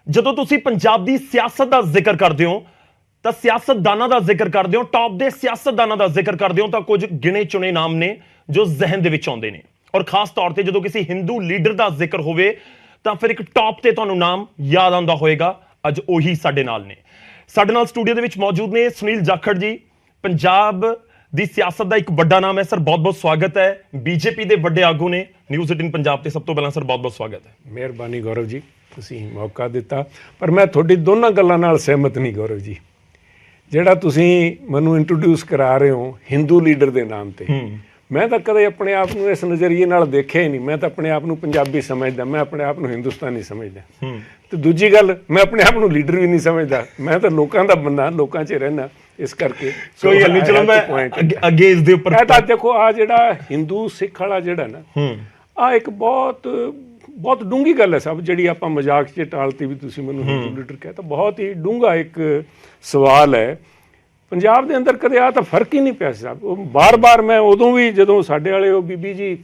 ਜਦੋਂ ਤੁਸੀਂ ਪੰਜਾਬ ਦੀ ਸਿਆਸਤ ਦਾ ਜ਼ਿਕਰ ਕਰਦੇ ਹੋ ਤਾਂ ਸਿਆਸਤਦਾਨਾਂ ਦਾ ਜ਼ਿਕਰ ਕਰਦੇ ਹੋ, ਟੌਪ ਦੇ ਸਿਆਸਤਦਾਨਾਂ ਦਾ ਜ਼ਿਕਰ ਕਰਦੇ ਹੋ ਤਾਂ ਕੁਝ ਗਿਣੇ ਚੁਣੇ ਨਾਮ ਨੇ ਜੋ ਜ਼ਿਹਨ ਦੇ ਵਿੱਚ ਆਉਂਦੇ ਨੇ। ਔਰ ਖਾਸ ਤੌਰ ਤੇ ਜਦੋਂ ਕਿਸੇ ਹਿੰਦੂ ਲੀਡਰ ਦਾ ਜ਼ਿਕਰ ਹੋਵੇ ਤਾਂ ਫਿਰ ਇੱਕ ਟੌਪ ਤੇ ਤੁਹਾਨੂੰ ਨਾਮ ਯਾਦ ਆਉਂਦਾ ਹੋਏਗਾ। ਅੱਜ ਉਹੀ ਸਾਡੇ ਨਾਲ ਨੇ। ਸਾਡੇ ਨਾਲ ਸਟੂਡੀਓ ਦੇ ਵਿੱਚ ਮੌਜੂਦ ਨੇ ਸੁਨੀਲ ਜਾਖੜ ਜੀ, ਪੰਜਾਬ ਦੀ ਸਿਆਸਤ ਦਾ ਇੱਕ ਵੱਡਾ ਨਾਮ ਹੈ। ਸਰ ਬਹੁਤ ਬਹੁਤ ਸਵਾਗਤ ਹੈ। ਬੀਜੇਪੀ ਦੇ ਵੱਡੇ ਆਗੂ ਨੇ, ਨਿਊਜ਼ 18 ਪੰਜਾਬ ਤੇ। ਸਭ ਤੋਂ ਪਹਿਲਾਂ ਸਰ ਬਹੁਤ ਬਹੁਤ ਸਵਾਗਤ ਹੈ। ਮਿਹਰਬਾਨੀ ਗੌਰਵ ਜੀ, ਤੁਸੀਂ ਮੌਕਾ ਦਿੱਤਾ, ਪਰ ਮੈਂ ਤੁਹਾਡੀ ਦੋਨਾਂ ਗੱਲਾਂ ਨਾਲ ਸਹਿਮਤ ਨਹੀਂ ਗੌਰਵ ਜੀ। ਜਿਹੜਾ ਤੁਸੀਂ ਮੈਨੂੰ ਇੰਟਰੋਡਿਊਸ ਕਰਾ ਰਹੇ ਹੋ ਹਿੰਦੂ ਲੀਡਰ ਦੇ ਨਾਮ ਤੇ, ਮੈਂ ਤਾਂ ਕਦੇ ਆਪਣੇ ਆਪ ਨੂੰ ਇਸ ਨਜ਼ਰੀਏ ਨਾਲ ਦੇਖਿਆ ਹੀ ਨਹੀਂ। ਮੈਂ ਤਾਂ ਆਪਣੇ ਆਪ ਨੂੰ ਪੰਜਾਬੀ ਸਮਝਦਾ, ਮੈਂ ਆਪਣੇ ਆਪ ਨੂੰ ਹਿੰਦੁਸਤਾਨੀ ਸਮਝਦਾ। ਤੇ ਦੂਜੀ ਗੱਲ, ਮੈਂ ਆਪਣੇ ਆਪ ਨੂੰ ਲੀਡਰ ਵੀ ਨਹੀਂ ਸਮਝਦਾ। ਮੈਂ ਤਾਂ ਲੋਕਾਂ ਦਾ ਬੰਦਾ, ਲੋਕਾਂ 'ਚ ਰਹਿਣਾ, ਇਸ ਕਰਕੇ ਕੋਈ ਗੱਲ ਨਹੀਂ। ਚਲੋ ਮੈਂ ਅੱਗੇ ਇਸ ਦੇ ਉੱਪਰ ਤਾਂ ਦੇਖੋ, ਆ ਜਿਹੜਾ ਹਿੰਦੂ ਸਿੱਖ ਵਾਲਾ ਜਿਹੜਾ ਨਾ, ਆ ਇੱਕ ਬਹੁਤ ਡੂੰਘੀ ਗੱਲ ਹੈ ਸਭ, ਜਿਹੜੀ ਆਪਾਂ ਮਜ਼ਾਕ 'ਚ ਟਾਲਤੀ ਵੀ ਤੁਸੀਂ ਮੈਨੂੰ ਹਿੰਦੂ ਲੀਡਰ ਕਹਿ, ਤਾਂ ਬਹੁਤ ਹੀ ਡੂੰਘਾ ਇੱਕ ਸਵਾਲ ਹੈ। ਪੰਜਾਬ ਦੇ ਅੰਦਰ ਕਦੇ ਆ ਤਾਂ ਫਰਕ ਹੀ ਨਹੀਂ ਪਿਆ ਸਾਹਿਬ। ਉਹ ਬਾਰ-ਬਾਰ ਮੈਂ ਉਦੋਂ ਵੀ, ਜਦੋਂ ਸਾਡੇ ਵਾਲੇ ਉਹ ਬੀਬੀ ਜੀ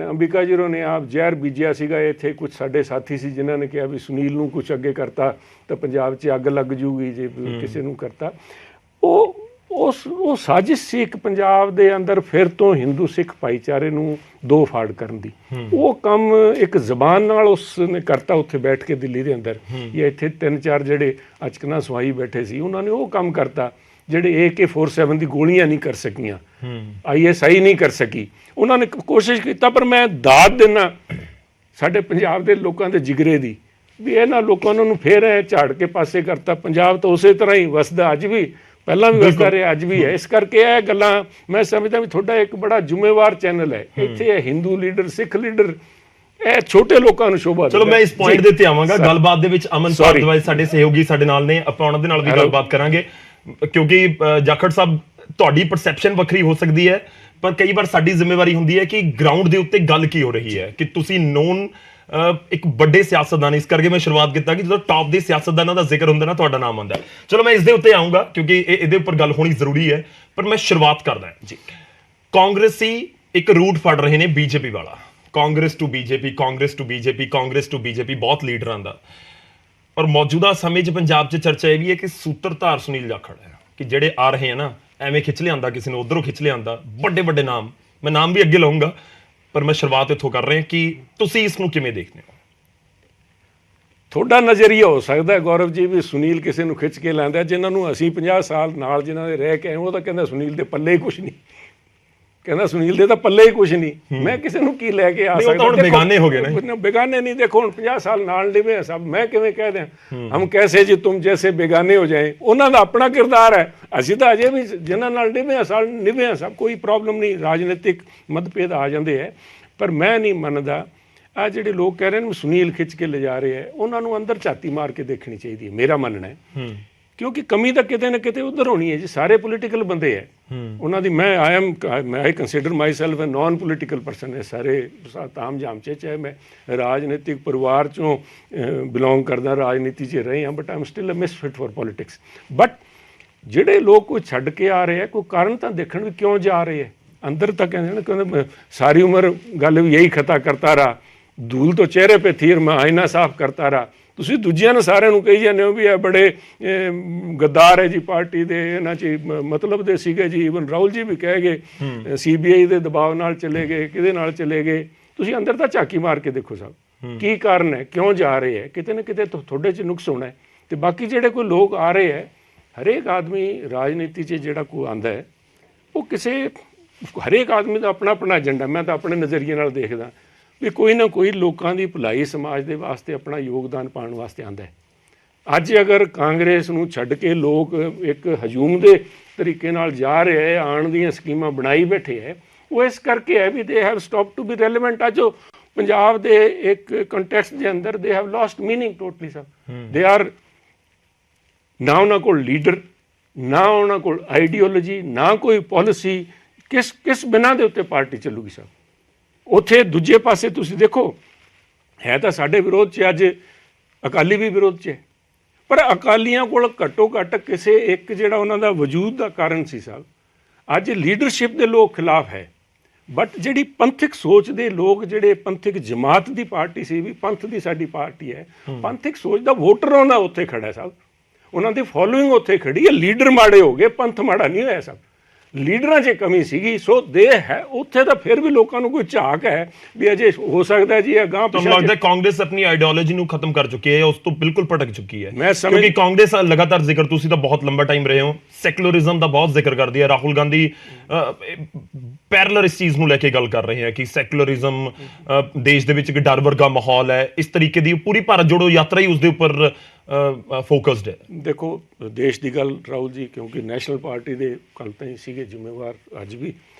ਅੰਬਿਕਾ ਜੀ ਨੇ ਆਪ ਜ਼ਹਿਰ ਬੀਜਿਆ ਸੀਗਾ, ਇੱਥੇ ਕੁਝ ਸਾਡੇ ਸਾਥੀ ਸੀ ਜਿਨ੍ਹਾਂ ਨੇ ਕਿਹਾ ਵੀ ਸੁਨੀਲ ਨੂੰ ਕੁਝ ਅੱਗੇ ਕਰਤਾ ਤਾਂ ਪੰਜਾਬ 'ਚ ਅੱਗ ਲੱਗ ਜੂਗੀ ਜੇ ਕਿਸੇ ਨੂੰ ਕਰਤਾ। ਉਹ ਸਾਜ਼ਿਸ਼ ਸੀ ਇੱਕ ਪੰਜਾਬ ਦੇ ਅੰਦਰ ਫਿਰ ਤੋਂ ਹਿੰਦੂ ਸਿੱਖ ਭਾਈਚਾਰੇ ਨੂੰ ਦੋ ਫਾੜ ਕਰਨ ਦੀ। ਉਹ ਕੰਮ ਇੱਕ ਜ਼ਬਾਨ ਨਾਲ ਉਸ ਨੇ ਕਰਤਾ ਉੱਥੇ ਬੈਠ ਕੇ ਦਿੱਲੀ ਦੇ ਅੰਦਰ, ਜਾਂ ਇੱਥੇ 3-4 ਜਿਹੜੇ ਅਚਕਨਾ ਸਵਾਈ ਬੈਠੇ ਸੀ ਉਹਨਾਂ ਨੇ ਉਹ ਕੰਮ ਕਰਤਾ, ਜਿਹੜੇ AK-47 ਦੀ ਗੋਲੀਆਂ ਨਹੀਂ ਕਰ ਸਕੀਆਂ, ISI ਨਹੀਂ ਕਰ ਸਕੀ। ਉਹਨਾਂ ਨੇ ਕੋਸ਼ਿਸ਼ ਕੀਤਾ, ਪਰ ਮੈਂ ਦਾਦ ਦਿੰਦਾ ਸਾਡੇ ਪੰਜਾਬ ਦੇ ਲੋਕਾਂ ਦੇ ਜਿਗਰੇ ਦੀ, ਵੀ ਇਹਨਾਂ ਲੋਕਾਂ ਨੂੰ ਫੇਰ ਇਹ ਝਾੜ ਕੇ ਪਾਸੇ ਕਰਤਾ। ਪੰਜਾਬ ਤਾਂ ਉਸੇ ਤਰ੍ਹਾਂ ਹੀ ਵਸਦਾ, ਅੱਜ ਵੀ, ਪਹਿਲਾਂ ਵੀ ਵਸਦਾ ਰਿਹਾ, ਅੱਜ ਵੀ ਹੈ। ਇਸ ਕਰਕੇ ਇਹ ਗੱਲਾਂ ਮੈਂ ਸਮਝਦਾ ਵੀ ਤੁਹਾਡਾ ਇੱਕ ਬੜਾ ਜ਼ਿੰਮੇਵਾਰ ਚੈਨਲ ਹੈ। ਇੱਥੇ ਇਹ ਹਿੰਦੂ ਲੀਡਰ, ਸਿੱਖ ਲੀਡਰ, ਇਹ ਛੋਟੇ ਲੋਕਾਂ ਨੂੰ ਸ਼ੋਭਾ। ਚਲੋ ਮੈਂ ਇਸ ਪੁਆਇੰਟ ਦੇ ਉੱਤੇ ਆਵਾਂਗਾ। ਗੱਲਬਾਤ ਦੇ ਵਿੱਚ ਅਮਨ ਭਾਰਦਵਾਜ ਸਾਡੇ ਸਹਿਯੋਗੀ ਸਾਡੇ ਨਾਲ ਨੇ, ਆਪਾਂ ਉਹਨਾਂ ਦੇ ਨਾਲ ਵੀ ਗੱਲਬਾਤ ਕਰਾਂਗੇ, ਕਿਉਂਕਿ ਜਾਖੜ ਸਾਹਿਬ ਤੁਹਾਡੀ ਪਰਸੈਪਸ਼ਨ ਵੱਖਰੀ ਹੋ ਸਕਦੀ ਹੈ, ਪਰ ਕਈ ਵਾਰ ਸਾਡੀ ਜ਼ਿੰਮੇਵਾਰੀ ਹੁੰਦੀ ਹੈ ਕਿ ਗਰਾਊਂਡ ਦੇ ਉੱਤੇ ਗੱਲ ਕੀ ਹੋ ਰਹੀ ਹੈ, ਕਿ ਤੁਸੀਂ ਨੋਨ ਇੱਕ ਵੱਡੇ ਸਿਆਸਤਦਾਨ। ਇਸ ਕਰਕੇ ਮੈਂ ਸ਼ੁਰੂਆਤ ਕੀਤਾ ਕਿ ਜਦੋਂ ਟੌਪ ਦੇ ਸਿਆਸਤਦਾਨਾਂ ਦਾ ਜ਼ਿਕਰ ਹੁੰਦਾ ਨਾ, ਤੁਹਾਡਾ ਨਾਮ ਆਉਂਦਾ। ਚਲੋ ਮੈਂ ਇਸ ਦੇ ਉੱਤੇ ਆਊਂਗਾ ਕਿਉਂਕਿ ਇਹਦੇ ਉੱਪਰ ਗੱਲ ਹੋਣੀ ਜ਼ਰੂਰੀ ਹੈ, ਪਰ ਮੈਂ ਸ਼ੁਰੂਆਤ ਕਰਦਾ ਜੀ। ਕਾਂਗਰਸੀ ਇੱਕ ਰੂਟ ਫੜ ਰਹੇ ਨੇ ਬੀਜੇਪੀ ਵਾਲਾ, Congress to BJP, Congress to BJP, Congress to BJP, ਬਹੁਤ ਲੀਡਰਾਂ ਦਾ। ਔਰ ਮੌਜੂਦਾ ਸਮੇਂ 'ਚ ਪੰਜਾਬ 'ਚ ਚਰਚਾ ਇਹ ਵੀ ਹੈ ਕਿ ਸੂਤਰਧਾਰ ਸੁਨੀਲ ਜਾਖੜ ਹੈ, ਕਿ ਜਿਹੜੇ ਆ ਰਹੇ ਆ ਨਾ, ਐਵੇਂ ਖਿੱਚ ਲਿਆਂਦਾ, ਕਿਸੇ ਨੂੰ ਉਧਰੋਂ ਖਿੱਚ ਲਿਆਂਦਾ, ਵੱਡੇ ਵੱਡੇ ਨਾਮ, ਮੈਂ ਨਾਮ ਵੀ ਅੱਗੇ ਲਾਉਂਗਾ, ਪਰ ਮੈਂ ਸ਼ੁਰੂਆਤ ਇੱਥੋਂ ਕਰ ਰਿਹਾ ਕਿ ਤੁਸੀਂ ਇਸ ਨੂੰ ਕਿਵੇਂ ਦੇਖਦੇ ਹੋ? ਤੁਹਾਡਾ ਨਜ਼ਰੀਆ ਹੋ ਸਕਦਾ ਗੌਰਵ ਜੀ ਵੀ ਸੁਨੀਲ ਕਿਸੇ ਨੂੰ ਖਿੱਚ ਕੇ ਲੈਂਦਾ। ਜਿਨ੍ਹਾਂ ਨੂੰ ਅਸੀਂ 50 ਸਾਲ ਨਾਲ ਜਿਨ੍ਹਾਂ ਦੇ ਰਹਿ ਕੇ ਆਏ, ਉਹ ਤਾਂ ਕਹਿੰਦਾ ਸੁਨੀਲ ਦੇ ਪੱਲੇ ਹੀ ਕੁਛ ਨਹੀਂ, ਕਹਿੰਦਾ ਸੁਨੀਲ ਦੇ ਤਾਂ ਪੱਲੇ ਹੀ ਕੁਛ ਨਹੀਂ। ਮੈਂ ਕਿਸੇ ਨੂੰ ਕੀ ਲੈ ਕੇ ਆ ਸਕਦਾ? ਹੁਣ ਬੇਗਾਨੇ ਹੋ ਗਏ ਨਾ। ਬੇਗਾਨੇ ਨਹੀਂ, ਦੇਖੋ ਹੁਣ 50 ਸਾਲ ਨਾਲ ਨਿਭੇ ਸਭ। ਮੈਂ ਕਿਵੇਂ ਕਹਿ ਦਿਆਂ ਹਮ ਕੈਸੇ ਜੀ ਤੁਮ ਜੈਸੇ ਬੇਗਾਨੇ ਹੋ ਜਾਏ। ਉਹਨਾਂ ਦਾ ਆਪਣਾ ਕਿਰਦਾਰ ਹੈ, ਅਸੀਂ ਤਾਂ ਅਜੇ ਵੀ ਜਿਨ੍ਹਾਂ ਨਾਲ ਨਿਭੇ ਹਾਂ ਸਭ, ਕੋਈ ਪ੍ਰੋਬਲਮ ਨਹੀਂ। ਰਾਜਨੀਤਿਕ ਮਤਭੇਦ ਆ ਜਾਂਦੇ ਹੈ, ਪਰ ਮੈਂ ਨਹੀਂ ਮੰਨਦਾ ਆ ਜਿਹੜੇ ਲੋਕ ਕਹਿ ਰਹੇ ਨੇ ਸੁਨੀਲ ਖਿੱਚ ਕੇ ਲਿਜਾ ਰਹੇ ਹੈ, ਉਹਨਾਂ ਨੂੰ ਅੰਦਰ ਝਾਤੀ ਮਾਰ ਕੇ ਦੇਖਣੀ ਚਾਹੀਦੀ ਹੈ, ਮੇਰਾ ਮੰਨਣਾ ਹੈ। ਕਿਉਂਕਿ ਕਮੀ ਤਾਂ ਕਿਤੇ ਨਾ ਕਿਤੇ ਉੱਧਰ ਹੋਣੀ ਹੈ ਜੀ। ਸਾਰੇ ਪੋਲੀਟੀਕਲ ਬੰਦੇ ਹੈ ਉਹਨਾਂ ਦੀ। ਆਈ ਕੰਸੀਡਰ ਮਾਈ ਸੈਲਫ ਅ ਨਾਨ ਪੋਲੀਟੀਕਲ ਪਰਸਨ ਹੈ ਸਾਰੇ ਤਾਮ ਜਾਮ 'ਚ, ਚਾਹੇ ਮੈਂ ਰਾਜਨੀਤਿਕ ਪਰਿਵਾਰ 'ਚੋਂ ਬਿਲੋਂਗ ਕਰਦਾ, ਰਾਜਨੀਤੀ 'ਚ ਰਹੇ ਹਾਂ, but I am still a misfit for politics. But ਜਿਹੜੇ ਲੋਕ ਕੋਈ ਛੱਡ ਕੇ ਆ ਰਹੇ ਹੈ, ਕੋਈ ਕਾਰਨ ਤਾਂ ਦੇਖਣ ਵੀ ਕਿਉਂ ਜਾ ਰਹੇ ਹੈ। ਅੰਦਰ ਤਾਂ ਕਹਿੰਦੇ ਸਾਰੀ ਉਮਰ ਗੱਲ ਵੀ ਇਹੀ ਖਤਾ ਕਰਤਾ ਰਹਾ, ਧੂਲ ਤੋਂ ਚਿਹਰੇ ਪੇ ਥੀ, ਮੈਂ ਆਇਨਾ ਸਾਫ਼ ਕਰਤਾ ਰਹਾ। ਤੁਸੀਂ ਦੂਜਿਆਂ ਨੂੰ ਸਾਰਿਆਂ ਨੂੰ ਕਹੀ ਜਾਂਦੇ ਹੋ ਵੀ ਇਹ ਬੜੇ ਗੱਦਾਰ ਹੈ ਜੀ ਪਾਰਟੀ ਦੇ, ਇਹਨਾਂ 'ਚ ਮਤਲਬ ਦੇ ਸੀਗੇ ਜੀ। ਈਵਨ ਰਾਹੁਲ ਜੀ ਵੀ ਕਹਿ ਗਏ CBI ਦੇ ਦਬਾਅ ਨਾਲ ਚਲੇ ਗਏ, ਕਿਹਦੇ ਨਾਲ ਚਲੇ ਗਏ। ਤੁਸੀਂ ਅੰਦਰ ਤਾਂ ਝਾਕੀ ਮਾਰ ਕੇ ਦੇਖੋ ਸਾਹਿਬ, ਕੀ ਕਾਰਨ ਹੈ, ਕਿਉਂ ਜਾ ਰਹੇ ਹੈ। ਕਿਤੇ ਨਾ ਕਿਤੇ ਤੁਹਾਡੇ 'ਚ ਨੁਕਸ ਹੋਣਾ ਹੈ। ਅਤੇ ਬਾਕੀ ਜਿਹੜੇ ਕੋਈ ਲੋਕ ਆ ਰਹੇ ਹੈ, ਹਰੇਕ ਆਦਮੀ ਰਾਜਨੀਤੀ 'ਚ ਜਿਹੜਾ ਕੋਈ ਆਉਂਦਾ ਹੈ, ਉਹ ਹਰੇਕ ਆਦਮੀ ਦਾ ਆਪਣਾ ਆਪਣਾ ਏਜੰਡਾ। ਮੈਂ ਤਾਂ ਆਪਣੇ ਨਜ਼ਰੀਏ ਨਾਲ ਦੇਖਦਾ ਵੀ ਕੋਈ ਨਾ ਕੋਈ ਲੋਕਾਂ ਦੀ ਭਲਾਈ, ਸਮਾਜ ਦੇ ਵਾਸਤੇ ਆਪਣਾ ਯੋਗਦਾਨ ਪਾਉਣ ਵਾਸਤੇ ਆਉਂਦਾ ਹੈ। ਅੱਜ ਅਗਰ ਕਾਂਗਰਸ ਨੂੰ ਛੱਡ ਕੇ ਲੋਕ ਇੱਕ ਹਜੂਮ ਦੇ ਤਰੀਕੇ ਨਾਲ ਜਾ ਰਹੇ ਹੈ, ਆਉਣ ਦੀਆਂ ਸਕੀਮਾਂ ਬਣਾਈ ਬੈਠੇ ਹੈ, ਉਹ ਇਸ ਕਰਕੇ ਹੈ ਵੀ they have stop to be relevant. ਅੱਜ ਉਹ ਪੰਜਾਬ ਦੇ ਇੱਕ ਕੰਟੈਕਸਟ ਦੇ ਅੰਦਰ they have lost meaning totally ਸਭ। ਦੇ ਆਰ ਨਾ ਉਹਨਾਂ ਕੋਲ ਲੀਡਰ, ਨਾ ਉਹਨਾਂ ਕੋਲ ਆਈਡੀਓਲੋਜੀ, ਨਾ ਕੋਈ ਪੋਲਿਸੀ। ਕਿਸ ਬਿਨਾਂ ਦੇ ਉੱਤੇ ਪਾਰਟੀ ਚੱਲੂਗੀ ਸਭ? ਉੱਥੇ ਦੂਜੇ ਪਾਸੇ ਤੁਸੀਂ ਦੇਖੋ, ਹੈ ਤਾਂ ਸਾਡੇ ਵਿਰੋਧ 'ਚ ਅੱਜ ਅਕਾਲੀ ਵੀ ਵਿਰੋਧ 'ਚ ਹੈ, ਪਰ ਅਕਾਲੀਆਂ ਕੋਲ ਘੱਟੋ ਘੱਟ ਕਿਸੇ ਇੱਕ ਜਿਹੜਾ ਉਹਨਾਂ ਦਾ ਵਜੂਦ ਦਾ ਕਾਰਨ ਸੀ ਸਾਹਿਬ। ਅੱਜ ਲੀਡਰਸ਼ਿਪ ਦੇ ਲੋਕ ਖਿਲਾਫ ਹੈ, ਬਟ ਜਿਹੜੀ ਪੰਥਕ ਸੋਚ ਦੇ ਲੋਕ, ਜਿਹੜੇ ਪੰਥਕ ਜਮਾਤ ਦੀ ਪਾਰਟੀ ਸੀ, ਵੀ ਪੰਥ ਦੀ ਸਾਡੀ ਪਾਰਟੀ ਹੈ, ਪੰਥਕ ਸੋਚ ਦਾ ਵੋਟਰ ਉਹਨਾਂ ਉੱਥੇ ਖੜਾ ਸਾਹਿਬ, ਉਹਨਾਂ ਦੀ ਫੋਲੋਇੰਗ ਉੱਥੇ ਖੜੀ ਹੈ। ਲੀਡਰ ਮਾੜੇ ਹੋ ਗਏ, ਪੰਥ ਮਾੜਾ ਨਹੀਂ ਹੋਇਆ ਸਾਹਿਬ, ਲੀਡਰਾਂ 'ਚ ਕਮੀ ਸੀਗੀ। ਸੋ ਦੇ ਹੈ ਉੱਥੇ ਤਾਂ ਫਿਰ ਵੀ ਲੋਕਾਂ ਨੂੰ ਕੋਈ ਝਾਕ ਹੈ ਵੀ ਅਜੇ ਹੋ ਸਕਦਾ ਜੀ ਅਗਾਂਹ ਤੁਹਾਨੂੰ ਲੱਗਦਾ ਕਾਂਗਰਸ ਆਪਣੀ ਆਈਡੀਓਲੋਜੀ ਨੂੰ ਖਤਮ ਕਰ ਚੁੱਕੀ ਹੈ, ਉਸ ਤੋਂ ਬਿਲਕੁਲ ਭਟਕ ਚੁੱਕੀ ਹੈ? ਮੈਂ ਕਿਉਂਕਿ ਕਾਂਗਰਸ ਲਗਾਤਾਰ ਜ਼ਿਕਰ, ਤੁਸੀਂ ਤਾਂ ਬਹੁਤ ਲੰਬਾ ਟਾਈਮ ਰਹੇ ਹੋ, ਸੈਕੂਲਰਿਜ਼ਮ ਦਾ ਬਹੁਤ ਜ਼ਿਕਰ ਕਰਦੀ ਹੈ। ਰਾਹੁਲ ਗਾਂਧੀ ਪੈਰਲਰ ਇਸ ਚੀਜ਼ ਨੂੰ ਲੈ ਕੇ ਗੱਲ ਕਰ ਰਹੇ ਹੈ ਕਿ ਸੈਕੂਲਰਿਜ਼ਮ ਦੇਸ਼ ਦੇ ਵਿੱਚ ਇੱਕ ਡਰ ਵਰਗਾ ਮਾਹੌਲ ਹੈ। ਇਸ ਤਰੀਕੇ ਦੀ ਪੂਰੀ ਭਾਰਤ ਜੋੜੋ ਯਾਤਰਾ ਹੀ ਉਸ ਦੇ ਉੱਪਰ ਫੋਕਸਡ ਹੈ। ਦੇਖੋ ਦੇਸ਼ ਦੀ ਗੱਲ ਰਾਹੁਲ ਜੀ, ਕਿਉਂਕਿ ਨੈਸ਼ਨਲ ਪਾਰਟੀ ਦੇ ਕੱਲ੍ਹ ਤਾਂ ਹੀ ਸੀਗੇ ਜ਼ਿੰਮੇਵਾਰ, ਅੱਜ ਵੀ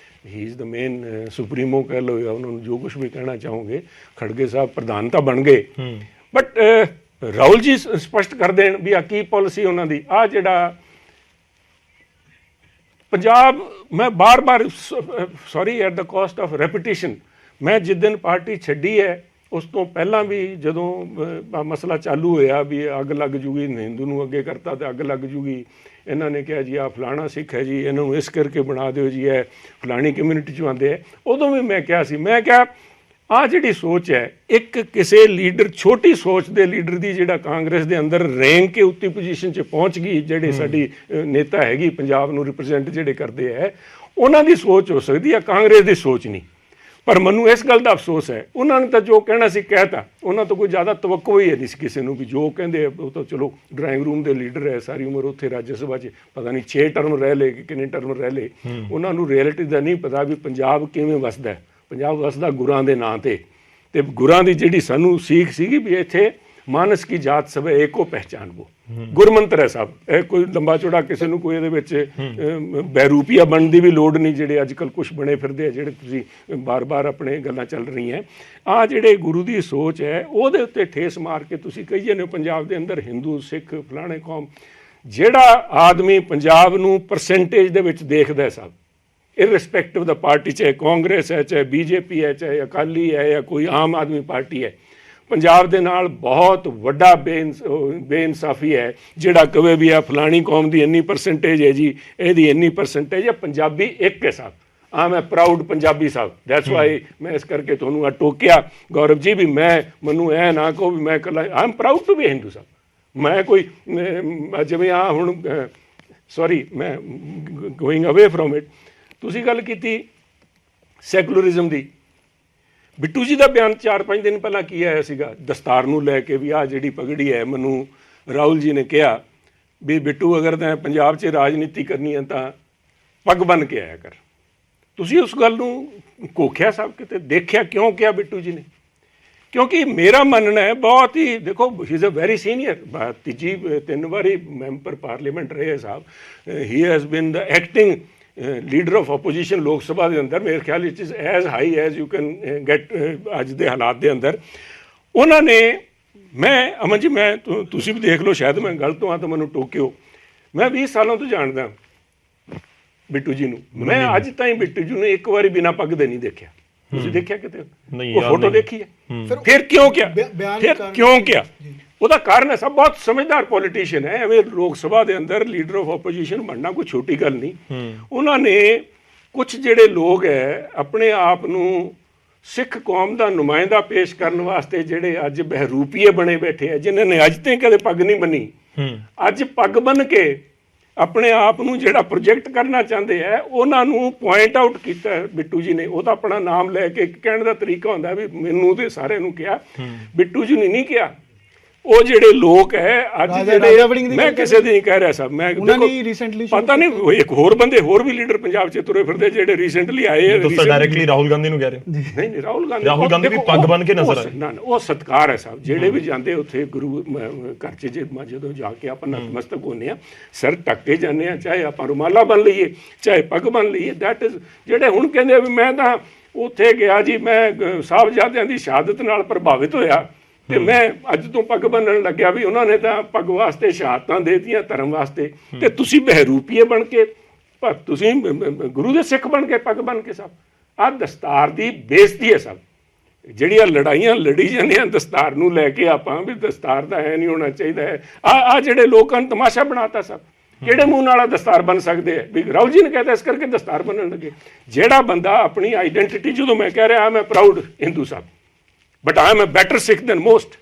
ਹੀ ਇਜ਼ ਦਾ ਮੇਨ ਸੁਪਰੀਮੋ ਕਹਿ ਲਓ, ਜਾਂ ਉਹਨਾਂ ਨੂੰ ਜੋ ਕੁਝ ਵੀ ਕਹਿਣਾ ਚਾਹੋਗੇ। ਖੜਗੇ ਸਾਹਿਬ ਪ੍ਰਧਾਨ ਤਾਂ ਬਣ ਗਏ, ਬਟ ਰਾਹੁਲ ਜੀ ਸਪਸ਼ਟ ਕਰ ਦੇਣ ਵੀ ਆ ਕੀ ਪਾਲਿਸੀ ਉਹਨਾਂ ਦੀ। ਆ ਜਿਹੜਾ ਪੰਜਾਬ, ਮੈਂ ਬਾਰ-ਬਾਰ sorry at the caste of repetition, ਮੈਂ ਜਿਸ ਦਿਨ ਪਾਰਟੀ ਛੱਡੀ ਹੈ ਉਸ ਤੋਂ ਪਹਿਲਾਂ ਵੀ ਜਦੋਂ ਮਸਲਾ ਚਾਲੂ ਹੋਇਆ ਵੀ ਅੱਗ ਲੱਗ ਜੂਗੀ, ਹਿੰਦੂ ਨੂੰ ਅੱਗੇ ਕਰਤਾ ਤੇ ਅੱਗ ਲੱਗ ਜੂਗੀ, ਇਹਨਾਂ ਨੇ ਕਿਹਾ ਜੀ ਆ ਫਲਾਣਾ ਸਿੱਖ ਹੈ ਜੀ, ਇਹਨਾਂ ਨੂੰ ਇਸ ਕਰਕੇ ਬਣਾ ਦਿਓ ਜੀ, ਇਹ ਫਲਾਣੀ ਕਮਿਊਨਿਟੀ 'ਚੋਂ ਆਉਂਦੇ ਹੈ। ਉਦੋਂ ਵੀ ਮੈਂ ਕਿਹਾ ਸੀ, ਮੈਂ ਕਿਹਾ ਆ ਜਿਹੜੀ ਸੋਚ ਹੈ, ਇੱਕ ਕਿਸੇ ਲੀਡਰ, ਛੋਟੀ ਸੋਚ ਦੇ ਲੀਡਰ ਦੀ ਜਿਹੜਾ ਕਾਂਗਰਸ ਦੇ ਅੰਦਰ ਰੈਂਕ ਕੇ ਉੱਤੀ ਪੋਜੀਸ਼ਨ 'ਚ ਪਹੁੰਚ ਗਈ, ਜਿਹੜੇ ਸਾਡੀ ਨੇਤਾ ਹੈਗੀ ਪੰਜਾਬ ਨੂੰ ਰਿਪਰੈਜ਼ੈਂਟ ਜਿਹੜੇ ਕਰਦੇ ਹੈ, ਉਹਨਾਂ ਦੀ ਸੋਚ ਹੋ ਸਕਦੀ ਹੈ, ਕਾਂਗਰਸ ਦੀ ਸੋਚ ਨਹੀਂ। ਪਰ ਮੈਨੂੰ ਇਸ ਗੱਲ ਦਾ ਅਫਸੋਸ ਹੈ, ਉਹਨਾਂ ਨੇ ਤਾਂ ਜੋ ਕਹਿਣਾ ਸੀ ਕਹਿਤਾ, ਉਹਨਾਂ ਤੋਂ ਕੋਈ ਜ਼ਿਆਦਾ ਤਵੱਕੋ ਹੀ ਨਹੀਂ ਸੀ ਕਿਸੇ ਨੂੰ ਵੀ ਜੋ ਕਹਿੰਦੇ ਉਹ ਤਾਂ ਚਲੋ ਡਰਾਇੰਗ ਰੂਮ ਦੇ ਲੀਡਰ ਹੈ, ਸਾਰੀ ਉਮਰ ਉੱਥੇ ਰਾਜ ਸਭਾ 'ਚ ਪਤਾ ਨਹੀਂ 6 ਟਰਮ ਰਹਿ ਲਏ ਕਿ ਕਿੰਨੇ ਟਰਮ ਰਹਿ ਲਏ, ਉਹਨਾਂ ਨੂੰ ਰਿਐਲਿਟੀ ਦਾ ਨਹੀਂ ਪਤਾ ਵੀ ਪੰਜਾਬ ਕਿਵੇਂ ਵਸਦਾ। ਪੰਜਾਬ ਵਸਦਾ ਗੁਰਾਂ ਦੇ ਨਾਂ ਤੇ ਗੁਰਾਂ ਦੀ ਜਿਹੜੀ ਸਾਨੂੰ ਸੀਖ ਸੀਗੀ ਵੀ ਇੱਥੇ ਮਾਨਸ ਕੀ ਜਾਤ ਸਭ ਏਕੋ ਪਹਿਚਾਨ ਵੋ, ਗੁਰਮੰਤਰ ਹੈ ਸਾਹਿਬ। ਇਹ ਕੋਈ ਲੰਬਾ ਚੌੜਾ ਕਿਸੇ ਨੂੰ ਕੋਈ ਇਹਦੇ ਵਿੱਚ ਬਹਿਰੂਪੀਆ ਬਣਨ ਦੀ ਵੀ ਲੋੜ ਨਹੀਂ, ਜਿਹੜੇ ਅੱਜ ਕੱਲ੍ਹ ਕੁਛ ਬਣੇ ਫਿਰਦੇ ਆ, ਜਿਹੜੇ ਤੁਸੀਂ ਬਾਰ-ਬਾਰ ਆਪਣੇ ਗੱਲਾਂ ਚੱਲ ਰਹੀਆਂ। ਆਹ ਜਿਹੜੇ ਗੁਰੂ ਦੀ ਸੋਚ ਹੈ ਉਹਦੇ ਉੱਤੇ ਠੇਸ ਮਾਰ ਕੇ ਤੁਸੀਂ ਕਹੀ ਜਾਂਦੇ ਹੋ ਪੰਜਾਬ ਦੇ ਅੰਦਰ ਹਿੰਦੂ ਸਿੱਖ ਫਲਾਣੇ ਕੌਮ। ਜਿਹੜਾ ਆਦਮੀ ਪੰਜਾਬ ਨੂੰ ਪਰਸੈਂਟੇਜ ਦੇ ਵਿੱਚ ਦੇਖਦਾ ਸਾਹਿਬ, ਇਰਰਿਸਪੈਕਟਿਵ ਦਾ ਪਾਰਟੀ, ਚਾਹੇ ਕਾਂਗਰਸ ਹੈ, ਚਾਹੇ ਬੀਜੇਪੀ ਹੈ, ਚਾਹੇ ਅਕਾਲੀ ਹੈ, ਜਾਂ ਕੋਈ ਆਮ ਆਦਮੀ ਪਾਰਟੀ ਹੈ, ਪੰਜਾਬ ਦੇ ਨਾਲ ਬਹੁਤ ਵੱਡਾ ਬੇਇਨਸਾਫੀ ਹੈ ਜਿਹੜਾ ਕਵੇ ਵੀ ਆ ਫਲਾਣੀ ਕੌਮ ਦੀ ਇੰਨੀ ਪਰਸੈਂਟੇਜ ਹੈ ਜੀ, ਇਹਦੀ ਇੰਨੀ ਪਰਸੈਂਟੇਜ ਹੈ। ਪੰਜਾਬੀ ਇੱਕ ਹੈ ਸਾਹਿਬ, ਮੈਂ proud Punjabi Sahib, that's why ਮੈਂ ਇਸ ਕਰਕੇ ਤੁਹਾਨੂੰ ਆ ਟੋਕਿਆ ਗੌਰਵ ਜੀ ਵੀ ਮੈਨੂੰ ਇਹ ਨਾ ਕਹੋ ਵੀ ਮੈਂ ਇਕੱਲਾ, I am proud to be Hindu sahib. ਮੈਂ ਕੋਈ ਜਿਵੇਂ ਹੁਣ ਸੌਰੀ ਮੈਂ ਗੋਇੰਗ ਅਵੇ ਫਰੋਮ ਇਟ, ਤੁਸੀਂ ਗੱਲ ਕੀਤੀ ਸੈਕੂਲਰਿਜ਼ਮ ਦੀ। ਬਿੱਟੂ ਜੀ ਦਾ ਬਿਆਨ 4-5 ਦਿਨ ਪਹਿਲਾਂ ਕੀ ਆਇਆ ਸੀਗਾ ਦਸਤਾਰ ਨੂੰ ਲੈ ਕੇ ਵੀ ਆਹ ਜਿਹੜੀ ਪਗੜੀ ਹੈ, ਮੈਨੂੰ ਰਾਹੁਲ ਜੀ ਨੇ ਕਿਹਾ ਵੀ ਬਿੱਟੂ ਅਗਰ ਤਾਂ ਪੰਜਾਬ 'ਚ ਰਾਜਨੀਤੀ ਕਰਨੀ ਹੈ ਤਾਂ ਪੱਗ ਬੰਨ੍ਹ ਕੇ ਆਇਆ ਕਰ। ਤੁਸੀਂ ਉਸ ਗੱਲ ਨੂੰ ਕੋਖਿਆ ਸਾਹਿਬ ਕਿਤੇ ਦੇਖਿਆ ਕਿਉਂ ਕਿਹਾ ਬਿੱਟੂ ਜੀ ਨੇ? ਕਿਉਂਕਿ ਮੇਰਾ ਮੰਨਣਾ ਹੈ ਬਹੁਤ ਹੀ, ਦੇਖੋ he is a very senior, ਤੀਜੀ 3 ਵਾਰੀ ਮੈਂਬਰ ਪਾਰਲੀਮੈਂਟ ਰਹੇ ਸਾਹਿਬ, ਹੀ ਹੈਜ਼ ਬਿਨ ਦ ਐਕਟਿੰਗ ਲੀਡਰ ਆਫ ਆਪੋਜੀਸ਼ਨ ਲੋਕ ਸਭਾ ਦੇ ਅੰਦਰ, ਮੇਰੇ ਖਿਆਲ it is as high as you can get ਅੱਜ ਦੇ ਹਾਲਾਤ ਦੇ ਅੰਦਰ। ਉਹਨਾਂ ਨੇ, ਮੈਂ ਅਮਨ ਜੀ, ਮੈਂ ਤੁਸੀਂ ਵੀ ਦੇਖ ਲਓ, ਸ਼ਾਇਦ ਮੈਂ ਗਲਤ ਹਾਂ ਤਾਂ ਮੈਨੂੰ ਟੋਕਿਓ, ਮੈਂ 20 ਸਾਲਾਂ ਤੋਂ ਜਾਣਦਾ ਬਿੱਟੂ ਜੀ ਨੂੰ। ਮੈਂ ਅੱਜ ਤਾਈਂ ਬਿੱਟੂ ਜੀ ਨੂੰ ਇੱਕ ਵਾਰੀ ਬਿਨਾਂ ਪੱਗ ਦੇ ਨਹੀਂ ਦੇਖਿਆ। ਤੁਸੀਂ ਦੇਖਿਆ ਕਿਤੇ? ਉਹ ਫੋਟੋ ਦੇਖੀ ਹੈ। ਫਿਰ ਕਿਉਂ ਕਿਹਾ? ਫਿਰ ਕਿਉਂ ਕਿਹਾ? ਉਹਦਾ ਕਾਰਨ ਹੈ ਸਭ ਬਹੁਤ ਸਮਝਦਾਰ ਪੋਲੀਟੀਸ਼ੀਅਨ ਹੈ, ਐਵੇਂ ਲੋਕ ਸਭਾ ਦੇ ਅੰਦਰ ਲੀਡਰ ਆਫ ਆਪੋਜੀਸ਼ਨ ਬਣਨਾ ਕੋਈ ਛੋਟੀ ਗੱਲ ਨਹੀਂ। ਉਹਨਾਂ ਨੇ ਕੁਝ ਜਿਹੜੇ ਲੋਕ ਹੈ ਆਪਣੇ ਆਪ ਨੂੰ ਸਿੱਖ ਕੌਮ ਦਾ ਨੁਮਾਇੰਦਾ ਪੇਸ਼ ਕਰਨ ਵਾਸਤੇ ਜਿਹੜੇ ਅੱਜ ਬਹਿਰੂਪੀਏ ਬਣੇ ਬੈਠੇ ਆ, ਜਿਨ੍ਹਾਂ ਨੇ ਅੱਜ ਤਾਈਂ ਕਦੇ ਪੱਗ ਨਹੀਂ ਬੰਨੀ, ਅੱਜ ਪੱਗ ਬੰਨ੍ਹ ਕੇ ਆਪਣੇ ਆਪ ਨੂੰ ਜਿਹੜਾ ਪ੍ਰੋਜੈਕਟ ਕਰਨਾ ਚਾਹੁੰਦੇ ਆ, ਉਹਨਾਂ ਨੂੰ ਪੁਆਇੰਟ ਆਊਟ ਕੀਤਾ ਬਿੱਟੂ ਜੀ ਨੇ। ਉਹਦਾ ਆਪਣਾ ਨਾਮ ਲੈ ਕੇ ਕਹਿਣ ਦਾ ਤਰੀਕਾ ਹੁੰਦਾ ਵੀ ਮੈਨੂੰ ਤੇ ਸਾਰਿਆਂ ਨੂੰ ਕਿਹਾ, ਬਿੱਟੂ ਜੀ ਨੇ ਨਹੀਂ ਕਿਹਾ। ਉਹ ਜਿਹੜੇ ਲੋਕ ਹੈ ਅੱਜ ਜਿਹੜੇ, ਮੈਂ ਕਿਸੇ ਦੀ ਨਹੀਂ ਕਹਿ ਰਿਹਾ ਸਾਹਿਬ, ਮੈਂ ਪਤਾ ਨਹੀਂ ਇੱਕ ਹੋਰ ਬੰਦੇ ਹੋਰ ਵੀ ਲੀਡਰ ਪੰਜਾਬ 'ਚ ਤੁਰੇ ਫਿਰਦੇ ਜਿਹੜੇ ਰੀਸੈਂਟਲੀ ਆਏ ਆ। ਤੁਸੀਂ ਡਾਇਰੈਕਟਲੀ ਰਾਹੁਲ ਗਾਂਧੀ ਨੂੰ ਕਹਿ ਰਹੇ ਹੋ? ਨਹੀਂ, ਰਾਹੁਲ ਗਾਂਧੀ ਵੀ ਪੱਗ ਬੰਨ੍ਹ ਕੇ ਨਜ਼ਰ ਆਏ। ਨਾ, ਉਹ ਸਤਿਕਾਰ ਹੈ ਸਾਹਿਬ। ਜਿਹੜੇ ਵੀ ਜਾਂਦੇ ਉੱਥੇ ਗੁਰੂ ਘਰ 'ਚ ਜਦੋਂ ਜਾ ਕੇ ਆਪਾਂ ਨਤਮਸਤਕ ਹੁੰਦੇ ਹਾਂ, ਸਿਰ ਢੱਕ ਕੇ ਜਾਂਦੇ ਹਾਂ, ਚਾਹੇ ਆਪਾਂ ਰੁਮਾਲਾ ਬੰਨ ਲਈਏ ਚਾਹੇ ਪੱਗ ਬੰਨ ਲਈਏ। ਦੈਟ ਇਜ਼, ਜਿਹੜੇ ਹੁਣ ਕਹਿੰਦੇ ਵੀ ਮੈਂ ਤਾਂ ਉੱਥੇ ਗਿਆ ਜੀ, ਮੈਂ ਸਾਹਿਬਜ਼ਾਦਿਆਂ ਦੀ ਸ਼ਹਾਦਤ ਨਾਲ ਪ੍ਰਭਾਵਿਤ ਹੋਇਆ ਤੇ ਮੈਂ ਅੱਜ ਤੋਂ ਪੱਗ ਬੰਨਣ ਲੱਗਿਆ, ਵੀ ਉਹਨਾਂ ਨੇ ਤਾਂ ਪੱਗ ਵਾਸਤੇ ਸ਼ਹਾਦਤਾਂ ਦੇ ਦਿੱਤੀਆਂ ਧਰਮ ਵਾਸਤੇ, ਤੇ ਤੁਸੀਂ ਬਹਿਰੂਪੀਏ ਬਣ ਕੇ, ਤੁਸੀਂ ਗੁਰੂ ਦੇ ਸਿੱਖ ਬਣ ਕੇ ਪੱਗ ਬੰਨ ਕੇ ਸਾਹਿਬ, ਆਹ ਦਸਤਾਰ ਦੀ ਬੇਇੱਜ਼ਤੀ ਹੈ ਸਾਹਿਬ। ਜਿਹੜੀਆਂ ਲੜਾਈਆਂ ਲੜੀ ਜਾਂਦੀਆਂ ਦਸਤਾਰ ਨੂੰ ਲੈ ਕੇ, ਆਪਾਂ ਵੀ ਦਸਤਾਰ ਦਾ ਹੈ ਨਹੀਂ ਹੋਣਾ ਚਾਹੀਦਾ ਹੈ, ਆਹ ਜਿਹੜੇ ਲੋਕਾਂ ਨੂੰ ਤਮਾਸ਼ਾ ਬਣਾਤਾ ਸਾਹਿਬ। ਕਿਹੜੇ ਮੂੰਹ ਨਾਲ ਦਸਤਾਰ ਬਣ ਸਕਦੇ ਆ? ਵੀ ਰਾਹੁਲ ਜੀ ਨੇ ਕਹਿਤਾ ਇਸ ਕਰਕੇ ਦਸਤਾਰ ਬਣਨ ਲੱਗੇ। ਜਿਹੜਾ ਬੰਦਾ ਆਪਣੀ ਆਈਡੈਂਟੀਟੀ, ਜਦੋਂ ਮੈਂ ਕਹਿ ਰਿਹਾ ਮੈਂ ਪ੍ਰਾਊਡ ਹਿੰਦੂ ਸਾਹਿਬ, but I am a better Sikh than most.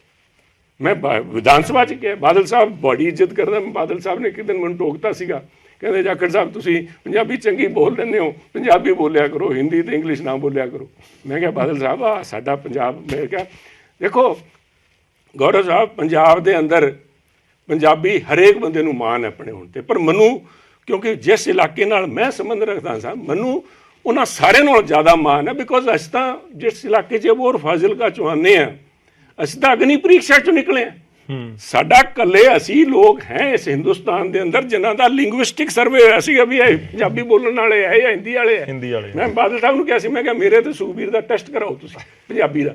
ਮੈਂ ਵਿਧਾਨ ਸਭਾ 'ਚ ਕਿਹਾ, ਬਾਦਲ ਸਾਹਿਬ ਬੜੀ ਇੱਜ਼ਤ ਕਰਦਾ। ਬਾਦਲ ਸਾਹਿਬ ਨੇ ਇੱਕ ਦਿਨ ਮੈਨੂੰ ਟੋਕਤਾ ਸੀਗਾ, ਕਹਿੰਦੇ ਜਾਖੜ ਸਾਹਿਬ ਤੁਸੀਂ ਪੰਜਾਬੀ ਚੰਗੀ ਬੋਲ ਲੈਂਦੇ ਹੋ, ਪੰਜਾਬੀ ਬੋਲਿਆ ਕਰੋ, ਹਿੰਦੀ ਤੇ ਇੰਗਲਿਸ਼ ਨਾ ਬੋਲਿਆ ਕਰੋ। ਮੈਂ ਕਿਹਾ ਬਾਦਲ ਸਾਹਿਬ ਆ ਸਾਡਾ ਪੰਜਾਬ, ਮੈਂ ਕਿਹਾ ਦੇਖੋ ਗੌਰਵ ਸਾਹਿਬ, ਪੰਜਾਬ ਦੇ ਅੰਦਰ ਪੰਜਾਬੀ ਹਰੇਕ ਬੰਦੇ ਨੂੰ ਮਾਣ ਹੈ ਆਪਣੇ ਹੋਣ 'ਤੇ, ਪਰ ਮੈਨੂੰ ਕਿਉਂਕਿ ਜਿਸ ਇਲਾਕੇ ਨਾਲ ਮੈਂ ਸੰਬੰਧ ਰੱਖਦਾ ਸਾਂ, ਮੈਨੂੰ ਉਹਨਾਂ ਸਾਰਿਆਂ ਨਾਲੋਂ ਜ਼ਿਆਦਾ ਮਾਣ ਹੈ। ਬਿਕੋਜ਼ ਅਸੀਂ ਤਾਂ ਜਿਸ ਇਲਾਕੇ 'ਚ ਉਹ ਫਾਜ਼ਿਲਕਾ 'ਚੋਂ ਆਉਂਦੇ ਹਾਂ, ਅਸੀਂ ਤਾਂ ਅਗਨੀ ਪ੍ਰੀਖਿਆ 'ਚੋਂ ਨਿਕਲੇ ਹਾਂ। ਸਾਡਾ ਇਕੱਲੇ ਅਸੀਂ ਲੋਕ ਹੈ ਇਸ ਹਿੰਦੁਸਤਾਨ ਦੇ ਅੰਦਰ ਜਿਨ੍ਹਾਂ ਦਾ ਲਿੰਗੁਇਸਟਿਕ ਸਰਵੇ ਹੋਇਆ ਸੀਗਾ ਵੀ ਇਹ ਪੰਜਾਬੀ ਬੋਲਣ ਵਾਲੇ ਹੈ ਜਾਂ ਹਿੰਦੀ ਵਾਲੇ ਹੈ। ਮੈਂ ਬਾਦਲ ਸਾਹਿਬ ਨੂੰ ਕਿਹਾ ਸੀ, ਮੈਂ ਕਿਹਾ ਮੇਰੇ ਤੇ ਸੁਖਬੀਰ ਦਾ ਟੈਸਟ ਕਰਾਓ ਤੁਸੀਂ ਪੰਜਾਬੀ ਦਾ।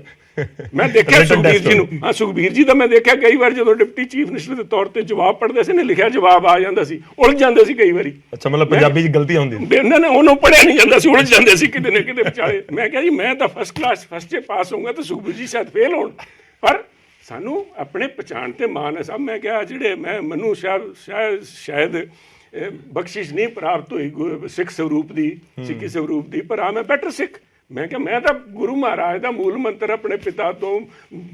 ਮੈਂ ਦੇਖਿਆ ਸੁਖਬੀਰ ਜੀ ਨੂੰ, ਹਾਂ ਸੁਖਬੀਰ ਜੀ ਦਾ ਮੈਂ ਦੇਖਿਆ ਕਈ ਵਾਰ ਜਦੋਂ ਡਿਪਟੀ ਚੀਫ ਮਿਨਿਸਟਰ ਦੇ ਤੌਰ ਤੇ ਜਵਾਬ ਪੜ੍ਹਦੇ ਸੀ ਨੇ, ਲਿਖਿਆ ਜਵਾਬ ਆ ਜਾਂਦਾ ਸੀ, ਉਲਝ ਜਾਂਦੇ ਸੀ ਕਈ ਵਾਰੀ। ਅੱਛਾ, ਮਤਲਬ ਪੰਜਾਬੀ 'ਚ ਗਲਤੀਆਂ ਹੁੰਦੀਆਂ ਇਹਨਾਂ ਨੇ, ਉਹਨੂੰ ਪੜ੍ਹਿਆ ਨਹੀਂ ਜਾਂਦਾ ਸੀ, ਉਲਝ ਜਾਂਦੇ ਸੀ ਕਿਤੇ ਨਾ ਕਿਤੇ ਵਿਚਾਲੇ। ਮੈਂ ਕਿਹਾ ਜੀ ਮੈਂ ਤਾਂ ਫਸਟ ਕਲਾਸ ਫਸਟ 'ਚ ਪਾਸ ਹੋਊਂਗਾ ਤੇ ਸੁਖਬੀਰ ਜੀ ਸ਼ਾਇਦ ਫੇਲ ਹੋਣ, ਪਰ ਸਾਨੂੰ ਆਪਣੇ ਪਛਾਣ ਤੇ ਮਾਣ ਹੈ ਸਭ। ਮੈਂ ਕਿਹਾ ਜਿਹੜੇ ਮੈਨੂੰ ਸ਼ਾਇਦ ਬਖਸ਼ਿਸ਼ ਨਹੀਂ ਪ੍ਰਾਪਤ ਹੋਈ ਸਿੱਖ ਸਰੂਪ ਦੀ, ਸਿੱਖੀ ਸਰੂਪ ਦੀ, ਪਰ ਆ ਮੈਂ ਬੈਟਰ ਸਿੱਖ। ਮੈਂ ਕਿਹਾ ਮੈਂ ਤਾਂ ਗੁਰੂ ਮਹਾਰਾਜ ਦਾ ਮੂਲ ਮੰਤਰ ਆਪਣੇ ਪਿਤਾ ਤੋਂ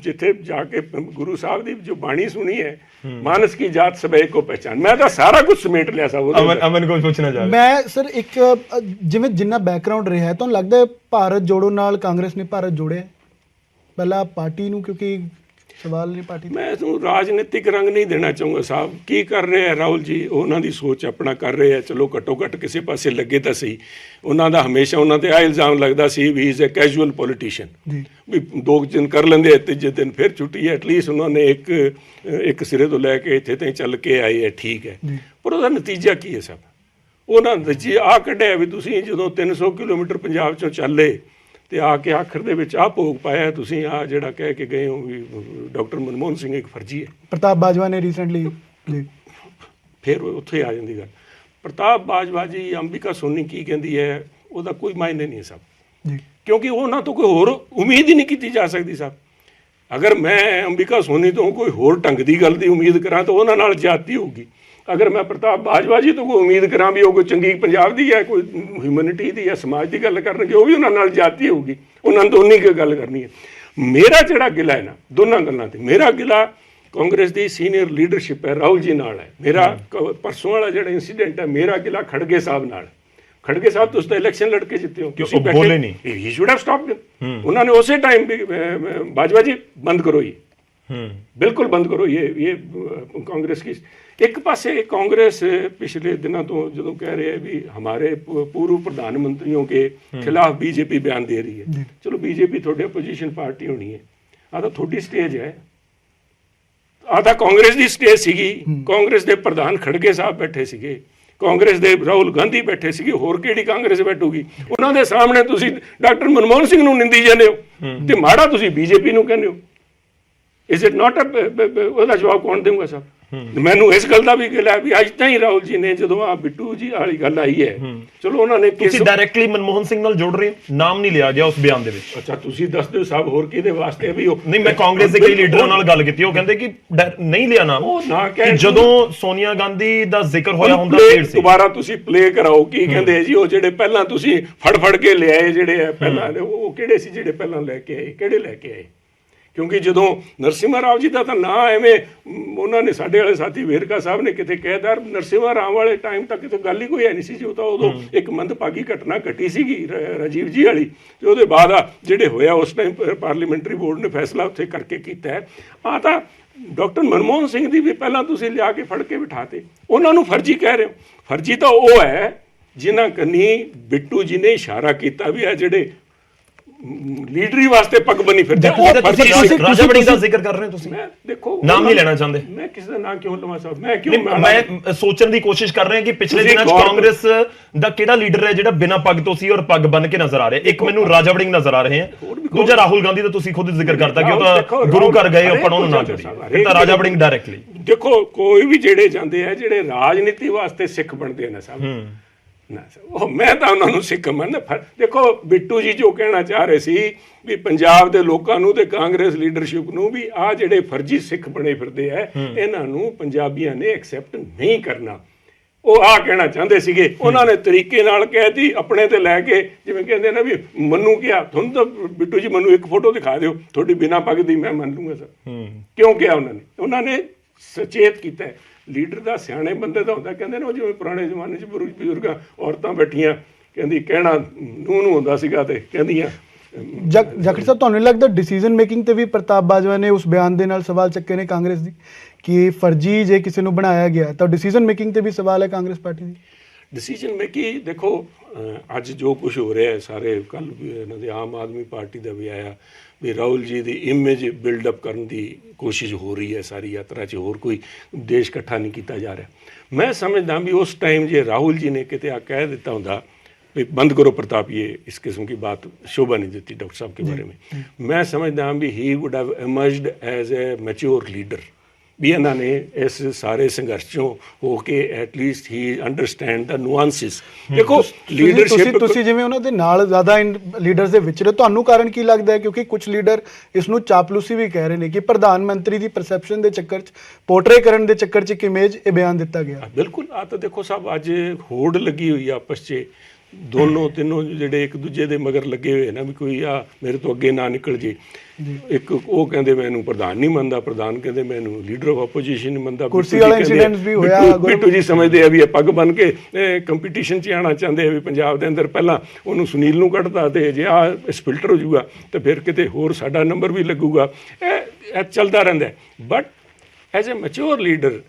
ਜਿੱਥੇ ਜਾ ਕੇ ਗੁਰੂ ਸਾਹਿਬ ਦੀ ਜੋ ਬਾਣੀ ਸੁਣੀ ਹੈ, ਮਾਨਸ ਕੀ ਜਾਤ ਸਭ ਏਕੋ ਪਹਿਚਾਨ, ਮੈਂ ਤਾਂ ਸਾਰਾ ਕੁਝ ਸਮੇਟ ਲਿਆ ਸਭ। ਅਮਨ ਕੋਲ ਪੁੱਛਣਾ ਚਾਹ ਮੈਂ ਸਰ ਇੱਕ ਜਿਵੇਂ ਜਿੰਨਾ ਬੈਕਗ੍ਰਾਉਂਡ ਰਿਹਾ ਤੁਹਾਨੂੰ ਲੱਗਦਾ ਭਾਰਤ ਜੋੜੋ ਨਾਲ ਕਾਂਗਰਸ ਨੇ ਭਾਰਤ ਜੋੜਿਆ ਪਹਿਲਾਂ ਪਾਰਟੀ ਨੂੰ? ਕਿਉਂਕਿ ਸਵਾਲ ਨਹੀਂ ਪਾਰਟੀ, ਮੈਂ ਤੁਹਾਨੂੰ ਰਾਜਨੀਤਿਕ ਰੰਗ ਨਹੀਂ ਦੇਣਾ ਚਾਹੂੰਗਾ ਸਾਹਿਬ। ਕੀ ਕਰ ਰਹੇ ਆ ਰਾਹੁਲ ਜੀ, ਉਹਨਾਂ ਦੀ ਸੋਚ ਆਪਣਾ ਕਰ ਰਹੇ ਆ, ਚਲੋ ਘੱਟੋ ਘੱਟ ਕਿਸੇ ਪਾਸੇ ਲੱਗੇ ਤਾਂ ਸਹੀ। ਉਹਨਾਂ ਦਾ ਹਮੇਸ਼ਾ ਉਹਨਾਂ ਤੇ ਆ ਇਲਜ਼ਾਮ ਲੱਗਦਾ ਸੀ ਵੀ ਇਜ਼ ਅ ਕੈਜੂਅਲ ਪੋਲੀਟੀਸ਼ੀਅਨ, ਵੀ 2 ਦਿਨ ਕਰ ਲੈਂਦੇ ਆ, ਤੀਜੇ ਦਿਨ ਫਿਰ ਛੁੱਟੀ ਹੈ। ਐਟਲੀਸਟ ਉਹਨਾਂ ਨੇ ਇੱਕ ਸਿਰੇ ਤੋਂ ਲੈ ਕੇ ਇੱਥੇ ਤਾਈਂ ਚੱਲ ਕੇ ਆਏ ਹੈ, ਠੀਕ ਹੈ। ਪਰ ਉਹਦਾ ਨਤੀਜਾ ਕੀ ਹੈ ਸਾਹਿਬ? ਉਹਨਾਂ ਨਤੀਜੇ ਆਹ ਕੱਢਿਆ ਵੀ ਤੁਸੀਂ ਜਦੋਂ 300 ਕਿਲੋਮੀਟਰ ਪੰਜਾਬ 'ਚੋਂ ਚੱਲੇ ਤੇ ਆ ਕੇ ਆਖਰ ਦੇ ਵਿੱਚ ਆਹ ਭੋਗ ਪਾਇਆ ਤੁਸੀਂ, ਆਹ ਜਿਹੜਾ ਕਹਿ ਕੇ ਗਏ ਹੋ ਵੀ ਡਾਕਟਰ ਮਨਮੋਹਨ ਸਿੰਘ ਇੱਕ ਫਰਜੀ ਹੈ। ਪ੍ਰਤਾਪ ਬਾਜਵਾ ਨੇ ਰੀਸੈਂਟਲੀ ਜੀ, ਫਿਰ ਉੱਥੇ ਆ ਜਾਂਦੀ ਗੱਲ। ਪ੍ਰਤਾਪ ਬਾਜਵਾ ਜੀ, ਅੰਬਿਕਾ ਸੋਨੀ ਕੀ ਕਹਿੰਦੀ ਹੈ ਉਹਦਾ ਕੋਈ ਮਾਇਨੇ ਨਹੀਂ ਸਭ ਜੀ, ਕਿਉਂਕਿ ਉਹਨਾਂ ਤੋਂ ਕੋਈ ਹੋਰ ਉਮੀਦ ਹੀ ਨਹੀਂ ਕੀਤੀ ਜਾ ਸਕਦੀ ਸਾਹਿਬ। ਅਗਰ ਮੈਂ ਅੰਬਿਕਾ ਸੋਨੀ ਤੋਂ ਕੋਈ ਹੋਰ ਢੰਗ ਦੀ ਗੱਲ ਦੀ ਉਮੀਦ ਕਰਾਂ ਤਾਂ ਉਹਨਾਂ ਨਾਲ ਜ਼ਿਆਦਤੀ ਹੋਊਗੀ। ਅਗਰ ਮੈਂ ਪ੍ਰਤਾਪ ਬਾਜਵਾ ਜੀ ਤੋਂ ਕੋਈ ਉਮੀਦ ਕਰਾਂ ਵੀ ਉਹ ਕੋਈ ਚੰਗੀ ਪੰਜਾਬ ਦੀ ਹੈ, ਕੋਈ ਹਿਊਮੈਨਿਟੀ ਦੀ ਹੈ, ਸਮਾਜ ਦੀ ਗੱਲ ਕਰਨਗੇ, ਉਹ ਵੀ ਉਹਨਾਂ ਨਾਲ ਜ਼ਿਆਦਤੀ ਹੋਊਗੀ। ਉਹਨਾਂ ਨੇ ਦੋਨੀ ਕੀ ਗੱਲ ਕਰਨੀ ਹੈ। ਮੇਰਾ ਜਿਹੜਾ ਗਿਲਾ ਹੈ ਨਾ ਦੋਨਾਂ ਗੱਲਾਂ ਤੇ, ਮੇਰਾ ਗਿਲਾ ਕਾਂਗਰਸ ਦੀ ਸੀਨੀਅਰ ਲੀਡਰਸ਼ਿਪ ਹੈ, ਰਾਹੁਲ ਜੀ ਨਾਲ ਹੈ। ਮੇਰਾ ਪਰਸੋਂ ਵਾਲਾ ਜਿਹੜਾ ਇੰਸੀਡੈਂਟ ਹੈ, ਮੇਰਾ ਗਿਲਾ ਖੜਗੇ ਸਾਹਿਬ ਨਾਲ। ਖੜਗੇ ਸਾਹਿਬ ਤੁਸੀਂ ਤਾਂ ਇਲੈਕਸ਼ਨ ਲੜ ਕੇ ਜਿੱਤੇ ਹੋ, ਤੁਸੀਂ ਬੋਲੇ ਨਹੀਂ, ਹੀ ਸ਼ੁਡ ਹੈਵ ਸਟਾਪਡ। ਉਹਨਾਂ ਨੇ ਉਸੇ ਟਾਈਮ ਵੀ ਬਾਜਵਾ ਜੀ ਬੰਦ ਕਰੋ, ਇਹ ਬਿਲਕੁਲ ਬੰਦ ਕਰੋ। ਇਹ ਕਾਂਗਰਸ की एक पासे कांग्रेस पिछले दिनों तो जो कह रहे हैं भी हमारे पूर्व प्रधानमंत्रियों के खिलाफ बीजेपी बयान दे रही है। चलो बीजेपी थोड़ी अपोजिशन पार्टी होनी है, आ तो थोड़ी स्टेज है, आ तो कांग्रेस की स्टेज सीगी। कांग्रेस के प्रधान खड़गे साहब बैठे सीगे, कांग्रेस ਦੇ ਰਾਹੁਲ ਗਾਂਧੀ ਬੈਠੇ ਸੀਗੇ, ਹੋਰ ਕਿਹੜੀ ਕਾਂਗਰਸ ਬੈਠੂਗੀ? ਉਹਨਾਂ ਦੇ ਸਾਹਮਣੇ ਤੁਸੀਂ ਡਾਕਟਰ ਮਨਮੋਹਨ ਸਿੰਘ ਨੂੰ ਨਿੰਦੀ ਜਾਂਦੇ ਹੋ ਤੇ ਮਾੜਾ ਤੁਸੀਂ ਬੀਜੇਪੀ ਨੂੰ ਕਹਿੰਦੇ ਹੋ। ਇਜ਼ ਇਟ ਨਾਟ ਉਹਦਾ ਜਵਾਬ ਕੌਣ ਦੇਊਗਾ ਸਾਹਿਬ? ਮੈਨੂੰ ਇਸ ਗੱਲ ਦਾ ਵੀ ਗਿਲਾ ਵੀ ਅੱਜ ਤਾਈਂ ਰਾਹੁਲ ਜੀ ਨੇ ਜਦੋਂ ਆ ਬਿੱਟੂ ਜੀ ਵਾਲੀ ਗੱਲ ਆਈ ਹੈ, ਚਲੋ ਉਹਨਾਂ ਨੇ ਤੁਸੀਂ ਡਾਇਰੈਕਟਲੀ ਮਨਮੋਹਨ ਸਿੰਘ ਨਾਲ ਜੋੜ ਰਹੇ ਹੋ, ਨਾਮ ਨਹੀਂ ਲਿਆ ਗਿਆ ਉਸ ਬਿਆਨ ਦੇ ਵਿੱਚ। ਅੱਛਾ ਤੁਸੀਂ ਦੱਸ ਦਿਓ ਸਾਹਿਬ ਹੋਰ ਕਿਹਦੇ ਵਾਸਤੇ ਵੀ ਉਹ ਨਹੀਂ, ਮੈਂ ਕਾਂਗਰਸ ਦੇ ਕਈ ਲੀਡਰਾਂ ਨਾਲ ਗੱਲ ਕੀਤੀ, ਉਹ ਕਹਿੰਦੇ ਕਿ ਨਹੀਂ ਲਿਆ ਨਾਮ, ਉਹ ਨਾ ਕਹਿ ਜਦੋਂ ਸੋਨੀਆ ਗਾਂਧੀ ਦਾ ਜ਼ਿਕਰ ਹੋਇਆ ਹੁੰਦਾ ਫੇਰ ਸੀ। ਦੁਬਾਰਾ ਤੁਸੀਂ ਪਲੇ ਕਰਾਓ ਕੀ ਕਹਿੰਦੇ ਜੀ ਉਹ ਜਿਹੜੇ ਪਹਿਲਾਂ ਤੁਸੀਂ ਫੜ ਕੇ ਲਿਆਏ ਜਿਹੜੇ ਆ ਪਹਿਲਾਂ ਉਹ ਕਿਹੜੇ ਸੀ ਜਿਹੜੇ ਪਹਿਲਾਂ ਲੈ ਕੇ ਆਏ, ਕਿਹੜੇ ਲੈ ਕੇ ਆਏ? ਕਿਉਂਕਿ ਜਦੋਂ ਨਰਸਿਮਹਾ ਰਾਓ ਜੀ ਦਾ ਤਾਂ ਨਾਂ ਐਵੇਂ ਉਹਨਾਂ ਨੇ ਸਾਡੇ ਵਾਲੇ ਸਾਥੀ ਵੇਰਕਾ ਸਾਹਿਬ ਨੇ ਕਿਤੇ ਕਹਿਦਾ, ਨਰਸਿਮਹਾ ਰਾਓ ਵਾਲੇ ਟਾਈਮ ਤੱਕ ਤਾਂ ਗੱਲ ਹੀ ਕੋਈ ਹੈ ਨਹੀਂ ਸੀ। ਜੋ ਤਾਂ ਉਦੋਂ ਇੱਕ ਮੰਦਭਾਗੀ ਘਟਨਾ ਘਟੀ ਸੀਗੀ ਰਾਜੀਵ ਜੀ ਵਾਲੀ, ਤੇ ਉਹਦੇ ਬਾਅਦ ਆ ਜਿਹੜੇ ਹੋਇਆ ਉਸ ਟਾਈਮ ਪਾਰਲੀਮੈਂਟਰੀ ਬੋਰਡ ਨੇ ਫੈਸਲਾ ਉੱਥੇ ਕਰਕੇ ਕੀਤਾ ਹੈ। ਆ ਤਾਂ ਡਾਕਟਰ ਮਨਮੋਹਨ ਸਿੰਘ ਦੀ ਵੀ ਪਹਿਲਾਂ ਤੁਸੀਂ ਲਿਆ ਕੇ ਫੜ ਕੇ ਬਿਠਾਤੇ, ਉਹਨਾਂ ਨੂੰ ਫਰਜੀ ਕਹਿ ਰਹੇ ਹੋ। ਫਰਜੀ ਤਾਂ ਉਹ ਹੈ ਜਿਨ੍ਹਾਂ ਕੰਨੀ ਬਿੱਟੂ ਜੀ ਨੇ ਇਸ਼ਾਰਾ ਕੀਤਾ ਵੀ ਆ ਜਿਹੜੇ ਲੀਡਰੀ ਵਾਸਤੇ ਪੱਗ ਬਣੀ ਫਿਰਦੇ। ਰਾਜਾ ਵੜਿੰਗ ਦਾ ਜ਼ਿਕਰ ਕਰ ਰਹੇ ਹੋ ਤੁਸੀਂ, ਮੈਂ ਦੇਖੋ ਨਾਮ ਨਹੀਂ ਲੈਣਾ ਚਾਹੁੰਦੇ। ਮੈਂ ਕਿਸੇ ਦਾ ਨਾਮ ਕਿਉਂ ਲਵਾਂ ਸਾਹਿਬ? ਮੈਂ ਸੋਚਣ ਦੀ ਕੋਸ਼ਿਸ਼ ਕਰ ਰਿਹਾ ਕਿ ਪਿਛਲੇ ਦਿਨਾਂ 'ਚ ਕਾਂਗਰਸ ਦਾ ਕਿਹੜਾ ਲੀਡਰ ਹੈ ਜਿਹੜਾ ਬਿਨਾਂ ਪੱਗ ਤੋਂ ਸੀ ਔਰ ਪੱਗ ਬੰਨ ਕੇ ਨਜ਼ਰ ਆ ਰਿਹਾ? ਇੱਕ ਮੈਨੂੰ ਰਾਜਾ ਵੜਿੰਗ ਨਜ਼ਰ ਆ ਰਹੇ ਹੈ, ਦੂਜਾ ਰਾਹੁਲ ਗਾਂਧੀ ਦਾ ਤੁਸੀਂ ਖੁਦ ਜ਼ਿਕਰ ਕਰਤਾ ਕਿ ਉਹ ਤਾਂ ਗੁਰੂ ਘਰ ਗਏ, ਆਪਾਂ ਉਹਨੂੰ ਨਾ ਜੋੜੀਏ, ਫਿਰ ਤਾਂ ਰਾਜਾ ਵੜਿੰਗ ਡਾਇਰੈਕਟਲੀ। ਦੇਖੋ ਕੋਈ ਵੀ ਜਿਹੜੇ ਜਾਂਦੇ ਆ ਜਿਹੜੇ ਰਾਜਨੀਤੀ ਵਾਸਤੇ ਸਿੱਖ ਬਣਦੇ ਨੇ ਸਾਹਿਬ, ਨਾ ਉਹ ਮੈਂ ਤਾਂ ਉਹਨਾਂ ਨੂੰ ਸਿੱਖ ਮੰਨਦਾ। ਦੇਖੋ ਬਿੱਟੂ ਜੀ ਜੋ ਕਹਿਣਾ ਚਾਹ ਰਹੇ ਸੀ ਵੀ ਪੰਜਾਬ ਦੇ ਲੋਕਾਂ ਨੂੰ ਤੇ ਕਾਂਗਰਸ ਲੀਡਰਸ਼ਿਪ ਨੂੰ ਵੀ ਆਹ ਜਿਹੜੇ ਫਰਜੀ ਸਿੱਖ ਬਣੇ ਫਿਰਦੇ ਆ ਇਹਨਾਂ ਨੂੰ ਪੰਜਾਬੀਆਂ ਨੇ ਐਕਸੈਪਟ ਨਹੀਂ ਕਰਨਾ। ਉਹ ਆ ਕਹਿਣਾ ਚਾਹੁੰਦੇ ਸੀਗੇ, ਉਹਨਾਂ ਨੇ ਤਰੀਕੇ ਨਾਲ ਕਹਿਤੀ ਆਪਣੇ ਤੇ ਲੈ ਕੇ, ਜਿਵੇਂ ਕਹਿੰਦੇ ਨੇ ਵੀ ਮੰਨੂ ਕਿਹਾ ਤੁਹਾਨੂੰ ਤਾਂ ਬਿੱਟੂ ਜੀ ਮੈਨੂੰ ਇੱਕ ਫੋਟੋ ਦਿਖਾ ਦਿਓ ਤੁਹਾਡੀ ਬਿਨਾਂ ਪੱਗ ਦੀ, ਮੈਂ ਮੰਨ ਲੂੰਗਾ ਸਰ। ਕਿਉਂ ਕਿਹਾ ਉਹਨਾਂ ਨੇ ਸੁਚੇਤ ਕੀਤਾ। ਲੀਡਰ ਦਾ ਸਿਆਣੇ ਬੰਦੇ ਦਾ ਹੁੰਦਾ, ਕਹਿੰਦੇ ਨੇ ਉਹ ਜਿਵੇਂ ਪੁਰਾਣੇ ਜ਼ਮਾਨੇ 'ਚ ਬਜ਼ੁਰਗਾਂ ਔਰਤਾਂ ਬੈਠੀਆਂ, ਕਹਿੰਦੀ ਕਹਿਣਾ ਨੂੰ ਹੁੰਦਾ ਸੀਗਾ ਤੇ ਕਹਿੰਦੀਆਂ। ਜਾਖੜ ਸਾਹਿਬ, ਤੁਹਾਨੂੰ ਨਹੀਂ ਲੱਗਦਾ ਡਿਸੀਜਨ ਮੇਕਿੰਗ ਤੇ ਵੀ ਪ੍ਰਤਾਪ ਬਾਜਵਾ ਨੇ ਉਸ ਬਿਆਨ ਦੇ ਨਾਲ ਸਵਾਲ ਚੱਕੇ ਨੇ ਕਾਂਗਰਸ ਦੀ, ਕਿ ਫਰਜੀ ਜੇ ਕਿਸੇ ਨੂੰ ਬਣਾਇਆ ਗਿਆ ਤਾਂ ਡਿਸੀਜਨ ਮੇਕਿੰਗ ਤੇ ਵੀ ਸਵਾਲ ਹੈ ਕਾਂਗਰਸ ਪਾਰਟੀ ਦੀ? ਡਿਸੀਜਨ ਮੇਕਿੰਗ ਦੇਖੋ, ਅੱਜ ਜੋ ਕੁਝ ਹੋ ਰਿਹਾ ਹੈ, ਸਾਰੇ ਕੱਲ ਇਹਨਾਂ ਦੇ ਆਮ ਆਦਮੀ ਪਾਰਟੀ ਦਾ ਵੀ ਆਇਆ ਵੀ ਰਾਹੁਲ ਜੀ ਦੀ ਇਮੇਜ ਬਿਲਡਅਪ ਕਰਨ ਦੀ ਕੋਸ਼ਿਸ਼ ਹੋ ਰਹੀ ਹੈ ਸਾਰੀ ਯਾਤਰਾ 'ਚ, ਹੋਰ ਕੋਈ ਦੇਸ਼ ਇਕੱਠਾ ਨਹੀਂ ਕੀਤਾ ਜਾ ਰਿਹਾ। ਮੈਂ ਸਮਝਦਾ ਵੀ ਉਸ ਟਾਈਮ ਜੇ ਰਾਹੁਲ ਜੀ ਨੇ ਕਿਤੇ ਆ ਕਹਿ ਦਿੱਤਾ ਹੁੰਦਾ भी बंद करो प्रताप, ये इस किस्म की बात शोभा नहीं देती डॉक्टर साहब के बारे में। मैं समझदा भी he would have emerged as a mature leader, भी इन्होंने इस सारे संघर्ष चों होके at least he understand the nuances. देखो लीडरशिप ਤੁਸੀਂ ਜਿਵੇਂ ਉਹਨਾਂ ਦੇ ਨਾਲ ਜ਼ਿਆਦਾ ਲੀਡਰਸ ਦੇ ਵਿੱਚ ਰਹੇ, ਤੁਹਾਨੂੰ ਕਾਰਨ ਕੀ ਲੱਗਦਾ ਹੈ? ਕਿਉਂਕਿ ਕੁਝ ਲੀਡਰ ਇਸ ਨੂੰ ਚਾਪਲੂਸੀ ਵੀ ਕਹਿ ਰਹੇ ਨੇ ਕਿ ਪ੍ਰਧਾਨ ਮੰਤਰੀ ਦੀ ਪਰਸੈਪਸ਼ਨ ਦੇ ਚੱਕਰ 'ਚ, ਪੋਰਟਰੇ ਕਰਨ ਦੇ ਚੱਕਰ 'ਚ ਇੱਕ ਇਮੇਜ ਇਹ ਬਿਆਨ ਦਿੱਤਾ ਗਿਆ। ਬਿਲਕੁਲ, ਆ ਤਾਂ ਦੇਖੋ ਸਾਹਿਬ ਅੱਜ ਹੋੜ ਲੱਗੀ ਹੋਈ ਆਪਸ 'ਚ, ਦੋਨੋਂ ਤਿੰਨੋਂ ਜਿਹੜੇ ਇੱਕ ਦੂਜੇ ਦੇ ਮਗਰ ਲੱਗੇ ਹੋਏ ਨਾ ਵੀ ਕੋਈ ਆ ਮੇਰੇ ਤੋਂ ਅੱਗੇ ਨਾ ਨਿਕਲ ਜੇ। ਇੱਕ ਉਹ ਕਹਿੰਦੇ ਮੈਨੂੰ ਪ੍ਰਧਾਨ ਨਹੀਂ ਮੰਨਦਾ, ਪ੍ਰਧਾਨ ਕਹਿੰਦੇ ਮੈਨੂੰ ਲੀਡਰ ਆਫ ਆਪੋਜੀਸ਼ਨ ਨਹੀਂ ਮੰਨਦਾ। ਕੁਰਸੀ ਵਾਲਾ ਇਨਸੀਡੈਂਟ ਵੀ ਹੋਇਆ। ਬਿੱਟੂ ਜੀ ਸਮਝਦੇ ਆ ਵੀ ਇਹ ਪੱਗ ਬਣ ਕੇ ਕੰਪੀਟੀਸ਼ਨ 'ਚ ਆਉਣਾ ਚਾਹੁੰਦੇ ਆ ਵੀ ਪੰਜਾਬ ਦੇ ਅੰਦਰ ਪਹਿਲਾਂ ਉਹਨੂੰ ਸੁਨੀਲ ਨੂੰ ਕੱਢਦਾ ਤੇ ਜੇ ਆ ਫਿਲਟਰ ਹੋ ਜਾਊਗਾ ਤੇ ਫਿਰ ਕਿਤੇ ਹੋਰ ਸਾਡਾ ਨੰਬਰ ਵੀ ਲੱਗੂਗਾ। ਇਹ ਚੱਲਦਾ ਰਹਿੰਦਾ। But as a mature leader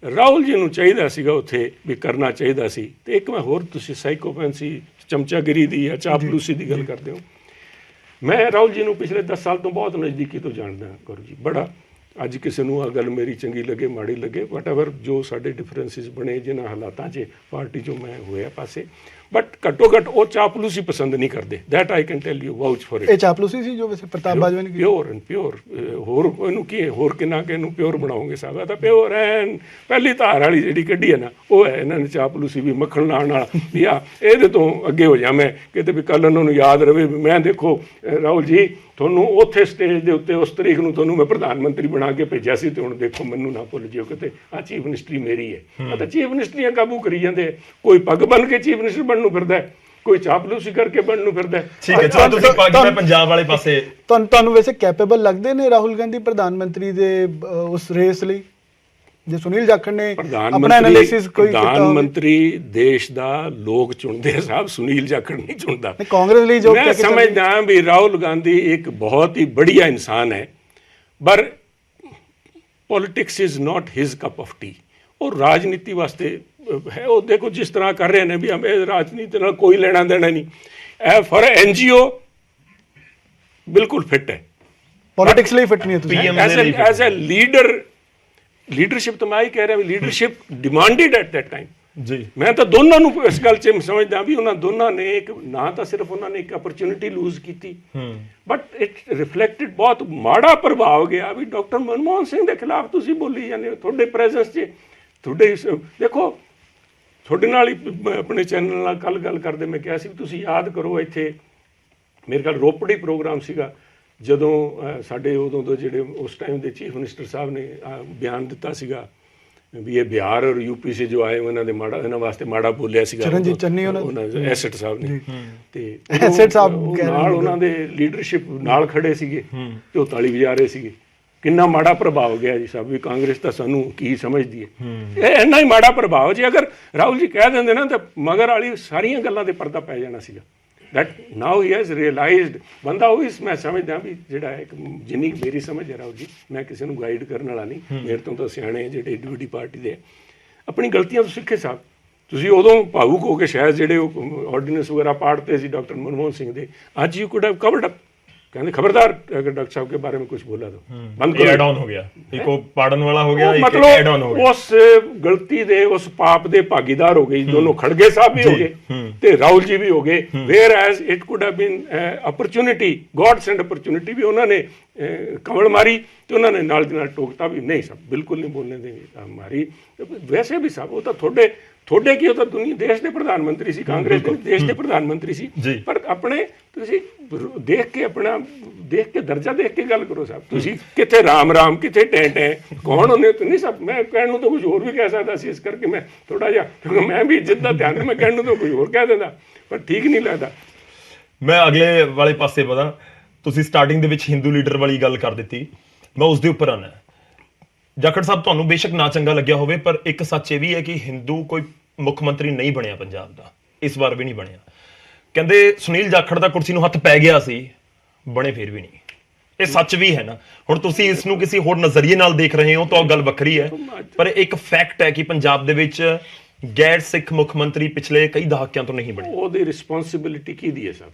Rahul ji ਨੂੰ ਚਾਹੀਦਾ ਸੀਗਾ ਉੱਥੇ ਵੀ ਕਰਨਾ ਚਾਹੀਦਾ ਸੀ। ਤੇ ਇੱਕ ਮੈਂ ਹੋਰ, ਤੁਸੀਂ ਸਾਈਕੋਪੈਂਸੀ, ਚਮਚਾਗਿਰੀ ਦੀ ਜਾਂ ਚਾਪਲੂਸੀ ਦੀ ਗੱਲ ਕਰਦੇ ਹੋ, ਮੈਂ ਰਾਹੁਲ ਜੀ ਨੂੰ ਪਿਛਲੇ 10 ਸਾਲ ਤੋਂ ਬਹੁਤ ਨਜ਼ਦੀਕੀ ਤੋਂ ਜਾਣਦਾ ਗੁਰੂ ਜੀ, ਬੜਾ। ਅੱਜ ਕਿਸੇ ਨੂੰ ਆ ਗੱਲ ਮੇਰੀ ਚੰਗੀ ਲੱਗੇ ਮਾੜੀ ਲੱਗੇ, ਵਟਐਵਰ ਜੋ ਸਾਡੇ ਡਿਫਰੈਂਸਿਸ ਬਣੇ ਜਿਨ੍ਹਾਂ ਹਾਲਾਤਾਂ 'ਚ ਪਾਰਟੀ 'ਚੋਂ ਮੈਂ ਹੋਇਆ ਪਾਸੇ, ਬਟ ਘੱਟੋ ਘੱਟ ਉਹ ਚਾਪਲੂਸੀ ਪਸੰਦ ਨਹੀਂ ਕਰਦੇ। That I can tell you, vouch for it. ਇਹ ਚਾਪਲੂਸੀ ਸੀ ਜੋ ਵੈਸੇ ਪ੍ਰਤਾਪ ਬਾਜਵਾ ਨੇ ਕੀਤੀ? Pure and pure. ਹੋਰ ਇਹਨੂੰ ਕੀ ਹੋਰ ਕਿੰਨਾ ਕਿ ਇਹਨੂੰ ਪਿਓਰ ਬਣਾਓਗੇ ਸਾਹਿਬ? ਤਾਂ ਪਿਓਰ ਐਨ ਪਹਿਲੀ ਧਾਰ ਵਾਲੀ ਜਿਹੜੀ ਕੱਢੀ ਹੈ ਨਾ, ਉਹ ਹੈ ਇਹਨਾਂ ਨੇ ਚਾਪਲੂਸੀ ਵੀ ਮੱਖਣ ਲਾਉਣ ਵਾਲਾ ਵੀ ਆ ਇਹਦੇ ਤੋਂ ਅੱਗੇ ਹੋ ਜਾ ਮੈਂ ਕਿਤੇ ਵੀ ਕੱਲ ਉਹਨਾਂ ਨੂੰ ਯਾਦ ਰਵੇ ਵੀ ਮੈਂ ਦੇਖੋ ਰਾਹੁਲ ਜੀ ਤੁਹਾਨੂੰ ਉੱਥੇ ਸਟੇਜ ਦੇ ਉੱਤੇ ਉਸ ਤਰੀਕ ਨੂੰ ਤੁਹਾਨੂੰ ਮੈਂ ਪ੍ਰਧਾਨ ਮੰਤਰੀ ਬਣਾ ਕੇ ਭੇਜਿਆ ਸੀ ਤੇ ਹੁਣ ਦੇਖੋ ਮੈਨੂੰ ਨਾ ਭੁੱਲ ਜਿਓ ਕਿਤੇ ਆ ਚੀਫ ਮਿਨਿਸਟਰੀ ਮੇਰੀ ਹੈ। ਆ ਤਾਂ ਚੀਫ ਮਿਨਿਸਟਰੀਆਂ ਕਾਬੂ ਕਰੀ ਜਾਂਦੇ, ਕੋਈ ਪੱਗ ਬਣ ਕੇ ਚੀਫ ਮਿਨਿਸਟਰ ਬਣਨ ਨੂੰ ਫਿਰਦਾ, ਕੋਈ ਚਾਪਲੂਸੀ ਕਰਕੇ ਬਣਨ ਨੂੰ ਫਿਰਦਾ। ਠੀਕ ਹੈ, ਚਲੋ ਤੁਸੀਂ ਪੱਗ ਮੈਂ ਪੰਜਾਬ ਵਾਲੇ ਪਾਸੇ, ਤੁਹਾਨੂੰ ਵੈਸੇ ਕੈਪੇਬਲ ਲੱਗਦੇ ਨੇ ਰਾਹੁਲ ਗਾਂਧੀ ਪ੍ਰਧਾਨ ਮੰਤਰੀ ਦੇ ਉਸ ਰੇਸ ਲਈ? ਜੇ ਸੁਨੀਲ ਜਾਖੜ ਨੇ ਆਪਣਾ ਐਨਾਲਿਸਿਸ ਕੋਈ ਪ੍ਰਧਾਨ ਮੰਤਰੀ ਦੇਸ਼ ਦਾ ਲੋਕ ਚੁਣਦੇ ਆ ਸਾਹਿਬ, ਸੁਨੀਲ ਜਾਖੜ ਨਹੀਂ ਚੁਣਦਾ। ਕਾਂਗਰਸ ਲਈ ਜੋ ਮੈਂ ਸਮਝਦਾ ਵੀ ਰਾਹੁਲ ਗਾਂਧੀ ਇੱਕ ਬਹੁਤ ਹੀ बढ़िया ਇਨਸਾਨ ਹੈ, ਪਰ politics is not his cup of tea. ਉਹ ਰਾਜਨੀਤੀ ਵਾਸਤੇ ਹੈ, ਉਹ ਦੇਖੋ ਜਿਸ ਤਰ੍ਹਾਂ ਕਰ ਰਹੇ ਨੇ ਵੀ ਇਹ ਰਾਜਨੀਤੀ ਨਾਲ ਕੋਈ ਲੈਣਾ ਦੇਣਾ ਨਹੀਂ। ਇਹ ਫॉर NGO ਬਿਲਕੁਲ ਫਿੱਟ ਹੈ, ਪੋਲਿਟਿਕਸ ਲਈ ਫਿੱਟ ਨਹੀਂ ਹੈ ਤੁਸੀਂ? ਐਜ਼ ਅ ਲੀਡਰ, ਲੀਡਰਸ਼ਿਪ ਤਾਂ ਮੈਂ ਹੀ ਕਹਿ ਰਿਹਾ ਵੀ leadership demanded at that time ਜੀ। ਮੈਂ ਤਾਂ ਦੋਨਾਂ ਨੂੰ ਇਸ ਗੱਲ 'ਚ ਸਮਝਦਾ ਵੀ ਉਹਨਾਂ ਦੋਨਾਂ ਨੇ ਇੱਕ ਨਾ ਤਾਂ ਸਿਰਫ ਉਹਨਾਂ ਨੇ ਇੱਕ ਅਪਰਚੁਨਿਟੀ ਲੂਜ਼ ਕੀਤੀ, ਬਟ ਇਟ ਰਿਫਲੈਕਟਡ ਬਹੁਤ ਮਾੜਾ ਪ੍ਰਭਾਵ ਗਿਆ ਵੀ ਡਾਕਟਰ ਮਨਮੋਹਨ ਸਿੰਘ ਦੇ ਖਿਲਾਫ ਤੁਸੀਂ ਬੋਲੀ ਜਾਂਦੇ ਹੋ ਤੁਹਾਡੇ ਪ੍ਰੈਜ਼ੈਂਸ 'ਚ। ਤੁਹਾਡੇ ਦੇਖੋ ਤੁਹਾਡੇ ਨਾਲ ਹੀ ਆਪਣੇ ਚੈਨਲ ਨਾਲ ਕੱਲ ਗੱਲ ਕਰਦੇ ਮੈਂ ਕਿਹਾ ਸੀ ਵੀ ਤੁਸੀਂ ਯਾਦ ਕਰੋ ਇੱਥੇ ਮੇਰੇ ਖਿਆਲ ਰੋਪੜੀ ਪ੍ਰੋਗਰਾਮ ਸੀਗਾ ਜਦੋਂ ਸਾਡੇ ਉਦੋਂ ਤੋਂ ਜਿਹੜੇ ਉਸ ਟਾਈਮ ਦੇ ਚੀਫ ਮਿਨਿਸਟਰ ਸਾਹਿਬ ਨੇ ਬਿਆਨ ਦਿੱਤਾ ਸੀਗਾ ਵੀ ਇਹ ਬਿਹਾਰ ਔਰ ਯੂਪੀ ਸੇ ਜੋ ਆਏ ਉਹਨਾਂ ਦੇ ਮਾੜਾ, ਇਹਨਾਂ ਵਾਸਤੇ ਮਾੜਾ ਬੋਲਿਆ ਸੀਗਾ ਚਰਨਜੀਤ ਚੰਨੀ ਉਹਨਾਂ ਐਸਟ ਸਾਹਿਬ ਨੇ, ਤੇ ਐਸਟ ਸਾਹਿਬ ਨਾਲ ਉਹਨਾਂ ਦੇ ਲੀਡਰਸ਼ਿਪ ਨਾਲ ਖੜੇ ਸੀਗੇ ਤੇ ਉਹ ਤਾਲੀ ਵਜਾ ਰਹੇ ਸੀਗੇ। ਕਿੰਨਾ ਮਾੜਾ ਪ੍ਰਭਾਵ ਗਿਆ ਜੀ ਸਾਹਿਬ, ਵੀ ਕਾਂਗਰਸ ਤਾਂ ਸਾਨੂੰ ਕੀ ਸਮਝਦੀ ਹੈ। ਇਹ ਇੰਨਾ ਹੀ ਮਾੜਾ ਪ੍ਰਭਾਵ ਜੇ ਅਗਰ ਰਾਹੁਲ ਜੀ ਕਹਿ ਦਿੰਦੇ ਨਾ ਤਾਂ ਮਗਰ ਵਾਲੀ ਸਾਰੀਆਂ ਗੱਲਾਂ ਦੇ ਪਰਦਾ ਪੈ ਜਾਣਾ ਸੀਗਾ। that now he has realized ਬੰਦਾ ਉਹ ਇਸ ਮੈਂ ਸਮਝਦਾ ਵੀ ਜਿਹੜਾ ਇੱਕ ਜਿੰਨੀ ਮੇਰੀ ਸਮਝ ਹੈ ਰਾਹੁਲ ਜੀ, ਮੈਂ ਕਿਸੇ ਨੂੰ ਗਾਈਡ ਕਰਨ ਵਾਲਾ ਨਹੀਂ, ਮੇਰੇ ਤੋਂ ਤਾਂ ਸਿਆਣੇ ਜਿਹੜੇ ਏਡੀ ਵੱਡੀ ਪਾਰਟੀ ਦੇ ਆਪਣੀ ਗਲਤੀਆਂ ਤੋਂ ਸਿੱਖੇ ਸਾਹਿਬ। ਤੁਸੀਂ ਉਦੋਂ ਭਾਵੁਕ ਹੋ ਕੇ ਸ਼ਾਇਦ ਜਿਹੜੇ ਉਹ ਆਰਡੀਨੈਂਸ ਵਗੈਰਾ ਪਾੜਤੇ ਸੀ ਡਾਕਟਰ ਮਨਮੋਹਨ ਸਿੰਘ ਦੇ, ਅੱਜ you could have covered up. कहते खबरदार अगर डॉक्टर साहब के बारे में कुछ बोला तो बंद करो। एड ऑन हो गया, एक पाड़न वाला हो गया, एक एड ऑन हो गया। उस गलती दे उस पाप दे भागीदार हो गए दोनों, खड़गे साहब भी हो गए ते राहुल जी भी हो गए। Whereas it could have been opportunity, God send opportunity भी उन्होंने ਕਮਲ ਮਾਰੀ ਤੇ ਉਹਨਾਂ ਨੇ ਨਾਲ ਦੀ ਨਾਲ ਟੋਕਤਾ ਵੀ ਨਹੀਂ ਸਾਹਿਬ ਬਿਲਕੁਲ ਨਹੀਂ ਬੋਲਣੇ ਦੇ ਮਾਰੀ। ਵੈਸੇ ਵੀ ਸਾਹਿਬ ਉਹ ਤਾਂ ਤੁਹਾਡੇ ਕੀ ਉਹ ਤਾਂ ਦੁਨੀਆ ਦੇਸ਼ ਦੇ ਪ੍ਰਧਾਨ ਮੰਤਰੀ ਸੀ, ਕਾਂਗਰਸ ਦੇ ਦੇਸ਼ ਦੇ ਪ੍ਰਧਾਨ ਮੰਤਰੀ ਸੀ, ਪਰ ਆਪਣੇ ਤੁਸੀਂ ਦੇਖ ਕੇ ਆਪਣਾ ਦੇਖ ਕੇ ਦਰਜਾ ਦੇਖ ਕੇ ਗੱਲ ਕਰੋ ਸਾਹਿਬ। ਤੁਸੀਂ ਕਿੱਥੇ ਰਾਮ ਕਿੱਥੇ ਟੈਂ ਕੌਣ ਹੁੰਦੇ ਹੋ ਨਹੀਂ ਸਾਹਿਬ। ਮੈਂ ਕਹਿਣ ਨੂੰ ਤਾਂ ਕੁਝ ਹੋਰ ਵੀ ਕਹਿ ਸਕਦਾ ਸੀ, ਇਸ ਕਰਕੇ ਮੈਂ ਥੋੜਾ ਜਿਹਾ ਕਿਉਂਕਿ ਮੈਂ ਵੀ ਇੱਜ਼ਤ ਦਾ ਧਿਆਨ ਮੈਂ ਕਹਿਣ ਨੂੰ ਤਾਂ ਕੁਝ ਹੋਰ ਕਹਿ ਦਿੰਦਾ, ਪਰ ਠੀਕ ਨਹੀਂ ਲੱਗਦਾ। ਮੈਂ ਅਗਲੇ ਵਾਲੇ ਪਾਸੇ ਵਧਾਂ। ਤੁਸੀਂ ਸਟਾਰਟਿੰਗ ਦੇ ਵਿੱਚ ਹਿੰਦੂ ਲੀਡਰ ਵਾਲੀ ਗੱਲ ਕਰ ਦਿੱਤੀ, ਮੈਂ ਉਸ ਦੇ ਉੱਪਰ ਆਣਾ। ਜਾਖੜ ਸਾਹਿਬ ਤੁਹਾਨੂੰ ਬੇਸ਼ੱਕ ਨਾ ਚੰਗਾ ਲੱਗਿਆ ਹੋਵੇ, ਪਰ ਇੱਕ ਸੱਚ ਇਹ ਵੀ ਹੈ ਕਿ ਹਿੰਦੂ ਕੋਈ ਮੁੱਖ ਮੰਤਰੀ ਨਹੀਂ ਬਣਿਆ ਪੰਜਾਬ ਦਾ, ਇਸ ਵਾਰ ਵੀ ਨਹੀਂ ਬਣਿਆ। ਕਹਿੰਦੇ ਸੁਨੀਲ ਜਾਖੜ ਦਾ ਕੁਰਸੀ ਨੂੰ ਹੱਥ ਪੈ ਗਿਆ ਸੀ, ਬਣੇ ਫਿਰ ਵੀ ਨਹੀਂ। ਇਹ ਸੱਚ ਵੀ ਹੈ ਨਾ। ਹੁਣ ਤੁਸੀਂ ਇਸ ਨੂੰ ਕਿਸੇ ਹੋਰ ਨਜ਼ਰੀਏ ਨਾਲ ਦੇਖ ਰਹੇ ਹੋ ਤਾਂ ਗੱਲ ਵੱਖਰੀ ਹੈ, ਪਰ ਇੱਕ ਫੈਕਟ ਹੈ ਕਿ ਪੰਜਾਬ ਦੇ ਵਿੱਚ ਗੈਰ ਸਿੱਖ ਮੁੱਖ ਮੰਤਰੀ ਪਿਛਲੇ ਕਈ ਦਹਾਕਿਆਂ ਤੋਂ ਨਹੀਂ ਬਣੇ। ਉਹਦੀ ਰਿਸਪੌਂਸਿਬਿਲਿਟੀ ਕਿਹਦੀ ਹੈ ਸਾਹਿਬ?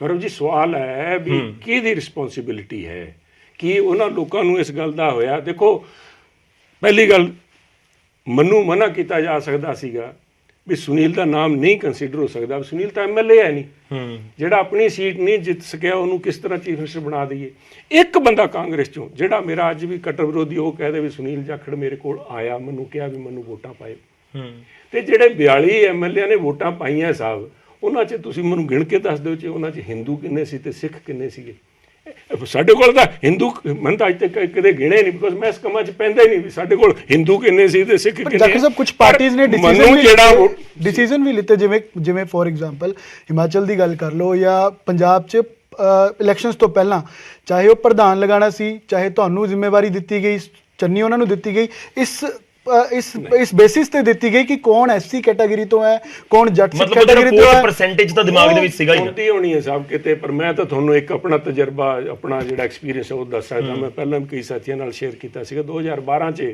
ਗੌਰਵ ਜੀ ਸਵਾਲ ਹੈ ਵੀ ਕਿਹਦੀ ਰਿਸਪੌਂਸਿਬਿਲਿਟੀ ਹੈ? ਕਿ ਉਹਨਾਂ ਲੋਕਾਂ ਨੂੰ ਇਸ ਗੱਲ ਦਾ ਹੋਇਆ? ਦੇਖੋ ਪਹਿਲੀ ਗੱਲ ਮੈਨੂੰ ਮਨਾ ਕੀਤਾ ਜਾ ਸਕਦਾ ਸੀਗਾ ਵੀ ਸੁਨੀਲ ਦਾ ਨਾਮ ਨਹੀਂ ਕੰਸੀਡਰ ਹੋ ਸਕਦਾ। ਸੁਨੀਲ ਤਾਂ ਐਮਐਲਏ ਹੈ ਨਹੀਂ, ਜਿਹੜਾ ਆਪਣੀ ਸੀਟ ਨਹੀਂ ਜਿੱਤ ਸਕਿਆ ਉਹਨੂੰ ਕਿਸ ਤਰ੍ਹਾਂ ਚੀਫ ਮਿਨਿਸਟਰ ਬਣਾ ਦਈਏ? ਇੱਕ ਬੰਦਾ ਕਾਂਗਰਸ ਚੋਂ ਜਿਹੜਾ ਮੇਰਾ ਅੱਜ ਵੀ ਕੱਟੜ ਵਿਰੋਧੀ ਉਹ ਕਹਦੇ ਵੀ ਸੁਨੀਲ ਜਾਖੜ ਮੇਰੇ ਕੋਲ ਆਇਆ, ਮੈਨੂੰ ਕਿਹਾ ਵੀ ਮੈਨੂੰ ਵੋਟਾਂ ਪਾਏ, ਤੇ ਜਿਹੜੇ 42 ਐਮਐਲਏ ਨੇ ਵੋਟਾਂ ਪਾਈਆਂ ਸਾਹਿਬ, ਉਹਨਾਂ 'ਚ ਤੁਸੀਂ ਮੈਨੂੰ ਗਿਣ ਕੇ ਦੱਸ ਦਿਓ ਕਿ ਉਹਨਾਂ 'ਚ ਹਿੰਦੂ ਕਿੰਨੇ ਸੀ ਤੇ ਸਿੱਖ ਕਿੰਨੇ ਸੀਗੇ? ਸਾਡੇ ਕੋਲ ਤਾਂ ਹਿੰਦੂ ਮੈਂ ਤਾਂ ਅੱਜ ਤੱਕ ਕਦੇ ਗਿਣੇ ਨਹੀਂ, ਬਿਕੋਜ਼ ਮੈਂ ਇਸ ਕੰਮਾਂ 'ਚ ਪੈਂਦਾ ਹੀ ਨਹੀਂ ਵੀ ਸਾਡੇ ਕੋਲ ਹਿੰਦੂ ਕਿੰਨੇ ਸੀ ਤੇ ਸਿੱਖ ਕਿੰਨੇ। ਜਾਖੜ ਸਾਹਿਬ ਕੁਝ ਪਾਰਟੀਆਂ ਨੇ ਡਿਸੀਜਨ ਵੀ ਲਿੱਤੇ, ਜਿਵੇਂ ਫੋਰ ਐਗਜ਼ਾਮਪਲ ਹਿਮਾਚਲ ਦੀ ਗੱਲ ਕਰ ਲਓ ਜਾਂ ਪੰਜਾਬ 'ਚ ਇਲੈਕਸ਼ਨਸ ਤੋਂ ਪਹਿਲਾਂ, ਚਾਹੇ ਉਹ ਪ੍ਰਧਾਨ ਲਗਾਉਣਾ ਸੀ, ਚਾਹੇ ਤੁਹਾਨੂੰ ਜ਼ਿੰਮੇਵਾਰੀ ਦਿੱਤੀ ਗਈ, ਚੰਨੀ ਉਹਨਾਂ ਨੂੰ ਦਿੱਤੀ ਗਈ, ਇਸ ਬੇਸਿਸ ਤੇ ਦਿੱਤੀ ਗਈ ਕਿ ਕੌਣ ਐਸਸੀ ਕੈਟਾਗਰੀ ਤੋਂ ਹੈ, ਕੌਣ ਜੱਟ ਸਿੱਖ ਕੈਟਾਗਰੀ ਤੋਂ ਹੈ। ਪਰਸੈਂਟੇਜ ਤਾਂ ਦਿਮਾਗ ਦੇ ਵਿੱਚ ਸੀਗਾ ਹੀ ਹੁੰਦੀ ਹੋਣੀ ਹੈ ਸਭ ਕਿਤੇ, ਪਰ ਮੈਂ ਤਾਂ ਤੁਹਾਨੂੰ ਇੱਕ ਆਪਣਾ ਤਜਰਬਾ, ਆਪਣਾ ਜਿਹੜਾ ਐਕਸਪੀਰੀਅੰਸ ਹੈ ਉਹ ਦੱਸ ਸਕਦਾ। ਮੈਂ ਪਹਿਲਾਂ ਵੀ ਕਈ ਸਾਥੀਆਂ ਨਾਲ ਸ਼ੇਅਰ ਕੀਤਾ ਸੀਗਾ। 2012 'ਚ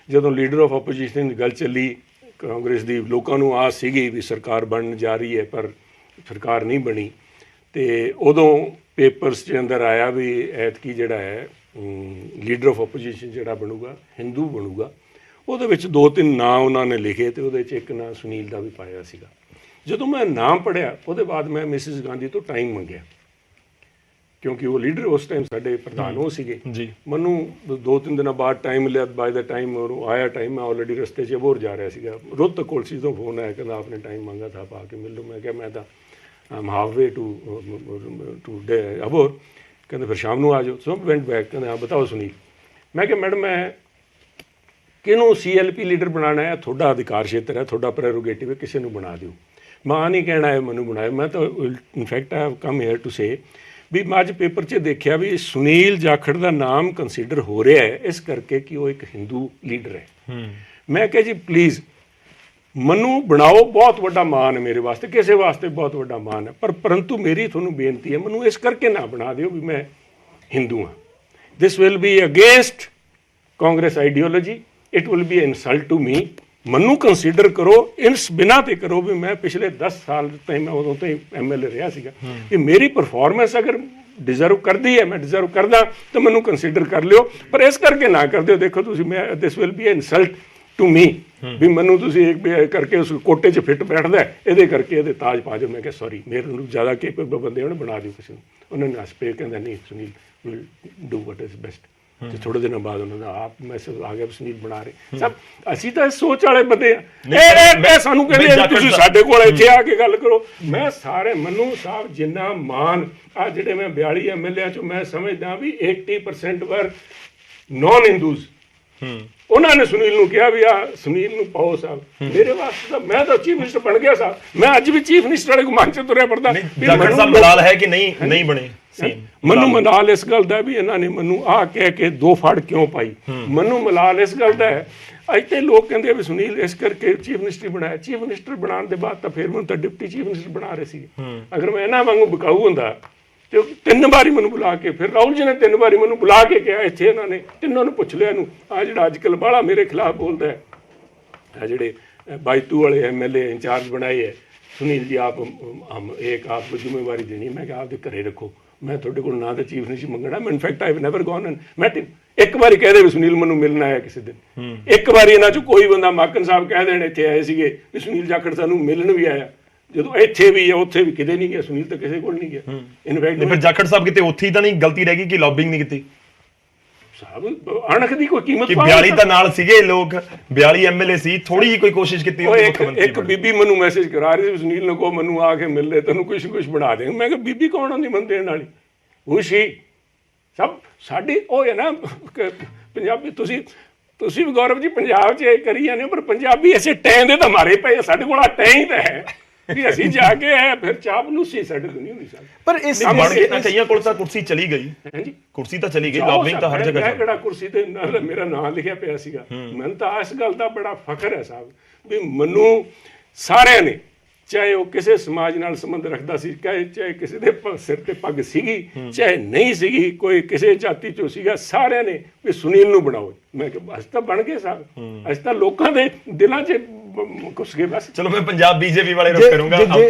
ਜਦੋਂ ਲੀਡਰ ਆਫ ਆਪੋਜੀਸ਼ਨ ਦੀ ਗੱਲ ਚੱਲੀ, ਕਾਂਗਰਸ ਦੀ ਲੋਕਾਂ ਨੂੰ ਆਸ ਸੀਗੀ ਵੀ ਸਰਕਾਰ ਬਣਨ ਜਾ ਰਹੀ ਹੈ, ਪਰ ਸਰਕਾਰ ਨਹੀਂ ਬਣੀ, ਤੇ ਉਦੋਂ ਪੇਪਰਸ ਦੇ ਅੰਦਰ ਆਇਆ ਵੀ ਐਤਕੀ ਜਿਹੜਾ ਹੈ ਲੀਡਰ ਆਫ ਆਪੋਜੀਸ਼ਨ ਜਿਹੜਾ ਬਣੂਗਾ ਹਿੰਦੂ ਬਣੂਗਾ। ਉਹਦੇ ਵਿੱਚ 2-3 ਨਾਂ ਉਹਨਾਂ ਨੇ ਲਿਖੇ ਤੇ ਉਹਦੇ 'ਚ ਇੱਕ ਨਾਂ ਸੁਨੀਲ ਦਾ ਵੀ ਪਾਇਆ ਸੀਗਾ। ਜਦੋਂ ਮੈਂ ਨਾਮ ਪੜ੍ਹਿਆ ਉਹਦੇ ਬਾਅਦ ਮੈਂ ਮਿਸਿਸ ਗਾਂਧੀ ਤੋਂ ਟਾਈਮ ਮੰਗਿਆ, ਕਿਉਂਕਿ ਉਹ ਲੀਡਰ ਉਸ ਟਾਈਮ ਸਾਡੇ ਪ੍ਰਧਾਨ ਉਹ ਸੀਗੇ ਜੀ। ਮੈਨੂੰ 2-3 ਦਿਨਾਂ ਬਾਅਦ ਟਾਈਮ ਲਿਆ। ਬਾਏ ਦਾ ਟਾਈਮ ਉਹ ਆਇਆ ਟਾਈਮ, ਮੈਂ ਆਲਰੇਡੀ ਰਸਤੇ 'ਚ ਅਬੋਹਰ ਜਾ ਰਿਹਾ ਸੀਗਾ। ਰੋਹਤਕ ਕੋਲਸੀ ਤੋਂ ਫੋਨ ਆਇਆ, ਕਹਿੰਦਾ ਆਪਨੇ ਟਾਈਮ ਮੰਗਾ ਥਾ, ਪਾ ਕੇ ਮਿਲ ਲਓ। ਮੈਂ ਕਿਹਾ ਮੈਂ ਤਾਂ ਆਮ ਹਾਫ ਵੇ ਟੂ ਅਬੋਹਰ। ਕਹਿੰਦੇ ਫਿਰ ਸ਼ਾਮ ਨੂੰ ਆ ਜਾਓ। ਸੋ ਵੈਂਟ ਬੈਕ। ਕਹਿੰਦੇ ਹਾਂ ਬਤਾਓ ਸੁਨੀਲ। ਮੈਂ ਕਿਹਾ ਮੈਡਮ ਮੈਂ ਕਿਹਨੂੰ CLP ਲੀਡਰ ਬਣਾਉਣਾ ਹੈ, ਤੁਹਾਡਾ ਅਧਿਕਾਰ ਖੇਤਰ ਹੈ, ਤੁਹਾਡਾ ਪ੍ਰੈਰੋਗੇਟਿਵ ਹੈ, ਕਿਸੇ ਨੂੰ ਬਣਾ ਦਿਓ। ਮੈਂ ਨਹੀਂ ਕਹਿਣਾ ਹੈ ਮੈਨੂੰ ਬਣਾਏ। ਮੈਂ ਤਾਂ in fact I have come here to say ਵੀ ਮੈਂ ਅੱਜ ਪੇਪਰ 'ਚ ਦੇਖਿਆ ਵੀ ਸੁਨੀਲ ਜਾਖੜ ਦਾ ਨਾਮ ਕੰਸੀਡਰ ਹੋ ਰਿਹਾ ਹੈ ਇਸ ਕਰਕੇ ਕਿ ਉਹ ਇੱਕ ਹਿੰਦੂ ਲੀਡਰ ਹੈ। ਮੈਂ ਕਿਹਾ ਜੀ ਪਲੀਜ਼ ਮੈਨੂੰ ਬਣਾਓ, ਬਹੁਤ ਵੱਡਾ ਮਾਣ ਹੈ ਮੇਰੇ ਵਾਸਤੇ, ਕਿਸੇ ਵਾਸਤੇ ਬਹੁਤ ਵੱਡਾ ਮਾਣ ਹੈ, ਪਰ ਪਰੰਤੂ ਮੇਰੀ ਤੁਹਾਨੂੰ ਬੇਨਤੀ ਹੈ ਮੈਨੂੰ ਇਸ ਕਰਕੇ ਨਾ ਬਣਾ ਦਿਓ ਵੀ ਮੈਂ ਹਿੰਦੂ ਹਾਂ। This will be against Congress ideology, it will be insult to me. ਮੈਨੂੰ ਕੰਸੀਡਰ ਕਰੋ ਇਸ ਬਿਨਾਂ ਤੇ ਕਰੋ ਵੀ ਮੈਂ ਪਿਛਲੇ 10 ਸਾਲ ਤਾਈਂ ਮੈਂ ਉਦੋਂ ਤੋਂ ਹੀ MLA ਰਿਹਾ ਸੀਗਾ, ਕਿ ਮੇਰੀ ਪਰਫਾਰਮੈਂਸ ਅਗਰ ਡਿਜ਼ਰਵ ਕਰਦੀ ਹੈ, ਮੈਂ ਡਿਜ਼ਰਵ ਕਰਦਾ ਤਾਂ ਮੈਨੂੰ ਕੰਸੀਡਰ ਕਰ ਲਿਓ, ਪਰ ਇਸ ਕਰਕੇ ਨਾ ਕਰ ਦਿਓ। ਦੇਖੋ ਤੁਸੀਂ ਮੈਂ this will be insult to me ਵੀ ਮੈਨੂੰ ਤੁਸੀਂ ਇੱਕ ਕਰਕੇ ਉਸ ਕੋਟੇ 'ਚ ਫਿੱਟ ਬੈਠਦਾ ਇਹਦੇ ਕਰਕੇ ਇਹਦੇ ਤਾਜ ਪਾ ਜਾਓ। ਮੈਂ ਕਿਹਾ ਸੌਰੀ, ਮੇਰੇ ਨੂੰ ਜ਼ਿਆਦਾ ਕੇਪੇਬਲ ਬੰਦੇ ਉਹਨੇ ਬਣਾ ਦਿਓ ਕਿਸੇ ਨੂੰ। ਉਹਨਾਂ ਨੇ ਹੱਸ ਕਹਿੰਦਾ ਨਹੀਂ Sunil will do what is best. ਤੇ ਥੋੜੇ ਦਿਨਾਂ ਬਾਅਦ ਉਹਨਾਂ ਦਾ ਆਪ ਮੈਸੇਜ ਆ ਗਿਆ ਸੁਨੀਲ ਬਣਾ ਰਹੇ। ਸਭ ਅਸੀਂ ਤਾਂ ਸੋਚ ਵਾਲੇ ਬੰਦੇ ਆ। ਇਹ ਸਾਨੂੰ ਕਹਿੰਦੇ ਤੁਸੀਂ ਸਾਡੇ ਕੋਲ ਇੱਥੇ ਆ ਕੇ ਗੱਲ ਕਰੋ। ਮੈਂ ਸਾਰੇ ਮੈਨੂੰ ਸਾਹਿਬ ਜਿੰਨਾ ਮਾਨ ਆ ਜਿਹੜੇ ਮੈਂ 42 MLA ਚੋਂ ਮੈਂ ਸਮਝਦਾ ਵੀ 80% ਵਰ ਨੌਨ ਹਿੰਦੂਜ਼। ਉਹਨਾਂ ਨੇ ਸੁਨੀਲ ਨੂੰ ਕਿਹਾ ਵੀ ਆ ਸੁਨੀਲ ਨੂੰ ਪਾਓ ਸਾਹਿਬ। ਮੇਰੇ ਵਾਸਤੇ ਤਾਂ ਮੈਂ ਤਾਂ ਚੀਫ ਮਿਨਿਸਟਰ ਬਣ ਗਿਆ ਸਾਹਿਬ। ਮੈਂ ਅੱਜ ਵੀ ਚੀਫ ਮਿਨਿਸਟਰ ਵਾਲੇ ਗੁਮਾਨ 'ਚ ਤੁਰਿਆ ਫਿਰਦਾ। ਜਾਖੜ ਸਾਹਿਬ ਮਲਾਲ ਹੈ ਕਿ ਨਹੀਂ ਬਣੇ? ਮੈਨੂੰ ਮਲਾਲ ਇਸ ਗੱਲ ਦਾ ਵੀ ਇਹਨਾਂ ਨੇ ਮੈਨੂੰ ਆਹ ਕਹਿ ਕੇ 2 ਫੜ ਕਿਉਂ ਪਾਈ। ਮੈਨੂੰ ਮਲਾਲ ਇਸ ਗੱਲ ਦਾ ਹੈ ਅੱਜ ਤੇ ਲੋਕ ਕਹਿੰਦੇ ਵੀ ਸੁਨੀਲ ਇਸ ਕਰਕੇ ਚੀਫ ਮਿਨਿਸਟਰ ਬਣਾਇਆ। ਚੀਫ ਮਿਨਿਸਟਰ ਬਣਾਉਣ ਦੇ ਬਾਅਦ ਤਾਂ ਫਿਰ ਮੈਨੂੰ ਤਾਂ ਡਿਪਟੀ ਚੀਫ ਮਿਨਿਸਟਰ ਬਣਾ ਰਹੇ ਸੀ। ਅਗਰ ਮੈਂ ਇਹਨਾਂ ਵਾਂਗੂ ਬਿਕਾਊ ਹੁੰਦਾ ਤੇ 3 ਵਾਰੀ ਮੈਨੂੰ ਬੁਲਾ ਕੇ, ਫਿਰ ਰਾਹੁਲ ਜੀ ਨੇ 3 ਵਾਰੀ ਮੈਨੂੰ ਬੁਲਾ ਕੇ ਕਿਹਾ ਇੱਥੇ ਇਹਨਾਂ ਨੇ ਤਿੰਨਾਂ ਨੂੰ ਪੁੱਛ ਲਿਆ ਇਹਨੂੰ ਆ ਜਿਹੜਾ ਅੱਜ ਕੱਲ੍ਹ ਬਾਹਲਾ ਮੇਰੇ ਖਿਲਾਫ ਬੋਲਦਾ ਹੈ, ਆ ਜਿਹੜੇ ਬਾਈਤੂ ਵਾਲੇ MLA ਇੰਚਾਰਜ ਬਣਾਏ ਹੈ ਸੁਨੀਲ ਜੀ ਆਪ ਇੱਕ ਆਪ ਜ਼ਿੰਮੇਵਾਰੀ ਦੇਣੀ। ਮੈਂ ਕਿਹਾ ਆਪਦੇ ਘਰੇ ਰੱਖੋ, ਮੈਂ ਤੁਹਾਡੇ ਕੋਲ ਨਾ ਤਾਂ ਚੀਫ ਮਿਨਿਸਟਰ ਮੰਗਣਾ। ਮੈਂ in fact I never gone and met him. ਇੱਕ ਵਾਰੀ ਕਹਿ ਦੇ ਵੀ ਸੁਨੀਲ ਮੈਨੂੰ ਮਿਲਣਾ ਹੈ ਕਿਸੇ ਦਿਨ। ਇੱਕ ਵਾਰੀ ਇਹਨਾਂ 'ਚੋਂ ਕੋਈ ਬੰਦਾ ਮਾਕਨ ਸਾਹਿਬ ਕਹਿ ਦੇਣ ਇੱਥੇ ਆਏ ਸੀਗੇ ਵੀ ਸੁਨੀਲ ਜਾਖੜ ਸਾਨੂੰ ਮਿਲਣ ਵੀ ਆਇਆ। ਜਦੋਂ ਇੱਥੇ ਵੀ ਹੈ ਉੱਥੇ ਵੀ ਕਿਤੇ ਨਹੀਂ ਗਿਆ, ਸੁਨੀਲ ਤਾਂ ਕਿਸੇ ਕੋਲ ਨਹੀਂ ਗਿਆ। ਨਹੀਂ ਇਨਫੈਕਟ ਫਿਰ ਜਾਖੜ ਸਾਹਿਬ ਕਿਤੇ ਉੱਥੇ ਹੀ ਤਾਂ ਨਹੀਂ ਗਲਤੀ ਰਹਿ ਗਈ ਕਿ ਲੌਬਿੰਗ ਨਹੀਂ ਕੀਤੀ ਸਾਹਿਬ ਅਣਖ ਦੀ ਕੋਈ ਕੀਮਤ ਕਿ 42 ਤਾਂ ਨਾਲ ਸੀਗੇ ਲੋਕ, 42 ਐਮਐਲਏ ਸੀ, ਥੋੜੀ ਜਿਹੀ ਕੋਈ ਕੋਸ਼ਿਸ਼ ਕੀਤੀ ਉਹ ਉਹਨੇ ਇੱਕ ਮੁੱਖ ਮੰਤਰੀ ਇੱਕ ਬੀਬੀ ਮੈਨੂੰ ਮੈਸੇਜ ਕਰਾ ਰਹੀ ਸੀ, ਸੁਨੀਲ ਨੂੰ ਕਹੋ ਮੈਨੂੰ ਆ ਕੇ ਮਿਲ ਲੈ, ਤੈਨੂੰ ਕੁਛ ਬਣਾ ਦੇ। ਮੈਂ ਕਿਹਾ ਬੀਬੀ ਕੌਣ ਹੁੰਦੀ ਮਨ ਦੇਣ ਵਾਲੀ? ਖੁਸ਼ੀ ਸਭ ਸਾਡੀ ਉਹ ਹੈ ਨਾ ਪੰਜਾਬੀ। ਤੁਸੀਂ ਵੀ ਗੌਰਵ ਜੀ ਪੰਜਾਬ 'ਚ ਇਹ ਕਰੀ ਜਾਂਦੇ ਹੋ, ਪਰ ਪੰਜਾਬੀ ਐਸੇ ਟੈਂ ਦੇ ਤਾਂ ਮਾਰੇ ਪਏ, ਸਾਡੇ ਕੋਲ ਆ ਟੈਂ ਹੀ ਤਾਂ ਹੈ ਵੀ ਅਸੀਂ ਜਾ ਕੇ ਆਏ ਫਿਰ ਚਾਪਲੂਸੀ ਸਾਡੇ ਤੋਂ ਨਹੀਂ ਹੁੰਦੀ ਸਾਡੀ। ਪਰ ਇਸ ਬਣ ਕੇ ਤਾਂ ਕਈਆਂ ਕੋਲ ਤਾਂ ਕੁਰਸੀ ਚਲੀ ਗਈ, ਹਾਂਜੀ ਕੁਰਸੀ ਤਾਂ ਚਲੀ ਗਈ, ਲੌਬਿੰਗ ਤਾਂ ਹਰ ਜਗ੍ਹਾ ਮੈਂ ਚੱਲ ਕਿਹੜਾ ਕੁਰਸੀ ਤੇ ਨਾਲ ਮੇਰਾ ਨਾਮ ਲਿਖਿਆ ਪਿਆ ਸੀਗਾ। ਮੈਨੂੰ ਤਾਂ ਇਸ ਗੱਲ ਦਾ ਬੜਾ ਫਖਰ ਹੈ ਸਾਹਿਬ ਵੀ ਮੈਨੂੰ ਸਾਰਿਆਂ ਨੇ, ਚਾਹੇ ਉਹ ਕਿਸੇ ਸਮਾਜ ਨਾਲ ਸੰਬੰਧ ਰੱਖਦਾ ਸੀ, ਚਾਹੇ ਕਿਸੇ ਦੇ ਸਿਰ ਤੇ ਪੱਗ ਸੀਗੀ, ਚਾਹੇ ਨਹੀਂ ਸੀਗੀ, ਕੋਈ ਕਿਸੇ ਜਾਤੀ ਚੋਂ ਸੀਗਾ, ਸਾਰਿਆਂ ਨੇ ਵੀ ਸੁਨੀਲ ਨੂੰ ਬਣਾਓ। ਮੈਂ ਕਿਹਾ ਬਸ ਤਾਂ ਬਣ ਗਏ ਸਾਹਿਬ, ਅਸੀਂ ਤਾਂ ਲੋਕਾਂ ਦੇ ਦਿਲਾਂ 'ਚ ਘੁਸ ਗਏ ਬਸ। ਚਲੋ ਮੈਂ ਪੰਜਾਬ ਬੀਜੇਪੀ ਵਾਲੇ ਰੁਕ ਕਰੂੰਗਾ।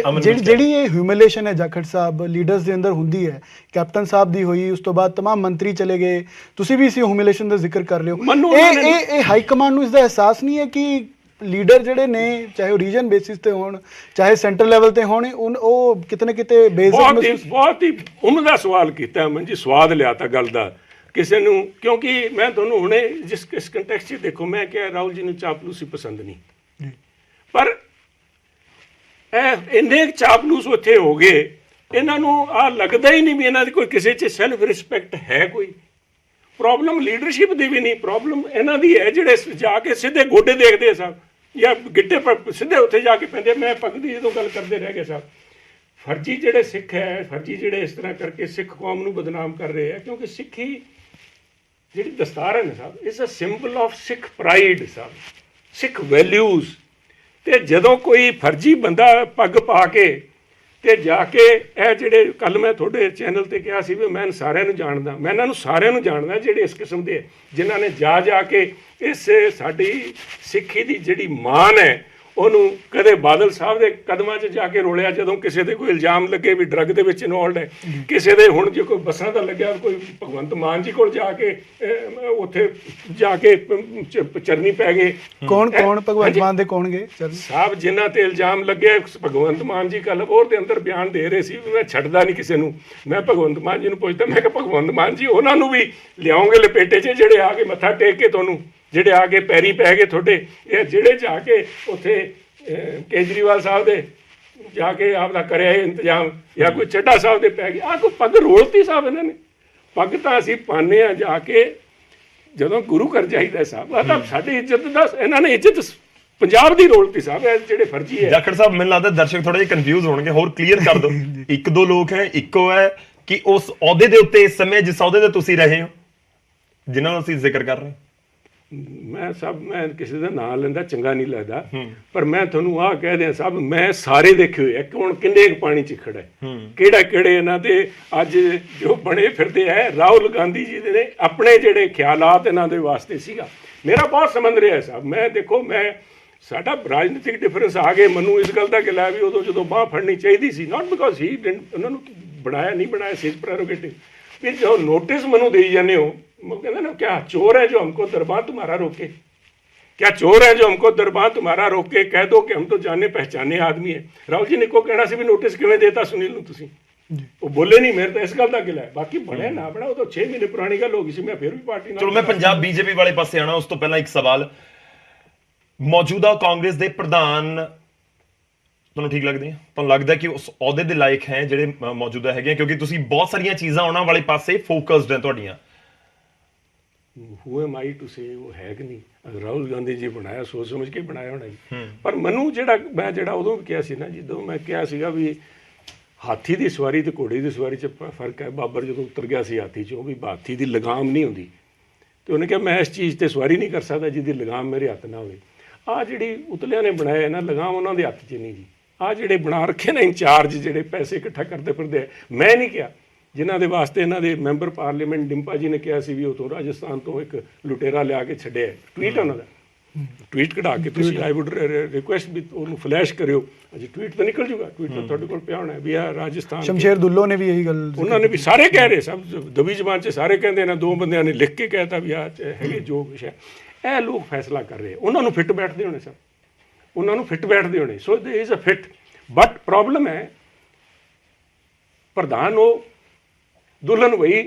ਜਿਹੜੀ ਇਹ ਹਿਊਮਿਲੇਸ਼ਨ ਹੈ ਜਾਖੜ ਸਾਹਿਬ ਲੀਡਰਸ ਦੇ ਅੰਦਰ ਹੁੰਦੀ ਹੈ, ਕੈਪਟਨ ਸਾਹਿਬ ਦੀ ਹੋਈ, ਉਸ ਤੋਂ ਬਾਅਦ तमाम ਮੰਤਰੀ ਚਲੇ ਗਏ, ਤੁਸੀਂ ਵੀ ਇਸੇ ਹਿਊਮਿਲੇਸ਼ਨ ਦਾ ਜ਼ਿਕਰ ਕਰ ਰਹੇ ਹੋ। ਇਹ ਹਾਈ ਕਮਾਂਡ ਨੂੰ ਇਸ ਦਾ ਅਹਿਸਾਸ ਨਹੀਂ ਹੈ ਕਿ ਲੀਡਰ ਜਿਹੜੇ ਨੇ, ਚਾਹੇ ਉਹ ਰੀਜਨ ਬੇਸਿਸ ਤੇ ਹੋਣ, ਚਾਹੇ ਸੈਂਟਰ ਲੈਵਲ ਤੇ ਹੋਣ, ਉਹ ਕਿਤੇ ਨਾ ਕਿਤੇ ਬਹੁਤ ਹੀ ਉਮਦਾ ਸਵਾਲ ਕੀਤਾ ਮਨ ਜੀ, ਸਵਾਦ ਲਿਆ ਤਾਂ ਗੱਲ ਦਾ ਕਿਸੇ ਨੂੰ। ਕਿਉਂਕਿ ਮੈਂ ਤੁਹਾਨੂੰ ਹੁਣੇ ਜਿਸ ਕੰਟੈਕਸਟ 'ਚ ਦੇਖੋ, ਮੈਂ ਕਿਹਾ ਰਾਹੁਲ ਜੀ ਨੂੰ ਚਾਪਲੂਸੀ ਪਸੰਦ ਨਹੀਂ, ਪਰ ਇਹ ਇੰਨੇ ਚਾਪਲੂਸ ਉੱਥੇ ਹੋ ਗਏ, ਇਹਨਾਂ ਨੂੰ ਆ ਲੱਗਦਾ ਹੀ ਨਹੀਂ ਵੀ ਇਹਨਾਂ ਦੀ ਕੋਈ ਕਿਸੇ 'ਚ ਸੈਲਫ ਰਿਸਪੈਕਟ ਹੈ। ਕੋਈ ਪ੍ਰੋਬਲਮ ਲੀਡਰਸ਼ਿਪ ਦੀ ਵੀ ਨਹੀਂ, ਪ੍ਰੋਬਲਮ ਇਹਨਾਂ ਦੀ ਹੈ ਜਿਹੜੇ ਜਾ ਕੇ ਸਿੱਧੇ ਗੋਡੇ ਦੇਖਦੇ ਆ ਸਾਹਿਬ, ਜਾਂ ਗਿੱਟੇ ਪਰ ਸਿੱਧੇ ਉੱਥੇ ਜਾ ਕੇ ਪੈਂਦੇ। ਮੈਂ ਪੱਗ ਦੀ ਜਦੋਂ ਗੱਲ ਕਰਦੇ ਰਹਿ ਗਏ ਸਾਹਿਬ, ਫਰਜ਼ੀ ਜਿਹੜੇ ਸਿੱਖ ਹੈ, ਫਰਜ਼ੀ ਜਿਹੜੇ ਇਸ ਤਰ੍ਹਾਂ ਕਰਕੇ ਸਿੱਖ ਕੌਮ ਨੂੰ ਬਦਨਾਮ ਕਰ ਰਹੇ ਆ, ਕਿਉਂਕਿ ਸਿੱਖੀ ਜਿਹੜੀ ਦਸਤਾਰ ਹੈ ਨਾ ਸਾਹਿਬ, it's a symbol of Sikh pride sahib, Sikh values. ਤੇ ਜਦੋਂ ਕੋਈ ਫਰਜ਼ੀ ਬੰਦਾ ਪੱਗ ਪਾ ਕੇ ਤੇ ਜਾ ਕੇ ਇਹ ਜਿਹੜੇ ਕੱਲ ਮੈਂ ਤੁਹਾਡੇ ਚੈਨਲ ਤੇ ਕਿਹਾ ਸੀ ਵੀ ਮੈਂ ਸਾਰਿਆਂ ਨੂੰ ਜਾਣਦਾ, ਮੈਂ ਇਹਨਾਂ ਨੂੰ ਸਾਰਿਆਂ ਨੂੰ ਜਾਣਦਾ ਜਿਹੜੇ ਇਸ ਕਿਸਮ ਦੇ ਜਿਨ੍ਹਾਂ ਨੇ ਜਾ ਕੇ ਇਸ ਸਾਡੀ ਸਿੱਖੀ ਦੀ ਜਿਹੜੀ ਮਾਨ ਹੈ ਉਹਨੂੰ ਕਦੇ ਬਾਦਲ ਸਾਹਿਬ ਦੇ ਕਦਮਾਂ 'ਚ ਜਾ ਕੇ ਰੋਲਿਆ, ਜਦੋਂ ਕਿਸੇ ਦੇ ਕੋਈ ਇਲਜ਼ਾਮ ਲੱਗੇ ਵੀ ਡਰੱਗ ਦੇ ਵਿੱਚ ਇਨਵੋਲਡ ਹੈ, ਕਿਸੇ ਦੇ ਹੁਣ ਜੇ ਕੋਈ ਬੱਸਾਂ ਦਾ ਲੱਗਿਆ, ਕੋਈ ਭਗਵੰਤ ਮਾਨ ਜੀ ਕੋਲ ਜਾ ਕੇ ਉੱਥੇ ਜਾ ਕੇ ਚਰਨੀ ਪੈ ਗਏ। ਕੌਣ ਭਗਵੰਤ ਮਾਨ ਦੇ ਕੌਣ ਗਏ ਸਾਹਿਬ ਜਿਨ੍ਹਾਂ ਤੇ ਇਲਜ਼ਾਮ ਲੱਗੇ? ਭਗਵੰਤ ਮਾਨ ਜੀ ਕੱਲ੍ਹ ਹੋਰ ਦੇ ਅੰਦਰ ਬਿਆਨ ਦੇ ਰਹੇ ਸੀ ਵੀ ਮੈਂ ਛੱਡਦਾ ਨਹੀਂ ਕਿਸੇ ਨੂੰ। ਮੈਂ ਭਗਵੰਤ ਮਾਨ ਜੀ ਨੂੰ ਪੁੱਛਦਾ, ਮੈਂ ਕਿਹਾ ਭਗਵੰਤ ਮਾਨ ਜੀ ਉਹਨਾਂ ਨੂੰ ਵੀ ਲਿਆਓਗੇ ਲਪੇਟੇ 'ਚ ਜਿਹੜੇ ਆ ਕੇ ਮੱਥਾ ਟੇਕ ਕੇ ਤੁਹਾਨੂੰ, ਜਿਹੜੇ ਆ ਕੇ ਪੈਰੀ ਪੈ ਗਏ ਤੁਹਾਡੇ, ਇਹ ਜਿਹੜੇ ਜਾ ਕੇ ਉੱਥੇ ਕੇਜਰੀਵਾਲ ਸਾਹਿਬ ਦੇ ਜਾ ਕੇ ਆਪਦਾ ਕਰਿਆ ਇੰਤਜ਼ਾਮ, ਜਾਂ ਕੋਈ ਚੱਡਾ ਸਾਹਿਬ ਦੇ ਪੈ ਗਏ। ਆਹ ਕੋਈ ਪੱਗ ਰੋਲਤੀ ਸਾਹਿਬ ਇਹਨਾਂ ਨੇ। ਪੱਗ ਤਾਂ ਅਸੀਂ ਪਾਉਂਦੇ ਹਾਂ ਜਾ ਕੇ ਜਦੋਂ ਗੁਰੂ ਘਰ ਜਾਈਦਾ ਸਾਹਿਬ, ਆਹ ਤਾਂ ਸਾਡੀ ਇੱਜ਼ਤ ਦਾ ਇਹਨਾਂ ਨੇ ਇੱਜ਼ਤ ਪੰਜਾਬ ਦੀ ਰੋਲਤੀ ਸਾਹਿਬ। ਇਹ ਜਿਹੜੇ ਫਰਜ਼ੀ ਹੈ ਜਾਖੜ ਸਾਹਿਬ, ਮੈਨੂੰ ਲੱਗਦਾ ਦਰਸ਼ਕ ਥੋੜਾ ਜਿਹਾ ਕਨਫਿਊਜ਼ ਹੋਣਗੇ, ਹੋਰ ਕਲੀਅਰ ਕਰ ਦਿਓ। ਇੱਕ ਦੋ ਲੋਕ ਹੈ, ਇੱਕੋ ਹੈ ਕਿ ਉਸ ਅਹੁਦੇ ਦੇ ਉੱਤੇ ਇਸ ਸਮੇਂ ਜਿਸ ਅਹੁਦੇ ਤੇ ਤੁਸੀਂ ਰਹੇ ਹੋ, ਜਿਨ੍ਹਾਂ ਨੂੰ ਅਸੀਂ ਜ਼ਿਕਰ ਕਰ ਰਹੇ? ਮੈਂ ਕਿਸੇ ਦਾ ਨਾਂ ਲੈਂਦਾ ਚੰਗਾ ਨਹੀਂ ਲੱਗਦਾ, ਪਰ ਮੈਂ ਤੁਹਾਨੂੰ ਆਹ ਕਹਿ ਦਿਆਂ ਸਾਹਿਬ, ਮੈਂ ਸਾਰੇ ਦੇਖੇ ਹੋਏ ਇੱਕ ਹੁਣ ਕਿੰਨੇ ਪਾਣੀ 'ਚ ਖੜਾ ਹੈ, ਕਿਹੜੇ ਇਹਨਾਂ ਦੇ ਅੱਜ ਜੋ ਬਣੇ ਫਿਰਦੇ ਹੈ। ਰਾਹੁਲ ਗਾਂਧੀ ਜੀ ਦੇ ਨੇ ਆਪਣੇ ਜਿਹੜੇ ਖਿਆਲਾਤ ਇਹਨਾਂ ਦੇ ਵਾਸਤੇ ਸੀਗਾ, ਮੇਰਾ ਬਹੁਤ ਸੰਬੰਧ ਰਿਹਾ ਸਾਹਿਬ। ਮੈਂ ਦੇਖੋ, ਮੈਂ ਸਾਡਾ ਰਾਜਨੀਤਿਕ ਡਿਫਰੈਂਸ ਆ ਗਏ, ਮੈਨੂੰ ਇਸ ਗੱਲ ਦਾ ਗਿਲਾ ਵੀ ਉਦੋਂ ਜਦੋਂ ਬਾਂਹ ਫੜਨੀ ਚਾਹੀਦੀ ਸੀ, ਨਾਟ ਬਿਕੋਜ਼ ਹੀ ਉਹਨਾਂ ਨੂੰ ਬਣਾਇਆ ਨਹੀਂ ਬਣਾਇਆ ਸੀ ਪ੍ਰੈਰੋਗੇਟਿਵ, ਵੀ ਜੋ ਨੋਟਿਸ ਮੈਨੂੰ ਦੇਈ ਜਾਂਦੇ ਹੋ, कहते ना क्या चोर है जो हमको दरबार तुम्हारा रोके, क्या चोर है जो हमको दरबार तुम्हारा रोके, कह दो कि हम तो जाने पहचाने आदमी है। राहुल जी ने को कहना सी भी नोटिस किवें देता सुनील नूं तुसीं, ਉਹ ਬੋਲੇ ਨਹੀਂ। ਮੇਰੇ ਤਾਂ ਇਸ ਗੱਲ ਦਾ ਗਿਲਾ ਹੈ, ਬਾਕੀ ਬਣਿਆ ਨਾ ਬਣਾ ਉਹ ਤਾਂ 6 ਮਹੀਨੇ ਪੁਰਾਣੀ ਗੱਲ ਹੋ ਗਈ ਸੀ। ਮੈਂ ਫਿਰ ਵੀ ਪਾਰਟੀ ਨਾਲ। ਚਲੋ ਮੈਂ ਪੰਜਾਬ ਬੀਜੇਪੀ ਵਾਲੇ ਪਾਸੇ ਆਣਾ, ਉਸ ਤੋਂ ਪਹਿਲਾਂ ਇੱਕ ਸਵਾਲ, ਮੌਜੂਦਾ ਕਾਂਗਰਸ ਦੇ ਪ੍ਰਧਾਨ ਤੁਹਾਨੂੰ ਠੀਕ ਲੱਗਦੇ ਆ? ਤੁਹਾਨੂੰ ਲੱਗਦਾ ਕਿ ਉਸ ਅਹੁਦੇ ਦੇ ਲਾਇਕ ਹੈ ਜਿਹੜੇ ਮੌਜੂਦਾ ਹੈਗੇ? ਕਿਉਂਕਿ ਤੁਸੀਂ ਬਹੁਤ ਸਾਰੀਆਂ ਚੀਜ਼ਾਂ ਉਹਨਾਂ ਵਾਲੇ ਪਾਸੇ ਫੋਕਸਡ ਹੈ ਤੁਹਾਡੀਆਂ। ਹੂ ਐਮ ਆਈ ਟੂ ਸੇ ਉਹ ਹੈ ਕਿ ਨਹੀਂ? ਅਗਰ ਰਾਹੁਲ ਗਾਂਧੀ ਜੀ ਬਣਾਇਆ ਸੋਚ ਸਮਝ ਕੇ ਬਣਾਇਆ ਹੋਣਾ ਜੀ। ਪਰ ਮੈਨੂੰ ਜਿਹੜਾ ਉਦੋਂ ਵੀ ਕਿਹਾ ਸੀ ਨਾ, ਜਦੋਂ ਮੈਂ ਕਿਹਾ ਸੀਗਾ ਵੀ ਹਾਥੀ ਦੀ ਸਵਾਰੀ ਤੇ ਘੋੜੇ ਦੀ ਸਵਾਰੀ 'ਚ ਫਰਕ ਹੈ। ਬਾਬਰ ਜਦੋਂ ਉਤਰ ਗਿਆ ਸੀ ਹਾਥੀ 'ਚੋਂ, ਵੀ ਹਾਥੀ ਦੀ ਲਗਾਮ ਨਹੀਂ ਹੁੰਦੀ, ਤੇ ਉਹਨੇ ਕਿਹਾ ਮੈਂ ਇਸ ਚੀਜ਼ ਤੇ ਸਵਾਰੀ ਨਹੀਂ ਕਰ ਸਕਦਾ ਜਿਹਦੀ ਲਗਾਮ ਮੇਰੇ ਹੱਥ ਨਾ ਹੋਵੇ। ਆਹ ਜਿਹੜੀ ਉਤਲਿਆਂ ਨੇ ਬਣਾਇਆ ਨਾ, ਲਗਾਮ ਉਹਨਾਂ ਦੇ ਹੱਥ 'ਚ ਨਹੀਂ ਜੀ। ਆਹ ਜਿਹੜੇ ਬਣਾ ਰੱਖੇ ਨਾ ਇੰਚਾਰਜ, ਜਿਹੜੇ ਪੈਸੇ ਇਕੱਠਾ ਕਰਦੇ ਫਿਰਦੇ, ਮੈਂ ਨਹੀਂ ਕਿਹਾ, ਜਿਨ੍ਹਾਂ ਦੇ ਵਾਸਤੇ ਇਹਨਾਂ ਦੇ ਮੈਂਬਰ ਪਾਰਲੀਮੈਂਟ ਡਿੰਪਾ ਜੀ ਨੇ ਕਿਹਾ ਸੀ ਵੀ ਉਹ ਤੋਂ ਰਾਜਸਥਾਨ ਤੋਂ ਇੱਕ ਲੁਟੇਰਾ ਲਿਆ ਕੇ ਛੱਡਿਆ। ਟਵੀਟ ਉਹਨਾਂ ਦਾ, ਟਵੀਟ ਕਢਾ ਕੇ ਤੁਸੀਂ ਆਈ ਵੁੱਡ ਰਿਕੁਐਸਟ ਵੀ ਉਹਨੂੰ ਫਲੈਸ਼ ਕਰਿਓ। ਅਜੇ ਟਵੀਟ ਤਾਂ ਨਿਕਲ ਜੂਗਾ, ਟਵੀਟ ਤਾਂ ਤੁਹਾਡੇ ਕੋਲ ਪਿਆ ਹੋਣਾ ਵੀ ਆ ਰਾਜਸਥਾਨ। ਸ਼ਮਸ਼ੇਰ ਦੁੱਲੋ ਨੇ ਵੀ ਇਹੀ ਗੱਲ, ਉਹਨਾਂ ਨੇ ਵੀ ਸਾਰੇ ਕਹਿ ਰਹੇ, ਸਭ ਦਬੀ ਜ਼ਬਾਨ 'ਚ ਸਾਰੇ ਕਹਿੰਦੇ ਨਾ, ਦੋ ਬੰਦਿਆਂ ਨੇ ਲਿਖ ਕੇ ਕਹਿਤਾ ਵੀ ਆ ਹੈਗੇ ਜੋ ਕੁਛ ਹੈ। ਇਹ ਲੋਕ ਫੈਸਲਾ ਕਰ ਰਹੇ, ਉਹਨਾਂ ਨੂੰ ਫਿੱਟ ਬੈਠਦੇ ਹੋਣੇ ਸਭ, ਉਹਨਾਂ ਨੂੰ ਫਿੱਟ ਬੈਠਦੇ ਹੋਣੇ। So there is a fit, but problem है प्रधान हो दुल्हन वही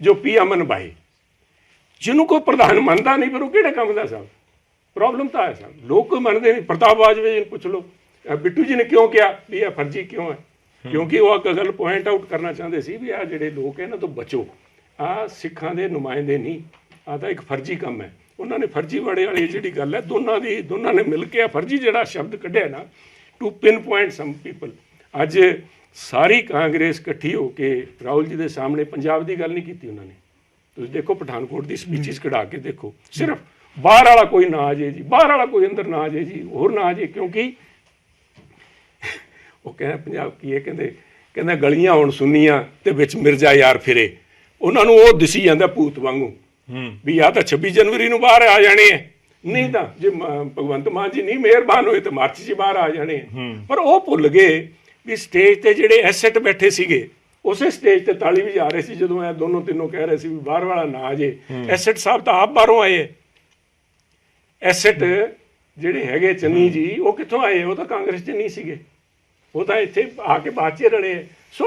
जो पी अमन भाई, ਜਿਹਨੂੰ ਕੋਈ ਪ੍ਰਧਾਨ ਮੰਨਦਾ ਨਹੀਂ ਫਿਰ ਉਹ ਕਿਹੜੇ ਕੰਮ ਦਾ ਸਾਹਿਬ। ਪ੍ਰੋਬਲਮ ਤਾਂ ਹੈ ਸਾਹਿਬ, ਲੋਕ ਕੋਈ ਮੰਨਦੇ ਨਹੀਂ। ਪ੍ਰਤਾਪ ਬਾਜਵਾ ਜੀ ਨੂੰ ਪੁੱਛ ਲਓ, ਬਿੱਟੂ ਜੀ ਨੇ ਕਿਉਂ ਕਿਹਾ ਵੀ ਇਹ ਫਰਜ਼ੀ ਕਿਉਂ ਹੈ, ਕਿਉਂਕਿ ਉਹ ਇੱਕ ਗੱਲ ਪੁਆਇੰਟ ਆਊਟ ਕਰਨਾ ਚਾਹੁੰਦੇ ਸੀ ਵੀ ਆਹ ਜਿਹੜੇ ਲੋਕ ਇਹਨਾਂ ਤੋਂ ਬਚੋ, ਆਹ ਸਿੱਖਾਂ ਦੇ ਨੁਮਾਇੰਦੇ ਨਹੀਂ, ਆਹ ਤਾਂ ਇੱਕ ਫਰਜ਼ੀ ਕੰਮ ਹੈ। ਉਹਨਾਂ ਨੇ ਫਰਜ਼ੀ ਵਾਲੀ ਜਿਹੜੀ ਗੱਲ ਹੈ ਦੋਨਾਂ ਨੇ ਮਿਲ ਕੇ ਆ ਫਰਜ਼ੀ ਜਿਹੜਾ ਸ਼ਬਦ ਕੱਢਿਆ ਨਾ, to pinpoint some people. ਅੱਜ ਸਾਰੀ ਕਾਂਗਰਸ ਇਕੱਠੀ ਹੋ ਕੇ ਰਾਹੁਲ ਜੀ ਦੇ ਸਾਹਮਣੇ ਪੰਜਾਬ ਦੀ ਗੱਲ ਨਹੀਂ ਕੀਤੀ ਉਹਨਾਂ ਨੇ। ਤੁਸੀਂ ਦੇਖੋ ਪਠਾਨਕੋਟ ਦੀ ਸਪੀਚਿਸ ਕਢਾ ਕੇ ਦੇਖੋ, ਸਿਰਫ ਬਾਹਰ ਵਾਲਾ ਕੋਈ ਨਾ ਆ ਜੇ ਜੀ, ਬਾਹਰ ਵਾਲਾ ਕੋਈ ਅੰਦਰ ਨਾ ਆ ਜੇ ਜੀ, ਹੋਰ ਨਾ ਆ ਜੇ, ਕਿਉਂਕਿ ਉਹ ਕਹਿੰਦੇ ਪੰਜਾਬ ਕੀ ਹੈ, ਕਹਿੰਦੇ ਗਲੀਆਂ ਹੁਣ ਸੁੰਨੀਆਂ ਤੇ ਵਿੱਚ ਮਿਰਜ਼ਾ ਯਾਰ ਫਿਰੇ। ਉਹਨਾਂ ਨੂੰ ਉਹ ਦਿਸੀ ਜਾਂਦਾ ਭੂਤ ਵਾਂਗੂ ਵੀ ਆ ਤਾਂ 26 ਜਨਵਰੀ ਨੂੰ ਬਾਹਰ ਆ ਜਾਣੇ ਹੈ, ਨਹੀਂ ਤਾਂ ਜੇ ਭਗਵੰਤ ਮਾਨ ਜੀ ਨਹੀਂ ਮਿਹਰਬਾਨ ਹੋਏ ਤਾਂ ਮਾਰਚ 'ਚ ਬਾਹਰ ਆ ਜਾਣੇ ਹੈ। ਪਰ ਉਹ ਭੁੱਲ ਗਏ ਵੀ ਸਟੇਜ ਤੇ ਜਿਹੜੇ ਐਸੈਟ ਬੈਠੇ ਸੀਗੇ ਉਸੇ ਸਟੇਜ ਤੇ ਤਾਲੀ ਵੀ ਜਾ ਰਹੇ ਸੀ ਜਦੋਂ ਇਹ ਦੋਨੋਂ ਤਿੰਨੋਂ ਕਹਿ ਰਹੇ ਸੀ ਵੀ ਬਾਹਰ ਵਾਲਾ ਨਾ ਆ ਜੇ। ਐਸੈਟ ਸਾਹਿਬ ਤਾਂ ਆਪ ਬਾਹਰੋਂ ਆਏ। ਐਸੈਟ ਜਿਹੜੇ ਹੈਗੇ ਚੰਨੀ ਜੀ ਉਹ ਕਿੱਥੋਂ ਆਏ, ਉਹ ਤਾਂ ਕਾਂਗਰਸ 'ਚ ਨਹੀਂ ਸੀਗੇ, ਉਹ ਤਾਂ ਇੱਥੇ ਆ ਕੇ ਬਾਅਦ 'ਚ ਰਲੇ। ਸੋ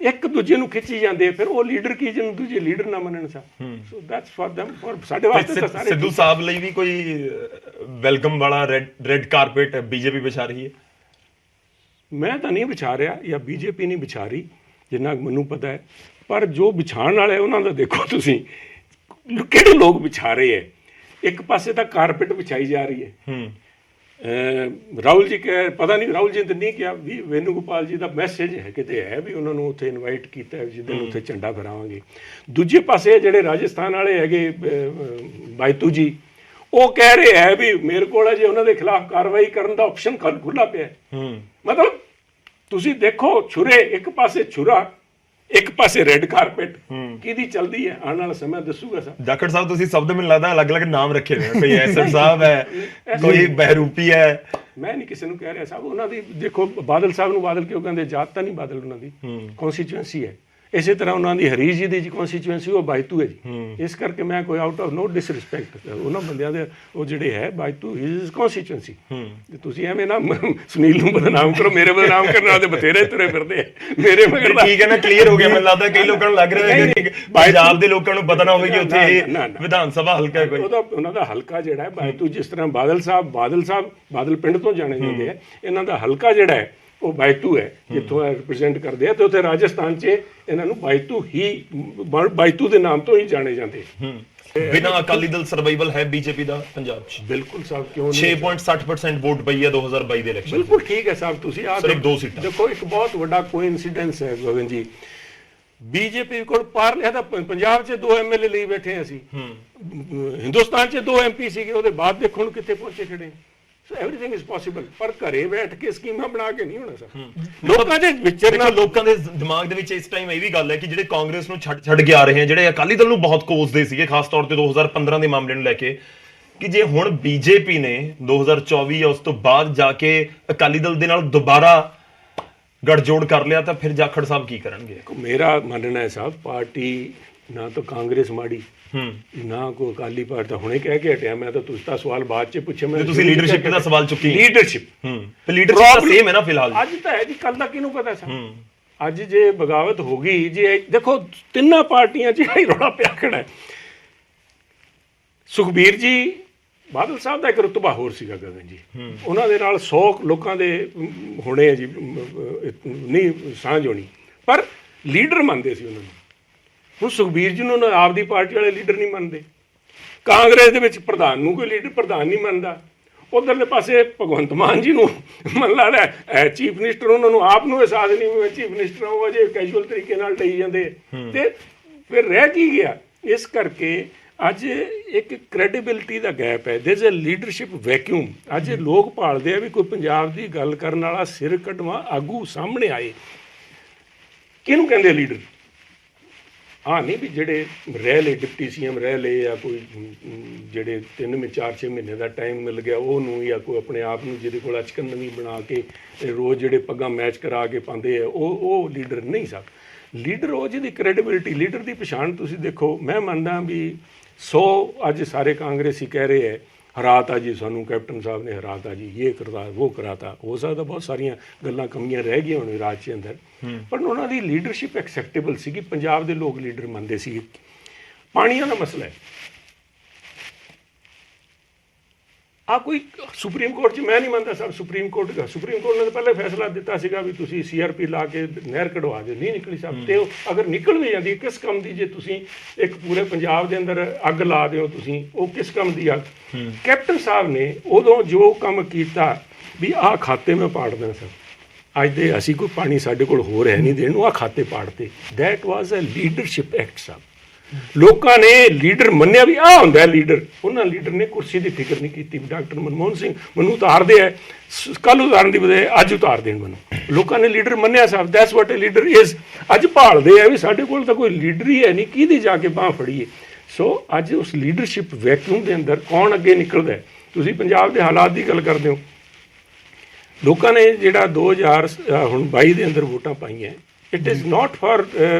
ਇੱਕ ਦੂਜੇ ਨੂੰ ਖਿੱਚੀ ਜਾਂਦੇ, ਫਿਰ ਉਹ ਲੀਡਰ ਕੀ ਜਿਹਨੂੰ ਦੂਜੇ ਲੀਡਰ ਨਾ ਮੰਨਣ ਸਾਹਿਬ। So that's for them, for ਸਾਡੇ ਵਾਸਤੇ ਤਾਂ ਸਾਰੇ। ਸਿੱਧੂ ਸਾਹਿਬ ਲਈ ਵੀ ਕੋਈ ਵੈਲਕਮ ਵਾਲਾ ਰੈੱਡ ਕਾਰਪੇਟ ਬੀਜੇਪੀ ਵਿਛਾ ਰਹੀ ਹੈ? ਮੈਂ ਤਾਂ ਨਹੀਂ ਵਿਛਾ ਰਿਹਾ, ਜਾਂ ਬੀਜੇਪੀ ਨਹੀਂ ਵਿਛਾ ਰਹੀ ਜਿੰਨਾ ਮੈਨੂੰ ਪਤਾ ਹੈ, ਪਰ ਜੋ ਵਿਛਾਉਣ ਵਾਲੇ ਉਹਨਾਂ ਦਾ ਦੇਖੋ ਤੁਸੀਂ ਕਿਹੜੇ ਲੋਕ ਵਿਛਾ ਰਹੇ ਹੈ। ਇੱਕ ਪਾਸੇ ਤਾਂ ਕਾਰਪੇਟ ਵਿਛਾਈ ਜਾ ਰਹੀ ਹੈ। ਰਾਹੁਲ ਜੀ ਕਹਿ ਪਤਾ ਨਹੀਂ, ਰਾਹੁਲ ਜੀ ਨੇ ਤਾਂ ਨਹੀਂ ਕਿਹਾ ਵੀ ਵੇਨੂਗੋਪਾਲ ਜੀ ਦਾ ਮੈਸੇਜ ਹੈ ਕਿਤੇ ਹੈ ਵੀ ਉਹਨਾਂ ਨੂੰ ਉੱਥੇ ਇਨਵਾਈਟ ਕੀਤਾ ਜਿੱਦਣ ਉੱਥੇ ਝੰਡਾ ਫਹਿਰਾਵਾਂਗੇ। ਦੂਜੇ ਪਾਸੇ ਜਿਹੜੇ ਰਾਜਸਥਾਨ ਵਾਲੇ ਹੈਗੇ ਬਾਇਤੂ ਜੀ, ਉਹ ਕਹਿ ਰਹੇ ਹੈ ਵੀ ਮੇਰੇ ਕੋਲ ਜੇ ਉਹਨਾਂ ਦੇ ਖਿਲਾਫ ਕਾਰਵਾਈ ਕਰਨ ਦਾ ਆਪਸ਼ਨ ਖੁੱਲ੍ਹਾ ਪਿਆ। ਮਤਲਬ ਤੁਸੀਂ ਦੇਖੋ ਛੁਰੇ, ਇੱਕ ਪਾਸੇ ਛੁਰਾ, ਇੱਕ ਪਾਸੇ ਰੈੱਡ ਕਾਰਪੇਟ, ਕਿਹਦੀ ਚੱਲਦੀ ਹੈ ਆਉਣ ਵਾਲਾ ਸਮਾਂ ਦੱਸੂਗਾ ਸਰ। ਜਾਖੜ ਸਾਹਿਬ ਤੁਸੀਂ ਸਭ ਦੇ ਮੈਨੂੰ ਲੱਗਦਾ ਅਲੱਗ-ਅਲੱਗ ਨਾਮ ਰੱਖੇ ਨੇ, ਕੋਈ ਐਸਐਡ ਸਾਹਿਬ ਹੈ, ਕੋਈ ਬਹਿਰੂਪੀ ਹੈ। ਮੈਂ ਨਹੀਂ ਕਿਸੇ ਨੂੰ ਕਹਿ ਰਿਹਾ ਸਾਹਿਬ, ਉਹਨਾਂ ਦੀ ਦੇਖੋ ਬਾਦਲ ਸਾਹਿਬ ਨੂੰ ਬਾਦਲ ਕਿਉਂ ਕਹਿੰਦੇ, ਜਾਤ ਤਾਂ ਨਹੀਂ ਬਾਦਲ ਉਹਨਾਂ ਦੀ, ਕੌਂਸਟੀਚੁਐਂਸੀ ਹੈ। ਇਸੇ ਤਰ੍ਹਾਂ ਉਹਨਾਂ ਦੀ ਹਰੀਸ਼ ਜੀ ਦੀ ਕੌਂਸਟੀਚੁਐਂਸੀ ਉਹ ਬਾਇਤੂ ਹੈ ਜੀ। ਇਸ ਕਰਕੇ ਮੈਂ ਕੋਈ ਆਊਟ ਆਫ ਨੋ ਡਿਸਰਿਸਪੈਕਟ ਉਹਨਾਂ ਬੰਦਿਆਂ ਦੇ, ਉਹ ਜਿਹੜੇ ਹੈ ਬਾਇਤੂ ਹਿਜ਼ ਕੌਂਸਟੀਚੁਐਂਸੀ। ਤੁਸੀਂ ਐਵੇਂ ਨਾ ਸੁਨੀਲ ਨੂੰ ਬਦਨਾਮ ਕਰੋ, ਮੇਰੇ ਬਦਨਾਮ ਕਰਨ ਵਾਲੇ ਬਥੇਰੇ ਤੁਰੇ ਫਿਰਦੇ ਮੇਰੇ ਮਗਰ। ਠੀਕ ਹੈ ਨਾ, ਕਲੀਅਰ ਹੋ ਗਿਆ। ਮੈਨੂੰ ਲੱਗਦਾ ਕਈ ਲੋਕਾਂ ਨੂੰ ਲੱਗ ਰਿਹਾ ਹੈ ਕਿ ਪੰਜਾਬ ਦੇ ਲੋਕਾਂ ਨੂੰ ਪਤਾ ਨਾ ਹੋਵੇ ਕਿ ਉੱਥੇ ਵਿਧਾਨ ਸਭਾ ਹਲਕਾ ਕੋਈ। ਉਹਨਾਂ ਦਾ ਹਲਕਾ ਜਿਹੜਾ ਹੈ ਬਾਇਤੂ, ਜਿਸ ਤਰ੍ਹਾਂ ਬਾਦਲ ਪਿੰਡ ਤੋਂ ਜਾਣੇ ਜਾਂਦੇ ਆ, ਇਹਨਾਂ ਦਾ ਹਲਕਾ ਜਿਹੜਾ ਹੈ ਉਹ ਬਾਇਤੂ ਹੈ, ਜਿੱਥੋਂ ਰਿਪਰੈਜ਼ੈਂਟ ਕਰਦੇ ਆ। ਤੇ ਉੱਥੇ ਰਾਜਸਥਾਨ 'ਚ ਇਹਨਾਂ ਨੂੰ ਬਾਇਤੂ ਦੇ ਨਾਮ ਤੋਂ ਹੀ ਜਾਣੇ ਜਾਂਦੇ। ਬਿਨਾਂ ਅਕਾਲੀ ਦਲ ਸਰਵਾਈਵਲ ਹੈ ਬੀਜੇਪੀ ਦਾ ਪੰਜਾਬ 'ਚ? ਬਿਲਕੁਲ ਸਾਹਿਬ, ਕਿਉਂ ਨਹੀਂ। 6.60% ਵੋਟ ਪਈ ਹੈ 2022 ਦੇ ਇਲੈਕਸ਼ਨ। ਬਿਲਕੁਲ ਠੀਕ ਹੈ ਸਾਹਿਬ। ਤੁਸੀਂ ਆਹ ਸਿਰਫ 2 ਸੀਟਾਂ ਦੇਖੋ, ਇੱਕ ਬਹੁਤ ਵੱਡਾ ਕੋਇਨਸੀਡੈਂਸ ਹੈ ਗਗਨ ਜੀ। ਬੀਜੇਪੀ ਕੋਲ ਪਾਰਲੀਆ ਦਾ ਪੰਜਾਬ 'ਚ 2 MLA ਲਈ ਬੈਠੇ ਅਸੀਂ, ਹਿੰਦੁਸਤਾਨ 'ਚ 2 MP ਸੀਗੇ, ਉਹਦੇ ਬਾਅਦ ਦੇਖੋ ਹੁਣ ਕਿੱਥੇ ਪਹੁੰਚੇ ਖੜੇ। ਸੋ ਐਵਰੀਥਿੰਗ ਇਜ਼ ਪੋਸੀਬਲ, ਪਰ ਘਰੇ ਬੈਠ ਕੇ ਸਕੀਮਾਂ ਬਣਾ ਕੇ ਨਹੀਂ ਹੋਣਾ ਸਰ। ਲੋਕਾਂ ਦੇ ਵਿਚਰਨਾ, ਲੋਕਾਂ ਦੇ ਦਿਮਾਗ ਦੇ ਵਿੱਚ ਇਸ ਟਾਈਮ ਇਹ ਵੀ ਗੱਲ ਹੈ ਕਿ ਜਿਹੜੇ ਕਾਂਗਰਸ ਨੂੰ ਛੱਡ ਕੇ ਆ ਰਹੇ ਹਨ, ਜਿਹੜੇ ਅਕਾਲੀ ਦਲ ਨੂੰ ਬਹੁਤ ਕੋਸਦੇ ਸੀਗੇ, ਖਾਸ ਤੌਰ ਤੇ 2015 ਦੇ ਮਾਮਲੇ ਨੂੰ ਲੈ ਕੇ, ਕਿ ਜੇ ਹੁਣ ਬੀਜੇਪੀ ਨੇ 2024 ਜਾਂ ਉਸ ਤੋਂ ਬਾਅਦ ਜਾ ਕੇ ਅਕਾਲੀ ਦਲ ਦੇ ਨਾਲ ਦੁਬਾਰਾ ਗਠਜੋੜ ਕਰ ਲਿਆ ਤਾਂ ਫਿਰ ਜਾਖੜ ਸਾਹਿਬ ਕੀ ਕਰਨਗੇ? ਮੇਰਾ ਮੰਨਣਾ ਹੈ ਸਾਹਿਬ, ਪਾਰਟੀ ਨਾ ਤਾਂ ਕਾਂਗਰਸ ਮਾੜੀ ਨਾ ਕੋਈ ਅਕਾਲੀ ਪਾਰਟੀ। ਹੁਣੇ ਕਹਿ ਕੇ ਹਟਿਆ ਮੈਂ, ਤਾਂ ਤੁਸੀਂ ਤਾਂ ਸਵਾਲ ਬਾਅਦ 'ਚ ਪੁੱਛੇ। ਮੈਂ ਤੁਸੀਂ ਲੀਡਰਸ਼ਿਪ ਦਾ ਸਵਾਲ ਚੁੱਕੀ। ਲੀਡਰਸ਼ਿਪ ਤਾਂ ਸੇਮ ਹੈ ਨਾ ਫਿਲਹਾਲ। ਅੱਜ ਤਾਂ ਹੈ ਜੀ, ਕੱਲ ਦਾ ਕਿਹਨੂੰ ਪਤਾ ਸਰ। ਅੱਜ ਜੇ ਬਗਾਵਤ ਹੋ ਗਈ ਜੀ, ਦੇਖੋ ਤਿੰਨਾਂ ਪਾਰਟੀਆਂ 'ਚ ਹੀ ਰੌਲਾ ਪਿਆ ਖੜਾ ਹੈ। ਸੁਖਬੀਰ ਜੀ ਬਾਦਲ ਸਾਹਿਬ ਦਾ ਇੱਕ ਰੁਤਬਾ ਹੋਰ ਸੀਗਾ ਗਗਨ ਜੀ, ਉਹਨਾਂ ਦੇ ਨਾਲ 100 ਲੋਕਾਂ ਦੇ ਹੋਣੇ ਜੀ ਨਹੀਂ ਸਾਂਝ ਹੋਣੀ, ਪਰ ਲੀਡਰ ਮੰਨਦੇ ਸੀ ਉਹਨਾਂ ਨੂੰ। ਹੁਣ ਸੁਖਬੀਰ ਜੀ ਨੂੰ ਆਪਦੀ ਪਾਰਟੀ ਵਾਲੇ ਲੀਡਰ ਨਹੀਂ ਮੰਨਦੇ। ਕਾਂਗਰਸ ਦੇ ਵਿੱਚ ਪ੍ਰਧਾਨ ਨੂੰ ਕੋਈ ਲੀਡਰ ਪ੍ਰਧਾਨ ਨਹੀਂ ਮੰਨਦਾ। ਉਧਰਲੇ ਪਾਸੇ ਭਗਵੰਤ ਮਾਨ ਜੀ ਨੂੰ ਮੰਨ ਲਾ ਚੀਫ ਮਿਨਿਸਟਰ, ਉਹਨਾਂ ਨੂੰ ਆਪ ਨੂੰ ਅਹਿਸਾਸ ਨਹੀਂ ਵੀ ਮੈਂ ਚੀਫ ਮਿਨਿਸਟਰ ਹਾਂ, ਉਹ ਅਜੇ ਕੈਜੂਅਲ ਤਰੀਕੇ ਨਾਲ ਲਈ ਜਾਂਦੇ। ਤੇ ਫਿਰ ਰਹਿ ਕੀ ਗਿਆ? ਇਸ ਕਰਕੇ ਅੱਜ ਇੱਕ ਕ੍ਰੈਡੀਬਿਲਿਟੀ ਦਾ ਗੈਪ ਹੈ। ਦੇयर इज ਅ ਲੀਡਰਸ਼ਿਪ ਵੈਕਿਊਮ। ਅੱਜ ਲੋਕ ਭਾਲਦੇ ਆ ਵੀ ਕੋਈ ਪੰਜਾਬ ਦੀ ਗੱਲ ਕਰਨ ਵਾਲਾ ਸਿਰ ਕੱਢਵਾ ਆਗੂ ਸਾਹਮਣੇ ਆਏ। ਕਿਹਨੂੰ ਕਹਿੰਦੇ ਲੀਡਰ? ਹਾਂ ਨਹੀਂ ਵੀ ਜਿਹੜੇ ਰਹਿ ਲਏ, ਡਿਪਟੀ CM ਰਹਿ ਲਏ, ਜਾਂ ਕੋਈ ਜਿਹੜੇ 4-6 ਮਹੀਨੇ ਦਾ ਟਾਈਮ ਮਿਲ ਗਿਆ ਉਹਨੂੰ, ਜਾਂ ਕੋਈ ਆਪਣੇ ਆਪ ਨੂੰ ਜਿਹਦੇ ਕੋਲ ਅਚਕਨ ਨਵੀਂ ਬਣਾ ਕੇ ਰੋਜ਼ ਜਿਹੜੇ ਪੱਗਾਂ ਮੈਚ ਕਰਾ ਕੇ ਪਾਉਂਦੇ ਆ, ਉਹ ਲੀਡਰ ਨਹੀਂ ਸਕ। ਲੀਡਰ ਉਹ ਜਿਹਦੀ ਕ੍ਰੈਡੀਬਿਲਿਟੀ, ਲੀਡਰ ਦੀ ਪਛਾਣ ਤੁਸੀਂ ਦੇਖੋ। ਮੈਂ ਮੰਨਦਾ ਵੀ 100 ਅੱਜ ਸਾਰੇ ਕਾਂਗਰਸੀ ਕਹਿ ਰਹੇ ਹੈ, ਹਰਾਤਾ ਜੀ, ਸਾਨੂੰ ਕੈਪਟਨ ਸਾਹਿਬ ਨੇ ਹਰਾਤਾ ਜੀ, ਇਹ ਕਰਤਾ ਉਹ ਕਰਾਤਾ। ਹੋ ਸਕਦਾ ਬਹੁਤ ਸਾਰੀਆਂ ਗੱਲਾਂ ਕਮੀਆਂ ਰਹਿ ਗਈਆਂ ਹੋਣ ਰਾਜ ਦੇ ਅੰਦਰ, ਪਰ ਉਹਨਾਂ ਦੀ ਲੀਡਰਸ਼ਿਪ ਐਕਸੈਪਟੇਬਲ ਸੀਗੀ। ਪੰਜਾਬ ਦੇ ਲੋਕ ਲੀਡਰ ਮੰਨਦੇ ਸੀਗੇ। ਪਾਣੀਆਂ ਦਾ ਮਸਲਾ ਹੈ, ਕੋਈ ਸੁਪਰੀਮ ਕੋਰਟ 'ਚ ਮੈਂ ਨਹੀਂ ਮੰਨਦਾ ਸਾਹਿਬ, ਸੁਪਰੀਮ ਕੋਰਟ ਨੇ ਤਾਂ ਪਹਿਲੇ ਫੈਸਲਾ ਦਿੱਤਾ ਸੀਗਾ ਵੀ ਤੁਸੀਂ CRP ਲਾ ਕੇ ਨਹਿਰ ਕਢਵਾ ਦਿਓ, ਨਹੀਂ ਨਿਕਲੀ ਸਾਹਿਬ। ਤੇ ਉਹ ਅਗਰ ਨਿਕਲ ਵੀ ਜਾਂਦੀ ਕਿਸ ਕੰਮ ਦੀ, ਜੇ ਤੁਸੀਂ ਇੱਕ ਪੂਰੇ ਪੰਜਾਬ ਦੇ ਅੰਦਰ ਅੱਗ ਲਾ ਦਿਓ ਤੁਸੀਂ, ਉਹ ਕਿਸ ਕੰਮ ਦੀ ਅੱਗ। ਕੈਪਟਨ ਸਾਹਿਬ ਨੇ ਉਦੋਂ ਜੋ ਕੰਮ ਕੀਤਾ ਵੀ ਆਹ ਖਾਤੇ ਮੈਂ ਪਾੜ ਦੇਣਾ ਸਰ, ਅੱਜ ਦੇ ਅਸੀਂ ਕੋਈ ਪਾਣੀ ਸਾਡੇ ਕੋਲ ਹੋਰ ਹੈ ਨਹੀਂ ਦੇਣ ਨੂੰ, ਆਹ ਖਾਤੇ ਪਾੜਤੇ। That was a leadership act ਸਾਹਿਬ। ਲੋਕਾਂ ਨੇ ਲੀਡਰ ਮੰਨਿਆ ਵੀ ਆਹ ਹੁੰਦਾ ਲੀਡਰ। ਉਹਨਾਂ ਲੀਡਰ ਨੇ ਕੁਰਸੀ ਦੀ ਫਿਕਰ ਨਹੀਂ ਕੀਤੀ ਵੀ ਡਾਕਟਰ ਮਨਮੋਹਨ ਸਿੰਘ ਮੈਨੂੰ ਉਤਾਰਦੇ ਹੈ, ਕੱਲ੍ਹ ਉਤਾਰਨ ਦੀ ਬਜਾਏ ਅੱਜ ਉਤਾਰ ਦੇਣ ਮੈਨੂੰ। ਲੋਕਾਂ ਨੇ ਲੀਡਰ ਮੰਨਿਆ ਸਾਹਿਬ। That's what A leader is. ਅੱਜ ਭਾਲਦੇ ਆ ਵੀ ਸਾਡੇ ਕੋਲ ਤਾਂ ਕੋਈ ਲੀਡਰ ਹੀ ਹੈ ਨਹੀਂ, ਕਿਹਦੀ ਜਾ ਕੇ ਬਾਂਹ ਫੜੀਏ। ਸੋ ਅੱਜ ਉਸ ਲੀਡਰਸ਼ਿਪ ਵੈਕਿਊਮ ਦੇ ਅੰਦਰ ਕੌਣ ਅੱਗੇ ਨਿਕਲਦਾ ਹੈ। ਤੁਸੀਂ ਪੰਜਾਬ ਦੇ ਹਾਲਾਤ ਦੀ ਗੱਲ ਕਰਦੇ ਹੋ, ਲੋਕਾਂ ਨੇ ਜਿਹੜਾ 2022 ਦੇ ਅੰਦਰ ਵੋਟਾਂ ਪਾਈਆਂ, ਇਟ ਇਜ਼ ਨਾਟ ਫਾਰ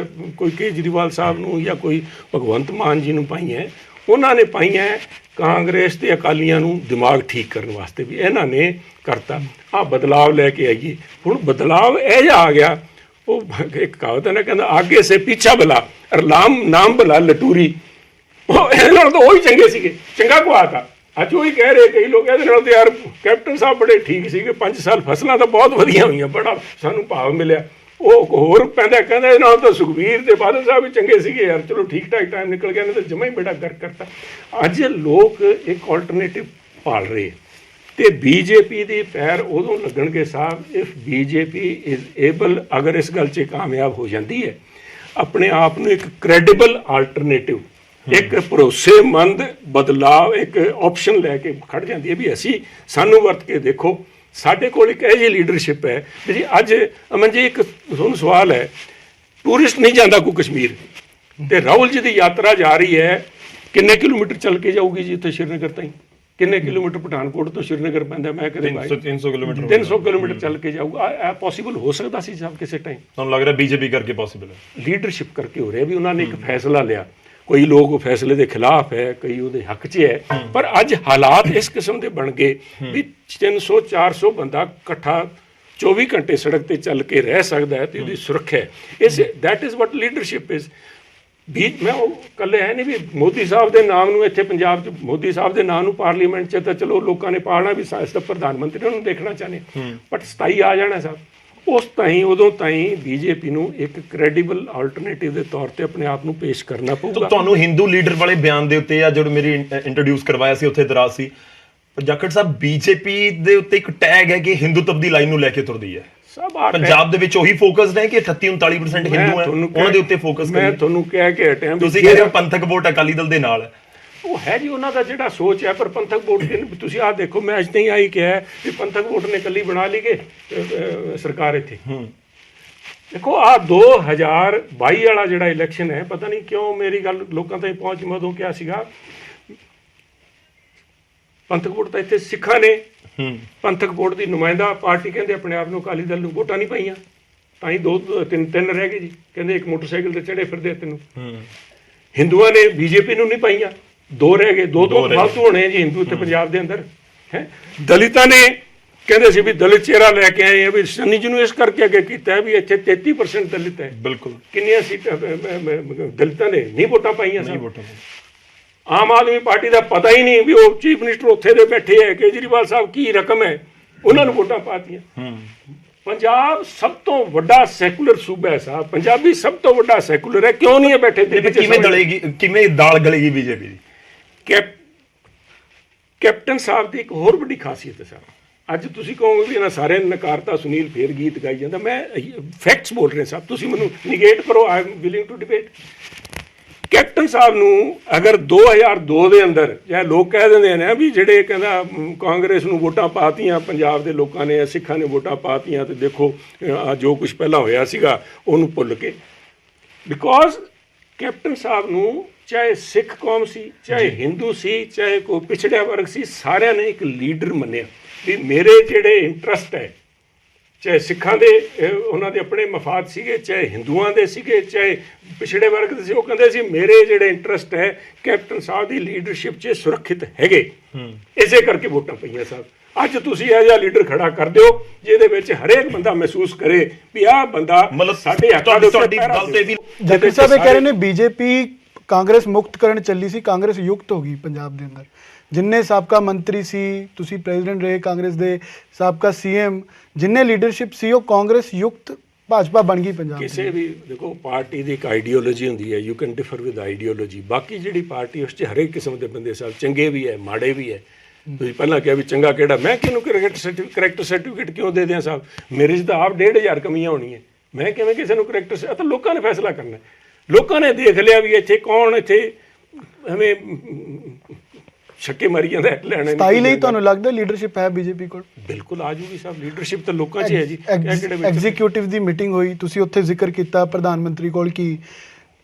ਕੋਈ ਕੇਜਰੀਵਾਲ ਸਾਹਿਬ ਨੂੰ ਜਾਂ ਕੋਈ ਭਗਵੰਤ ਮਾਨ ਜੀ ਨੂੰ ਪਾਈਆਂ, ਉਹਨਾਂ ਨੇ ਪਾਈਆਂ ਕਾਂਗਰਸ ਤੇ ਅਕਾਲੀਆਂ ਨੂੰ ਦਿਮਾਗ ਠੀਕ ਕਰਨ ਵਾਸਤੇ ਵੀ ਇਹਨਾਂ ਨੇ ਕਰਤਾ। ਆਹ ਬਦਲਾਵ ਲੈ ਕੇ ਆਈਏ। ਹੁਣ ਬਦਲਾਵ ਇਹ ਜਿਹਾ ਆ ਗਿਆ, ਉਹ ਇੱਕ ਕਹਾਵਤ ਹੈ ਨਾ, ਕਹਿੰਦਾ ਆਗੇ ਸੇ ਪੀਛਾ ਭਲਾ ਨਾਮ ਭਲਾ ਲਟੂਰੀ। ਉਹ ਇਹਨਾਂ ਨਾਲ ਤਾਂ ਉਹੀ ਚੰਗੇ ਸੀਗੇ, ਚੰਗਾ ਕੁਆਤਾ। ਅੱਜ ਉਹੀ ਕਹਿ ਰਹੇ ਕਈ ਲੋਕ, ਇਹਦੇ ਨਾਲ ਤਾਂ ਯਾਰ ਕੈਪਟਨ ਸਾਹਿਬ ਬੜੇ ਠੀਕ ਸੀਗੇ, 5 ਸਾਲ ਫਸਲਾਂ ਤਾਂ ਬਹੁਤ ਵਧੀਆ ਹੋਈਆਂ, ਬੜਾ ਸਾਨੂੰ ਭਾਵ ਮਿਲਿਆ। ਉਹ ਹੋਰ ਪੈਂਦਾ ਕਹਿੰਦਾ ਇਹਦੇ ਨਾਲ ਤਾਂ ਸੁਖਬੀਰ ਤੇ ਬਾਦਲ ਸਾਹਿਬ ਵੀ ਚੰਗੇ ਸੀਗੇ ਯਾਰ, ਚਲੋ ਠੀਕ ਠਾਕ ਟਾਈਮ ਨਿਕਲ ਗਿਆ, ਨਹੀਂ ਤਾਂ ਜਮਾ ਹੀ ਬੇੜਾ ਗਰਕ ਕਰਤਾ। ਅੱਜ ਲੋਕ ਇੱਕ ਆਲਟਰਨੇਟਿਵ ਭਾਲ ਰਹੇ, ਤੇ ਬੀਜੇਪੀ ਦੇ ਪੈਰ ਉਦੋਂ ਲੱਗਣਗੇ ਸਾਹਿਬ ਇਫ ਬੀਜੇਪੀ ਇਜ਼ ਏਬਲ, ਅਗਰ ਇਸ ਗੱਲ 'ਚ ਕਾਮਯਾਬ ਹੋ ਜਾਂਦੀ ਹੈ, ਆਪਣੇ ਆਪ ਨੂੰ ਇੱਕ ਕ੍ਰੈਡੀਬਲ ਆਲਟਰਨੇਟਿਵ, ਇੱਕ ਭਰੋਸੇਮੰਦ ਬਦਲਾਵ, ਇੱਕ ਆਪਸ਼ਨ ਲੈ ਕੇ ਖੜ ਜਾਂਦੀ ਹੈ ਵੀ ਅਸੀਂ ਸਾਨੂੰ ਵਰਤ ਕੇ ਦੇਖੋ। ਸਾਡੇ ਕੋਲ ਇੱਕ ਇਹੋ ਜਿਹੀ ਲੀਡਰਸ਼ਿਪ ਹੈ ਜੀ। ਅੱਜ ਅਮਨ ਜੀ ਇੱਕ ਤੁਹਾਨੂੰ ਸਵਾਲ ਹੈ, ਟੂਰਿਸਟ ਨਹੀਂ ਜਾਂਦਾ ਕੋਈ ਕਸ਼ਮੀਰ, ਤੇ ਰਾਹੁਲ ਜੀ ਦੀ ਯਾਤਰਾ ਜਾ ਰਹੀ ਹੈ, ਕਿੰਨੇ ਕਿਲੋਮੀਟਰ ਚੱਲ ਕੇ ਜਾਊਗੀ ਜੀ ਉੱਥੇ ਸ਼੍ਰੀਨਗਰ ਤਾਈਂ? ਕਿੰਨੇ ਕਿਲੋਮੀਟਰ ਪਠਾਨਕੋਟ ਤੋਂ ਸ਼੍ਰੀਨਗਰ ਪੈਂਦਾ? ਮੈਂ ਕਦੇ 300 ਕਿਲੋਮੀਟਰ ਚੱਲ ਕੇ ਜਾਊਗਾ। ਇਹ ਪੋਸੀਬਲ ਹੋ ਸਕਦਾ ਸੀ ਸਾਹਿਬ ਕਿਸੇ ਟਾਈਮ? ਤੁਹਾਨੂੰ ਲੱਗ ਰਿਹਾ ਬੀਜੇਪੀ ਕਰਕੇ ਪੋਸੀਬਲ ਹੈ? ਲੀਡਰਸ਼ਿਪ ਕਰਕੇ ਹੋ ਰਿਹਾ ਵੀ ਉਹਨਾਂ ਨੇ ਇੱਕ ਫੈਸਲਾ ਲਿਆ। ਕੋਈ ਲੋਕ ਉਹ ਫੈਸਲੇ ਦੇ ਖਿਲਾਫ ਹੈ, ਕਈ ਉਹਦੇ ਹੱਕ 'ਚ ਹੈ, ਪਰ ਅੱਜ ਹਾਲਾਤ ਇਸ ਕਿਸਮ ਦੇ ਬਣ ਗਏ ਵੀ 300-400 ਬੰਦਾ ਇਕੱਠਾ 24 ਘੰਟੇ ਸੜਕ ਤੇ ਚੱਲ ਕੇ ਰਹਿ ਸਕਦਾ ਹੈ ਤੇ ਉਹਦੀ ਸੁਰੱਖਿਆ ਹੈ। That is what leadership is. ਮੈਂ ਉਹ ਇਕੱਲੇ ਹੈ ਨਹੀਂ ਵੀ ਮੋਦੀ ਸਾਹਿਬ ਦੇ ਨਾਮ ਨੂੰ ਇੱਥੇ ਪੰਜਾਬ 'ਚ, ਮੋਦੀ ਸਾਹਿਬ ਦੇ ਨਾਮ ਨੂੰ ਪਾਰਲੀਮੈਂਟ 'ਚ ਤਾਂ ਚਲੋ ਲੋਕਾਂ ਨੇ ਪਾਲਣਾ ਵੀ ਸਾਇਸ ਦਾ ਪ੍ਰਧਾਨ ਮੰਤਰੀ ਉਹਨੂੰ ਦੇਖਣਾ ਚਾਹੁੰਦੇ, ਬਟ 27 ਆ ਜਾਣਾ ਸਾਹਿਬ। ਉਸ ਤਾਈਂ ਉਦੋਂ ਤਾਈਂ ਬੀਜੇਪੀ ਨੂੰ ਇੱਕ ਕ੍ਰੈਡੀਬਲ ਆਲਟਰਨੇਟਿਵ ਦੇ ਤੌਰ ਤੇ ਆਪਣੇ ਆਪ ਨੂੰ ਪੇਸ਼ ਕਰਨਾ ਪਊਗਾ। ਤੁਹਾਨੂੰ ਹਿੰਦੂ ਲੀਡਰ ਵਾਲੇ ਬਿਆਨ ਦੇ ਉੱਤੇ ਆ ਜਿਹੜਾ ਮੇਰੀ ਇੰਟਰੋਡਿਊਸ ਕਰਵਾਇਆ ਸੀ ਉੱਥੇ ਇਤਰਾਜ਼ ਸੀ, ਪਰ ਜਾਖੜ ਸਾਹਿਬ ਬੀਜੇਪੀ ਦੇ ਉੱਤੇ ਇੱਕ ਟੈਗ ਹੈ ਕਿ ਹਿੰਦੂਤਵ ਦੀ ਲਾਈਨ ਨੂੰ ਲੈ ਕੇ ਤੁਰਦੀ ਹੈ। ਪੰਜਾਬ ਦੇ ਵਿੱਚ ਉਹੀ ਫੋਕਸ ਹੈ ਕਿ 38-39% ਹਿੰਦੂ ਹੈ, ਉਹਨਾਂ ਦੇ ਉੱਤੇ ਫੋਕਸ। ਮੈਂ ਤੁਹਾਨੂੰ ਕਹਿ ਕੇ ਹਟਿਆ, ਤੁਸੀਂ ਕਹਿੰਦੇ ਹੋ ਪੰਥਕ ਵੋਟ ਅਕਾਲੀ ਦਲ ਦੇ ਨਾਲ ਹੈ। ਉਹ ਹੈ ਜੀ ਉਹਨਾਂ ਦਾ ਜਿਹੜਾ ਸੋਚ ਹੈ, ਪਰ ਪੰਥਕ ਵੋਟ ਤੁਸੀਂ ਆਹ ਦੇਖੋ, ਮੈਂ ਅੱਜ ਨਹੀਂ ਆਈ ਕਿਹਾ ਵੀ ਪੰਥਕ ਵੋਟ ਨੇ ਇਕੱਲੀ ਬਣਾ ਲਈ ਕਿ ਸਰਕਾਰ ਇੱਥੇ। ਦੇਖੋ ਆਹ 2022 ਵਾਲਾ ਜਿਹੜਾ ਇਲੈਕਸ਼ਨ ਹੈ, ਪਤਾ ਨਹੀਂ ਕਿਉਂ ਮੇਰੀ ਗੱਲ ਲੋਕਾਂ ਤਾਈਂ ਪਹੁੰਚ, ਮਦੋਂ ਕਿਹਾ ਸੀਗਾ ਪੰਥਕ ਵੋਟ ਤਾਂ ਇੱਥੇ ਸਿੱਖਾਂ ਨੇ ਪੰਥਕ ਵੋਟ ਦੀ ਨੁਮਾਇੰਦਾ ਪਾਰਟੀ ਕਹਿੰਦੇ ਆਪਣੇ ਆਪ ਨੂੰ ਅਕਾਲੀ ਦਲ ਨੂੰ ਵੋਟਾਂ ਨਹੀਂ ਪਾਈਆਂ, ਤਾਂ ਹੀ 2-3 ਰਹਿ ਗਏ ਜੀ। ਕਹਿੰਦੇ ਇੱਕ ਮੋਟਰਸਾਈਕਲ ਤੇ ਚੜੇ ਫਿਰਦੇ ਤੈਨੂੰ। ਹਿੰਦੂਆਂ ਨੇ ਬੀਜੇਪੀ ਨੂੰ ਨਹੀਂ ਪਾਈਆਂ, 2 ਰਹਿ ਗਏ। 2 ਤੋਂ ਫਾਲਤੂ ਹੋਣੇ ਜੀ ਹਿੰਦੂ ਇੱਥੇ ਪੰਜਾਬ ਦੇ ਅੰਦਰ ਹੈ। ਦਲਿਤਾਂ ਨੇ ਕਹਿੰਦੇ ਸੀ ਵੀ ਦਲਿਤ ਚਿਹਰਾ ਲੈ ਕੇ ਆਏ ਆ, ਵੀ ਸੰਨੀ ਜੀ ਨੂੰ ਇਸ ਕਰਕੇ ਅੱਗੇ ਕੀਤਾ ਹੈ ਵੀ ਇੱਥੇ 33% ਦਲਿਤ ਹੈ। ਬਿਲਕੁਲ। ਕਿੰਨੀਆਂ ਸੀਟਾਂ ਦਲਿਤਾਂ ਨੇ ਨਹੀਂ ਵੋਟਾਂ ਪਾਈਆਂ ਸਨ। ਆਮ ਆਦਮੀ ਪਾਰਟੀ ਦਾ ਪਤਾ ਹੀ ਨਹੀਂ ਵੀ ਉਹ ਚੀਫ ਮਿਨਿਸਟਰ ਉੱਥੇ ਦੇ ਬੈਠੇ ਹੈ, ਕੇਜਰੀਵਾਲ ਸਾਹਿਬ ਕੀ ਰਕਮ ਹੈ, ਉਹਨਾਂ ਨੂੰ ਵੋਟਾਂ ਪਾਤੀਆਂ। ਪੰਜਾਬ ਸਭ ਤੋਂ ਵੱਡਾ ਸੈਕੂਲਰ ਸੂਬਾ ਹੈ ਸਾਹਿਬ, ਪੰਜਾਬੀ ਸਭ ਤੋਂ ਵੱਡਾ ਸੈਕੂਲਰ ਹੈ, ਕਿਉਂ ਨਹੀਂ ਹੈ ਬੈਠੇ? ਕਿਵੇਂ ਦਲੇਗੀ, ਕਿਵੇਂ ਦਾਲ ਗਲੇਗੀ ਬੀਜੇਪੀ ਦੀ? ਕੈਪਟਨ ਸਾਹਿਬ ਦੀ ਇੱਕ ਹੋਰ ਵੱਡੀ ਖਾਸੀਅਤ ਹੈ ਸਾਹਿਬ। ਅੱਜ ਤੁਸੀਂ ਕਹੋਗੇ ਵੀ ਇਹਨਾਂ ਸਾਰਿਆਂ ਨੇ ਨਕਾਰਤਾ, ਸੁਨੀਲ ਫੇਰ ਗੀਤ ਗਾਈ ਜਾਂਦਾ, ਮੈਂ ਫੈਕਟਸ ਬੋਲ ਰਿਹਾ ਸਾਹਿਬ, ਤੁਸੀਂ ਮੈਨੂੰ ਨਿਗੇਟ ਕਰੋ, I am willing to debate. Captain ਸਾਹਿਬ ਨੂੰ ਅਗਰ 2002 ਦੇ ਅੰਦਰ, ਜਾਂ ਲੋਕ ਕਹਿ ਦਿੰਦੇ ਨੇ ਵੀ ਜਿਹੜੇ ਕਹਿੰਦਾ ਕਾਂਗਰਸ ਨੂੰ ਵੋਟਾਂ ਪਾਤੀਆਂ ਪੰਜਾਬ ਦੇ ਲੋਕਾਂ ਨੇ, ਸਿੱਖਾਂ ਨੇ ਵੋਟਾਂ ਪਾਤੀਆਂ, ਤੇ ਦੇਖੋ ਜੋ ਕੁਝ ਪਹਿਲਾਂ ਹੋਇਆ ਸੀਗਾ ਉਹਨੂੰ ਭੁੱਲ ਕੇ, ਬਿਕੋਜ਼ ਕੈਪਟਨ ਸਾਹਿਬ ਨੂੰ ਚਾਹੇ ਸਿੱਖ ਕੌਮ ਸੀ, ਚਾਹੇ ਹਿੰਦੂ ਸੀ, ਚਾਹੇ ਕੋਈ ਪਿਛੜਿਆ ਵਰਗ ਸੀ, ਸਾਰਿਆਂ ਨੇ ਇੱਕ ਲੀਡਰ ਮੰਨਿਆ ਵੀ ਮੇਰੇ ਜਿਹੜੇ ਇੰਟਰਸਟ ਹੈ ਚਾਹੇ ਸਿੱਖਾਂ ਦੇ ਉਹਨਾਂ ਦੇ ਆਪਣੇ ਮਫਾਦ ਸੀਗੇ, ਚਾਹੇ ਹਿੰਦੂਆਂ ਦੇ ਸੀਗੇ, ਚਾਹੇ ਪਿਛੜੇ ਵਰਗ ਦੇ ਸੀ, ਉਹ ਕਹਿੰਦੇ ਸੀ ਮੇਰੇ ਜਿਹੜੇ ਇੰਟਰਸਟ ਹੈ ਕੈਪਟਨ ਸਾਹਿਬ ਦੀ ਲੀਡਰਸ਼ਿਪ 'ਚ ਸੁਰੱਖਿਅਤ ਹੈਗੇ, ਇਸੇ ਕਰਕੇ ਵੋਟਾਂ ਪਈਆਂ ਸਾਹਿਬ। ਅੱਜ ਤੁਸੀਂ ਇਹੋ ਜਿਹਾ ਲੀਡਰ ਖੜਾ ਕਰ ਦਿਓ ਜਿਹਦੇ ਵਿੱਚ ਹਰੇਕ ਬੰਦਾ ਮਹਿਸੂਸ ਕਰੇ ਵੀ ਆਹ ਬੰਦਾ ਮਤਲਬ ਸਾਡੇ ਹੱਥਾਂ ਦੇ ਤੁਹਾਡੀ ਗੱਲ ਤੇ ਵੀ ਜੱਟ ਸਾਹਿਬ ਇਹ ਕਹਿ ਰਹੇ ਨੇ ਬੀਜੇਪੀ ਕਾਂਗਰਸ ਮੁਕਤ ਕਰਨ ਚੱਲੀ ਸੀ, ਕਾਂਗਰਸ ਯੁਕਤ ਹੋ ਗਈ ਪੰਜਾਬ ਦੇ ਅੰਦਰ। ਜਿੰਨੇ ਸਾਬਕਾ ਮੰਤਰੀ ਸੀ, ਤੁਸੀਂ ਪ੍ਰੈਜ਼ੀਡੈਂਟ ਰਹੇ ਕਾਂਗਰਸ ਦੇ, ਸਾਬਕਾ ਸੀਐਮ, ਜਿੰਨੇ ਲੀਡਰਸ਼ਿਪ ਸੀ ਉਹ ਕਾਂਗਰਸ ਯੁਕਤ ਭਾਜਪਾ ਬਣ ਗਈ ਪੰਜਾਬ ਕਿਸੇ ਵੀ ਦੇਖੋ ਪਾਰਟੀ ਦੀ ਇੱਕ ਆਈਡੀਓਲੋਜੀ ਹੁੰਦੀ ਹੈ, you can differ with ideology. ਬਾਕੀ ਜਿਹੜੀ ਪਾਰਟੀ ਉਸ 'ਚ ਹਰੇਕ ਕਿਸਮ ਦੇ ਬੰਦੇ ਸਾਹਿਬ ਚੰਗੇ ਵੀ ਹੈ ਮਾੜੇ ਵੀ ਹੈ। ਤੁਸੀਂ ਪਹਿਲਾਂ ਕਿਹਾ ਵੀ ਚੰਗਾ ਕਿਹੜਾ, ਮੈਂ ਕਿਹਨੂੰ ਕਰੈਕਟਰ ਸਰਟੀਫਿਕੇਟ ਕਿਉਂ ਦੇ ਦਿਆਂ ਸਾਹਿਬ? ਮੇਰੇ 'ਚ ਤਾਂ ਆਪ 1,500 ਕਮੀਆਂ ਹੋਣੀਆਂ, ਮੈਂ ਕਿਵੇਂ ਕਿਸੇ ਨੂੰ ਕਰੈਕਟਰ? ਤਾਂ ਲੋਕਾਂ ਨੇ ਫੈਸਲਾ ਕਰਨਾ। ਲੋਕਾਂ ਨੇ ਦੇਖ ਲਿਆ ਵੀ ਇੱਥੇ ਕੌਣ ਇੱਥੇ ਐਵੇਂ ਛੱਕੇ ਮਾਰੀ ਜਾਂਦਾ ਲੈਣੇ 27 ਲਈ ਤੁਹਾਨੂੰ ਲੱਗਦਾ ਲੀਡਰਸ਼ਿਪ ਹੈ ਬੀਜੇਪੀ ਕੋਲ? ਬਿਲਕੁਲ ਆ ਜੂਗੀ ਸਾਹਿਬ, ਲੀਡਰਸ਼ਿਪ ਤਾਂ ਲੋਕਾਂ 'ਚ ਹੈ ਜੀ। ਐਗਜ਼ੀਕਿਊਟਿਵ ਦੀ ਮੀਟਿੰਗ ਹੋਈ, ਤੁਸੀਂ ਉੱਥੇ ਜ਼ਿਕਰ ਕੀਤਾ ਪ੍ਰਧਾਨ ਮੰਤਰੀ ਕੋਲ ਕਿ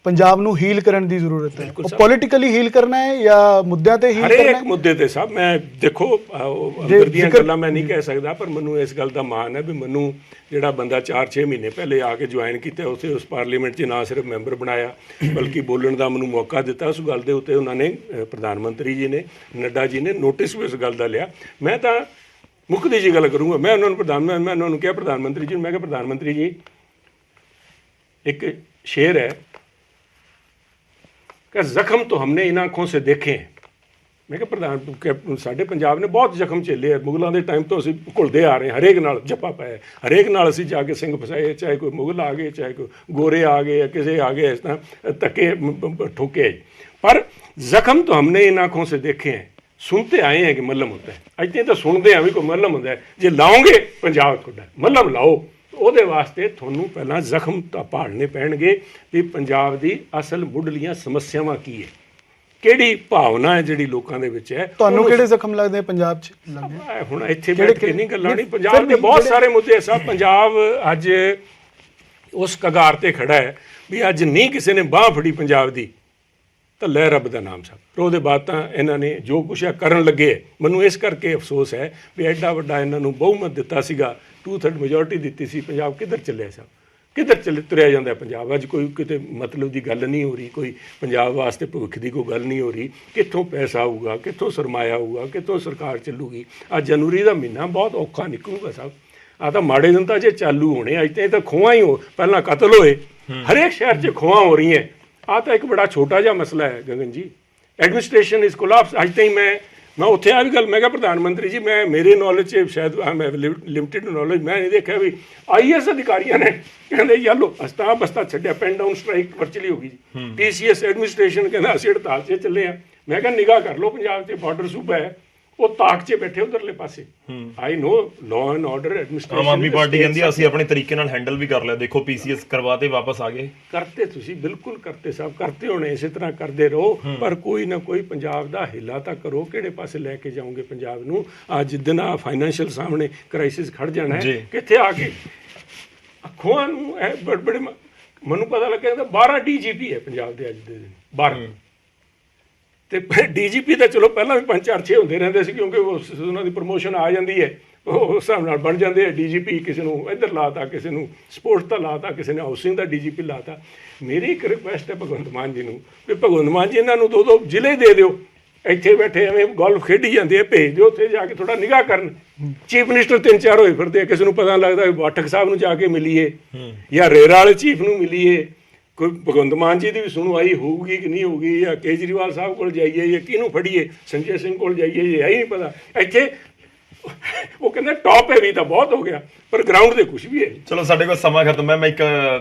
ਪੰਜਾਬ ਨੂੰ ਹੀਲ ਕਰਨ ਦੀ ਜ਼ਰੂਰਤ ਹੈ। ਉਹ ਪੋਲੀਟੀਕਲੀ ਹੀਲ ਕਰਨਾ ਹੈ ਜਾਂ ਮੁੱਦਿਆਂ ਤੇ ਹੀਲ ਕਰਨਾ ਹੈ? ਹਰੇਕ ਮੁੱਦੇ ਤੇ ਸਾਹਿਬ ਮੈਂ ਦੇਖੋ ਅੰਦਰ ਦੀਆਂ ਗੱਲਾਂ ਮੈਂ ਨਹੀਂ ਕਹਿ ਸਕਦਾ, ਪਰ ਮੈਨੂੰ ਇਸ ਗੱਲ ਦਾ ਮਾਣ ਹੈ ਵੀ ਮੈਨੂੰ ਜਿਹੜਾ ਬੰਦਾ 4-6 ਮਹੀਨੇ ਪਹਿਲੇ ਆ ਕੇ ਜੁਆਇਨ ਕੀਤਾ ਉੱਥੇ ਉਸ ਪਾਰਲੀਮੈਂਟ 'ਚ ਨਾ ਸਿਰਫ ਮੈਂਬਰ ਬਣਾਇਆ ਬਲਕਿ ਬੋਲਣ ਦਾ ਮੈਨੂੰ ਮੌਕਾ ਦਿੱਤਾ। ਉਸ ਗੱਲ ਦੇ ਉੱਤੇ ਉਹਨਾਂ ਨੇ ਪ੍ਰਧਾਨ ਮੰਤਰੀ ਜੀ ਨੇ, ਨੱਡਾ ਜੀ ਨੇ ਨੋਟਿਸ ਵੀ ਉਸ ਗੱਲ ਦਾ ਲਿਆ। ਮੈਂ ਤਾਂ ਮੁੱਕਦੀ ਜੀ ਗੱਲ ਕਰੂੰਗਾ। ਮੈਂ ਉਹਨਾਂ ਨੂੰ ਕਿਹਾ ਪ੍ਰਧਾਨ ਮੰਤਰੀ ਜੀ, ਮੈਂ ਕਿਹਾ ਪ੍ਰਧਾਨ ਮੰਤਰੀ ਜੀ ਇੱਕ ਸ਼ੇਰ ਹੈ कि जख्म तो हमने इन आँखों से देखे हैं। मैं क्या प्रधान साढ़े पंजाब ने बहुत जख्म झेले है, मुगलों के टाइम तो असीं घुलते आ रहे हैं, हरेक नाल जप्पा पाया, हरेक नाल असीं जाके सिंह फसाए, चाहे कोई मुगल आ गए, चाहे कोई गोरे आ गए या किसी आ गए, इस तरह धक्के ठोके। पर जख्म तो हमने इन आँखों से देखे हैं, सुनते आए हैं कि मल्लम होता है। अज तो सुनते हैं भी कोई मल्लम होता है, जे लाओगे पंजाब तुहाडा मल्लम लाओ। ਉਹਦੇ ਵਾਸਤੇ ਤੁਹਾਨੂੰ ਪਹਿਲਾਂ ਜ਼ਖਮ ਤਾਂ ਪਾੜਨੇ ਪੈਣਗੇ ਵੀ ਪੰਜਾਬ ਦੀ ਅਸਲ ਮੁੱਢਲੀਆਂ ਸਮੱਸਿਆਵਾਂ ਕੀ ਹੈ, ਕਿਹੜੀ ਭਾਵਨਾ ਹੈ ਜਿਹੜੀ ਲੋਕਾਂ ਦੇ ਵਿੱਚ ਹੈ। ਤੁਹਾਨੂੰ ਕਿਹੜੇ ਜ਼ਖਮ ਲੱਗਦੇ ਪੰਜਾਬ 'ਚ ਲੱਗਦੇ? ਹੁਣ ਇੱਥੇ ਬੈਠ ਕੇ ਨਹੀਂ ਗੱਲਾਂ ਨਹੀਂ, ਪੰਜਾਬ ਦੇ ਬਹੁਤ ਸਾਰੇ ਮੁੱਦੇ ਸਭ। ਪੰਜਾਬ ਅੱਜ ਉਸ ਕਗਾਰ ਤੇ ਖੜਾ ਹੈ ਵੀ ਅੱਜ ਨਹੀਂ ਕਿਸੇ ਨੇ ਬਾਂਹ ਫੜੀ ਪੰਜਾਬ ਦੀ ਤਾਂ ਲੈ ਰੱਬ ਦਾ ਨਾਮ ਸਾਹਿਬ। ਉਹਦੇ ਬਾਅਦ ਤਾਂ ਇਹਨਾਂ ਨੇ ਜੋ ਕੁਛ ਹੈ ਕਰਨ ਲੱਗੇ। ਮੈਨੂੰ ਇਸ ਕਰਕੇ ਅਫਸੋਸ ਹੈ ਵੀ ਐਡਾ ਵੱਡਾ ਇਹਨਾਂ ਨੂੰ ਬਹੁਮਤ ਦਿੱਤਾ ਸੀਗਾ, 2/3 ਮੈਜੋਰਟੀ ਦਿੱਤੀ ਸੀ, ਪੰਜਾਬ ਕਿੱਧਰ ਚੱਲਿਆ ਸਾਹਿਬ? ਕਿੱਧਰ ਤੁਰਿਆ ਜਾਂਦਾ ਪੰਜਾਬ? ਅੱਜ ਕੋਈ ਕਿਤੇ ਮਤਲਬ ਦੀ ਗੱਲ ਨਹੀਂ ਹੋ ਰਹੀ, ਕੋਈ ਪੰਜਾਬ ਵਾਸਤੇ ਭਵਿੱਖ ਦੀ ਕੋਈ ਗੱਲ ਨਹੀਂ ਹੋ ਰਹੀ। ਕਿੱਥੋਂ ਪੈਸਾ ਆਊਗਾ, ਕਿੱਥੋਂ ਸਰਮਾਇਆ ਆਊਗਾ, ਕਿੱਥੋਂ ਸਰਕਾਰ ਚੱਲੂਗੀ? ਅੱਜ ਜਨਵਰੀ ਦਾ ਮਹੀਨਾ ਬਹੁਤ ਔਖਾ ਨਿਕਲੂਗਾ ਸਾਹਿਬ। ਆ ਤਾਂ ਮਾੜੇ ਦਿਨ ਤਾਂ ਜੇ ਚਾਲੂ ਹੋਣੇ, ਅੱਜ ਤਾਂ ਖੋਹਾਂ ਹੀ ਹੋ, ਪਹਿਲਾਂ ਕਤਲ ਹੋਏ, ਹਰੇਕ ਸ਼ਹਿਰ 'ਚ ਖੋਹਾਂ ਹੋ ਰਹੀਆਂ। ਆ ਤਾਂ ਇੱਕ ਬੜਾ ਛੋਟਾ ਜਿਹਾ ਮਸਲਾ ਹੈ ਗਗਨ ਜੀ, ਐਡਮਿਨਿਸਟ੍ਰੇਸ਼ਨ ਇਜ਼ ਕੋਲਾਪਸ। ਅੱਜ ਤਾਈਂ ਮੈਂ ਉੱਥੇ ਆ ਵੀ ਗੱਲ, ਮੈਂ ਕਿਹਾ ਪ੍ਰਧਾਨ ਮੰਤਰੀ ਜੀ ਮੈਂ ਮੇਰੇ ਨੌਲੇਜ 'ਚ ਸ਼ਾਇਦ ਮੈਂ ਲਿਮਿਟਿਡ ਨੌਲੇਜ, ਮੈਂ ਨਹੀਂ ਦੇਖਿਆ ਵੀ IAS ਅਧਿਕਾਰੀਆਂ ਨੇ ਕਹਿੰਦੇ ਯਾਲੋ ਅਸਤਾ ਬਸਤਾ ਛੱਡਿਆ, ਪੈਨ ਡਾਊਨ ਸਟ੍ਰਾਈਕ ਵਰਚੁਅਲੀ ਹੋ ਗਈ ਜੀ। TCS ਐਡਮਿਨਿਸਟ੍ਰੇਸ਼ਨ ਕਹਿੰਦਾ ਅਸੀਂ ਹੜਤਾਲ 'ਚ ਚੱਲੇ ਆ। ਮੈਂ ਕਿਹਾ ਨਿਗਾਹ ਕਰ ਲਓ, ਪੰਜਾਬ 'ਚ ਬਾਰਡਰ ਸੂਬਾ ਹੈ, ਉਹ ਤਾਕ 'ਚ ਬੈਠੇ ਉਧਰਲੇ ਪਾਸੇ। I know law and order administration. Aam Aadmi party ਕਹਿੰਦੀ ਅਸੀਂ ਆਪਣੇ ਤਰੀਕੇ ਨਾਲ ਹੈਂਡਲ ਵੀ ਕਰ ਲਿਆ, ਦੇਖੋ PCS ਕਰਵਾਤੇ ਵਾਪਸ ਆ ਗਏ। ਕਰਤੇ ਤੁਸੀਂ ਬਿਲਕੁਲ ਕਰਤੇ ਸਾਹਿਬ, ਕਰਤੇ ਹੋਣੇ, ਇਸੇ ਤਰ੍ਹਾਂ ਕਰਦੇ ਰਹੋ, ਪਰ ਕੋਈ ਨਾ ਕੋਈ ਪੰਜਾਬ ਦਾ ਹਿੱਲਾ ਤਾਂ ਕਰੋ। ਕਿਹੜੇ ਪਾਸੇ ਲੈ ਕੇ ਜਾਓਗੇ ਪੰਜਾਬ ਨੂੰ? ਅੱਜ ਜਿੱਦਣ ਆ ਫਾਈਨੈਂਸ਼ੀਅਲ ਸਾਹਮਣੇ ਕ੍ਰਾਈਸਿਸ ਖੜ ਜਾਣਾ ਹੈ, ਕਿੱਥੇ ਆ ਕੇ ਅੱਖੋਂ ਨੂੰ ਬੜੇ ਮੈਨੂੰ ਪਤਾ ਲੱਗਿਆ 12 DGP ਹੈ ਪੰਜਾਬ ਦੇ ਅੱਜ ਦੇ ਦਿਨ, 12। ਤੇ DGP ਤਾਂ ਚਲੋ ਪਹਿਲਾਂ ਵੀ 5-4-6 ਹੁੰਦੇ ਰਹਿੰਦੇ ਸੀ, ਕਿਉਂਕਿ ਉਹਨਾਂ ਦੀ ਪ੍ਰਮੋਸ਼ਨ ਆ ਜਾਂਦੀ ਹੈ, ਉਸ ਹਿਸਾਬ ਨਾਲ ਬਣ ਜਾਂਦੇ ਆ DGP। ਕਿਸੇ ਨੂੰ ਇੱਧਰ ਲਾਤਾ, ਕਿਸੇ ਨੂੰ ਸਪੋਰਟਸ ਦਾ ਲਾਤਾ, ਕਿਸੇ ਨੇ ਹਾਊਸਿੰਗ ਦਾ DGP ਲਾਤਾ। ਮੇਰੀ ਇੱਕ ਰਿਕੁਐਸਟ ਹੈ ਭਗਵੰਤ ਮਾਨ ਜੀ ਨੂੰ ਵੀ ਭਗਵੰਤ ਮਾਨ ਜੀ ਇਹਨਾਂ ਨੂੰ 2-2 ਜ਼ਿਲ੍ਹੇ ਦੇ ਦਿਓ। ਇੱਥੇ ਬੈਠੇ ਐਵੇਂ ਗੋਲਫ ਖੇਡੀ ਜਾਂਦੇ ਆ, ਭੇਜ ਦਿਓ ਉੱਥੇ ਜਾ ਕੇ ਥੋੜਾ ਨਿਗਾਹ ਕਰਨ। ਚੀਫ ਮਿਨਿਸਟਰ 3-4 ਹੋਏ ਫਿਰਦੇ ਆ, ਕਿਸੇ ਨੂੰ ਪਤਾ ਲੱਗਦਾ ਵੀ ਬਾਠਕ ਸਾਹਿਬ ਨੂੰ ਜਾ ਕੇ ਮਿਲੀਏ ਜਾਂ ਰੇਰਾ ਵਾਲੇ ਚੀਫ ਨੂੰ ਮਿਲੀਏ, ਕੋਈ ਭਗਵੰਤ ਮਾਨ ਜੀ ਦੀ ਵੀ ਸੁਣਵਾਈ ਹੋਊਗੀ ਕਿ ਨਹੀਂ ਹੋਊਗੀ, ਜਾਂ ਕੇਜਰੀਵਾਲ ਸਾਹਿਬ ਕੋਲ ਜਾਈਏ ਜਾਂ ਕਿਹਨੂੰ ਫੜੀਏ, ਸੰਜੇ ਸਿੰਘ ਕੋਲ ਜਾਈਏ, ਇਹ ਹੀ ਨਹੀਂ ਪਤਾ। ਇੱਥੇ ਉਹ ਕਹਿੰਦੇ ਟੌਪ ਹੈ ਵੀ ਤਾਂ ਬਹੁਤ ਹੋ ਗਿਆ, ਪਰ ਗਰਾਊਂਡ ਤੇ ਕੁਝ ਵੀ ਹੈ। ਚਲੋ ਸਾਡੇ ਕੋਲ ਸਮਾਂ ਖਤਮ ਹੈ। ਮੈਂ ਇੱਕ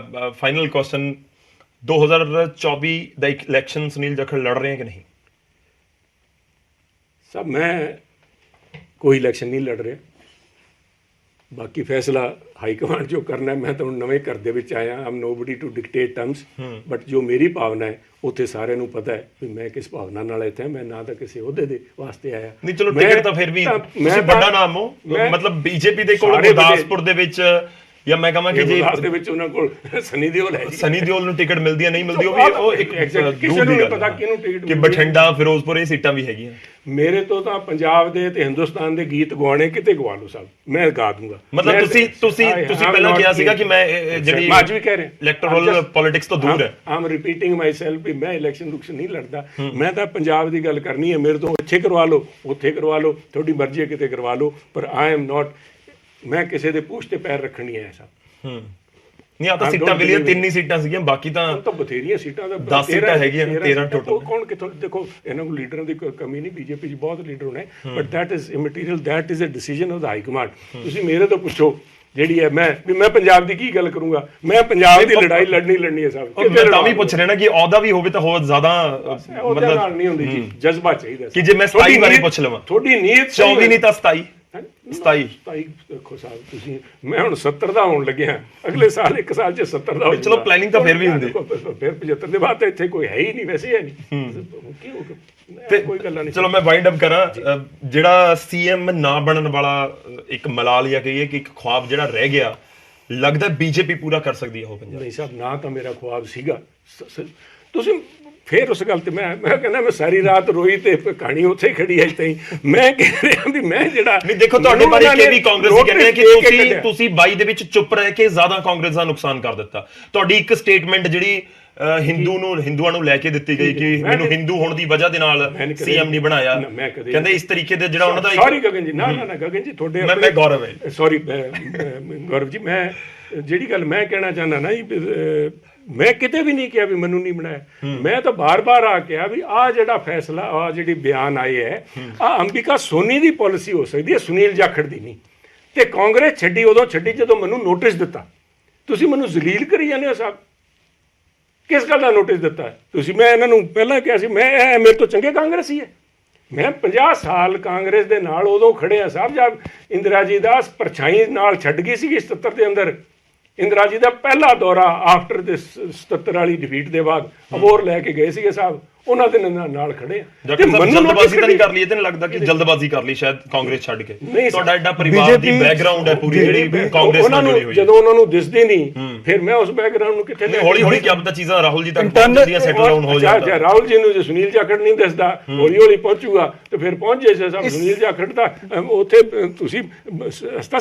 ਫਾਈਨਲ ਕੁਐਸਚਨ, 2024 ਦਾ ਇਲੈਕਸ਼ਨ ਸੁਨੀਲ ਜਾਖੜ ਲੜ ਰਹੇ ਹੈ ਕਿ ਨਹੀਂ? ਸਭ ਮੈਂ ਕੋਈ ਇਲੈਕਸ਼ਨ ਨਹੀਂ ਲੜ ਰਿਹਾ, ਬਾਕੀ ਫੈਸਲਾ ਹਾਈ ਕਮਾਂਡ ਜੋ ਕਰਨਾ। ਮੈਂ ਤਾਂ ਹੁਣ ਨਵੇਂ ਘਰ ਦੇ ਵਿੱਚ ਆਇਆ, I'm nobody to dictate terms, but ਜੋ ਮੇਰੀ ਭਾਵਨਾ ਹੈ ਉੱਥੇ ਸਾਰਿਆਂ ਨੂੰ ਪਤਾ ਹੈ ਵੀ ਮੈਂ ਕਿਸ ਭਾਵਨਾ ਨਾਲ ਇੱਥੇ, ਮੈਂ ਨਾ ਤਾਂ ਕਿਸੇ ਅਹੁਦੇ ਦੇ ਵਾਸਤੇ ਆਇਆ। ਨਹੀਂ ਚਲੋ ਟਿਕਟ ਤਾਂ ਫਿਰ ਵੀ ਤੁਸੀਂ ਵੱਡਾ ਨਾਮ ਹੋ, ਮਤਲਬ BJP ਦੇ ਕੋਲ ਗੁਰਦਾਸਪੁਰ ਦੇ ਵਿੱਚ ਜਾਂ ਮੈਂ ਕਹਾਂ ਕਿ ਜੇ ਗੁਰਦਾਸ ਦੇ ਵਿੱਚ ਉਹਨਾਂ ਕੋਲ ਸਨੀ ਦਿਓਲ ਹੈ ਜੀ, ਸਨੀ ਦਿਓਲ ਨੂੰ ਟਿਕਟ ਮਿਲਦੀ ਹੈ ਨਹੀਂ ਮਿਲਦੀ, ਉਹ ਇੱਕ ਕਿਸੇ ਦੂਰ ਨੂੰ ਦੀ ਨਹੀਂ ਗੱਲ ਪਤਾ ਹੈ ਕਿਹਨੂੰ ਟਿਕਟ ਕਿ ਮਿਲਦੀ ਹੈ। ਬਠਿੰਡਾ ਫਿਰੋਜ਼ਪੁਰ ਇਹ ਸੀਟਾਂ ਵੀ ਹੈਗੀਆਂ। ਮੇਰੇ ਤੋਂ ਤਾਂ ਪੰਜਾਬ ਦੇ ਤੇ ਹਿੰਦੁਸਤਾਨ ਦੇ ਗੀਤ ਗਵਾਣੇ ਕਿਤੇ ਗਵਾ ਲਓ ਸਾਹਿਬ, ਮੈਂ ਗਾ ਦੂੰਗਾ। ਮਤਲਬ ਤੁਸੀਂ ਪਹਿਲਾਂ ਕਿਹਾ ਸੀਗਾ ਕਿ ਮੈਂ ਜਿਹੜੀ ਮੈਂ ਅੱਜ ਵੀ ਕਹਿ ਰਿਹਾ ਇਲੈਕਟੋਰਲ ਪੋਲਿਟਿਕਸ ਤੋਂ ਦੂਰ ਹੈ। ਆਮ ਰਿਪੀਟਿੰਗ ਮਾਈਸੈਲਫ ਵੀ ਮੈਂ ਇਲੈਕਸ਼ਨ ਨਹੀਂ ਲੜਦਾ, ਮੈਂ ਤਾਂ ਪੰਜਾਬ ਦੀ ਗੱਲ ਕਰਨੀ ਹੈ। ਮੇਰੇ ਤੋਂ ਇੱਥੇ ਕਰਵਾ ਲਓ, ਉੱਥੇ ਕਰਵਾ ਲਓ, ਤੁਹਾਡੀ ਮਰਜ਼ੀ ਹੈ ਕਿਤੇ ਕਰਵਾ ਲਓ, ਪਰ ਆਈ ਐਮ ਨਾਟ, ਮੈਂ ਕਿਸੇ ਦੇ ਪੂਛ ਤੇ ਪੈਰ ਰੱਖਣ ਨਹੀਂ ਆਇਆ ਸਾਹਿਬ। ਨਹੀਂ ਆ ਤਾਂ ਸੀਟਾਂ ਮਿਲੀਆਂ 3 ਹੀ ਸੀਟਾਂ ਸੀਗੀਆਂ, ਬਾਕੀ ਤਾਂ ਬਥੇਰੀਆਂ ਸੀਟਾਂ ਦਾ 10 ਸੀਟਾਂ ਹੈਗੀਆਂ, 13 ਟੋਟਲ। ਕੌਣ ਕਿਥੋਂ, ਦੇਖੋ ਇਹਨਾਂ ਕੋਲ ਲੀਡਰਾਂ ਦੀ ਕੋਈ ਕਮੀ ਨਹੀਂ, ਬੀਜੇਪੀ 'ਚ ਬਹੁਤ ਲੀਡਰ ਹੋਣੇ, but that is immaterial, that is a decision of the high command. ਤੁਸੀਂ ਮੇਰੇ ਤੋਂ ਪੁੱਛੋ ਜਿਹੜੀ ਹੈ, ਮੈਂ ਪੰਜਾਬ ਦੀ ਕੀ ਗੱਲ ਕਰੂੰਗਾ, ਮੈਂ ਪੰਜਾਬ ਦੀ ਲੜਾਈ ਲੜਨੀ ਹੈ ਸਾਹਿਬ। ਮੈਂ ਤਾਂ ਵੀ ਪੁੱਛ ਰਿਹਾ ਨਾ ਕਿ ਅਹੁਦਾ ਵੀ ਹੋਵੇ ਤਾਂ ਹੋਰ ਜ਼ਿਆਦਾ ਉਹਦੇ ਨਾਲ ਨਹੀਂ ਹੁੰਦੀ ਜੀ, ਜਜ਼ਬਾ ਚਾਹੀਦਾ ਕਿ ਜੇ ਮੈਂ 27 ਬਾਰੇ ਪੁੱਛ ਲਵਾਂ, ਤੁਹਾਡੀ ਨੀਅਤ 24 ਨਹੀਂ ਤਾਂ 27 ਦੇਖੋ ਸਾਹਿਬ, ਤੁਸੀਂ ਮੈਂ ਹੁਣ 70 ਦਾ ਹੋਣ ਲੱਗਿਆ, ਅਗਲੇ ਸਾਲ 1 ਸਾਲ 'ਚ 70 ਦਾ ਹੋ ਚਲੋ ਪਲੈਨਿੰਗ ਤਾਂ ਫਿਰ ਵੀ ਹੁੰਦੀ, ਫਿਰ 75 ਦੇ ਬਾਅਦ ਤਾਂ ਇੱਥੇ ਕੋਈ ਹੈ ਹੀ ਨਹੀਂ, ਵੈਸੇ ਹੈ ਨਹੀਂ, ਕੋਈ ਗੱਲਾਂ ਨਹੀਂ। ਚਲੋ ਮੈਂ ਵਾਈਂਡ ਅਪ ਕਰਾਂ, ਜਿਹੜਾ ਸੀਐਮ ਨਾ ਬਣਨ ਵਾਲਾ ਇੱਕ ਮਲਾਲ ਜਾਂ ਕਹੀਏ ਕਿ ਇੱਕ ਖੁਆਬ ਜਿਹੜਾ ਰਹਿ ਗਿਆ, ਲੱਗਦਾ ਬੀਜੇਪੀ ਪੂਰਾ ਕਰ ਸਕਦੀ ਹੈ ਉਹ ਪੰਜਾਬ। ਨਹੀਂ ਸਾਹਿਬ, ਨਾ ਤਾਂ ਮੇਰਾ ਖੁਆਬ ਸੀਗਾ, ਤੁਸੀਂ ਫਿਰ ਉਸ ਗੱਲ ਤੇ ਮੈਂ ਕਹਿੰਦਾ ਮੈਂ ਸਾਰੀ ਰਾਤ ਰੋਈ ਤੇ ਕਹਾਣੀ ਉੱਥੇ ਖੜੀ ਹੈ ਤਾਈ। ਮੈਂ ਕਹਿ ਰਿਹਾ ਵੀ ਮੈਂ ਜਿਹੜਾ ਨਹੀਂ, ਦੇਖੋ ਤੁਹਾਡੇ ਬਾਰੇ ਕਿ ਵੀ ਕਾਂਗਰਸੀ ਕਹਿੰਦੇ ਕਿ ਤੁਸੀਂ 22 ਦੇ ਵਿੱਚ ਚੁੱਪ ਰਹਿ ਕੇ ਜ਼ਿਆਦਾ ਕਾਂਗਰਸ ਦਾ ਨੁਕਸਾਨ ਕਰ ਦਿੱਤਾ। ਤੁਹਾਡੀ ਇੱਕ ਸਟੇਟਮੈਂਟ ਜਿਹੜੀ ਹਿੰਦੂਆਂ ਨੂੰ ਲੈ ਕੇ ਦਿੱਤੀ ਗਈ ਕਿ ਮੈਨੂੰ ਹਿੰਦੂ ਹੋਣ ਦੀ ਵਜ੍ਹਾ ਦੇ ਨਾਲ ਸੀਐਮ ਨਹੀਂ ਬਣਾਇਆ, ਕਹਿੰਦੇ ਇਸ ਤਰੀਕੇ ਦੇ ਜਿਹੜਾ ਉਹਨਾਂ ਦਾ ਸੌਰੀ ਗਗਨ ਜੀ, ਨਾ ਗਗਨ ਜੀ, ਤੁਹਾਡੇ ਮੈਂ ਗੌਰਵ ਹੈ, ਸੌਰੀ ਗੌਰਵ ਜੀ, ਮੈਂ ਜਿਹੜੀ ਗੱਲ ਮੈਂ ਕਹਿਣਾ ਚਾਹੁੰਦਾ ਨਾ ਜੀ, ਮੈਂ ਕਿਤੇ ਵੀ ਨਹੀਂ ਕਿਹਾ ਵੀ ਮੈਨੂੰ ਨਹੀਂ ਬਣਾਇਆ, ਮੈਂ ਤਾਂ ਬਾਰ-ਬਾਰ ਆ ਕਿਹਾ ਵੀ ਆਹ ਜਿਹੜਾ ਫੈਸਲਾ, ਆਹ ਜਿਹੜੀ ਬਿਆਨ ਆਏ ਹੈ, ਆਹ ਅੰਬਿਕਾ ਸੋਨੀ ਦੀ ਪਾਲਿਸੀ ਹੋ ਸਕਦੀ ਹੈ, ਸੁਨੀਲ ਜਾਖੜ ਦੀ ਨਹੀਂ। ਤੇ ਕਾਂਗਰਸ ਛੱਡੀ ਉਦੋਂ ਛੱਡੀ ਜਦੋਂ ਮੈਨੂੰ ਨੋਟਿਸ ਦਿੱਤਾ। ਤੁਸੀਂ ਮੈਨੂੰ ਜ਼ਲੀਲ ਕਰੀ ਜਾਂਦੇ ਹੋ ਸਾਹਿਬ, ਕਿਸ ਗੱਲ ਦਾ ਨੋਟਿਸ ਦਿੱਤਾ ਤੁਸੀਂ? ਮੈਂ ਇਹਨਾਂ ਨੂੰ ਪਹਿਲਾਂ ਕਿਹਾ ਸੀ, ਮੈਂ ਮੇਰੇ ਤੋਂ ਚੰਗੇ ਕਾਂਗਰਸੀ ਹੈ, ਮੈਂ 50 ਸਾਲ ਕਾਂਗਰਸ ਦੇ ਨਾਲ ਉਦੋਂ ਖੜਿਆ ਸਾਹਿਬ ਜਦ ਇੰਦਰਾ ਜੀ ਦਾਸ ਪਰਛਾਈ ਨਾਲ ਛੱਡ ਗਈ ਸੀ 77 ਦੇ ਅੰਦਰ। ਇੰਦਰਾ ਜੀ ਦਾ ਪਹਿਲਾ ਦੌਰਾ ਆਫਟਰ ਦੇ 77 ਵਾਲੀ ਡਿਫੀਟ ਦੇ ਬਾਅਦ ਅਬੋਰ ਲੈ ਕੇ ਗਏ ਸੀਗੇ ਸਾਹਿਬ, ਉਹਨਾਂ ਦੇ ਨਾਲ ਖੜੇ ਆ। ਜਲਦਬਾਜ਼ੀ ਤਾਂ ਨਹੀਂ ਕਰ ਲਈ? ਇਹ ਤਾਂ ਨਹੀਂ ਲੱਗਦਾ ਕਿ ਜਲਦਬਾਜ਼ੀ ਕਰ ਲਈ ਸ਼ਾਇਦ ਕਾਂਗਰਸ ਛੱਡ ਕੇ? ਤੁਹਾਡਾ ਐਡਾ ਪਰਿਵਾਰ ਦੀ ਬੈਕਗ੍ਰਾਉਂਡ ਹੈ ਪੂਰੀ ਜਿਹੜੀ ਕਾਂਗਰਸ ਨਾਲ ਜੁੜੀ ਹੋਈ ਹੈ। ਜਦੋਂ ਉਹਨਾਂ ਨੂੰ ਦਿਸਦੇ ਨਹੀਂ, ਫਿਰ ਮੈਂ ਉਸ ਬੈਕਗ੍ਰਾਉਂਡ ਨੂੰ ਕਿੱਥੇ ਲੈ ਹੌਲੀ ਹੌਲੀ ਕੀ ਪਤਾ ਚੀਜ਼ਾਂ ਰਾਹੁਲ ਜੀ ਤੱਕ ਪਹੁੰਚਦੀਆਂ, ਸੈਟਲ ਡਾਊਨ ਹੋ ਜਾਂਦਾ। ਅੱਛਾ, ਰਾਹੁਲ ਜੀ ਨੂੰ ਜੇ ਸੁਨੀਲ ਜਾਖੜ ਨਹੀਂ ਦਿਸਦਾ, ਹੌਲੀ ਹੌਲੀ ਪਹੁੰਚੂਗਾ ਤੇ ਫਿਰ ਪਹੁੰਚ ਜੇ ਸਾਹਿਬ ਸੁਨੀਲ ਜਾਖੜ ਦਾ ਉੱਥੇ। ਤੁਸੀਂ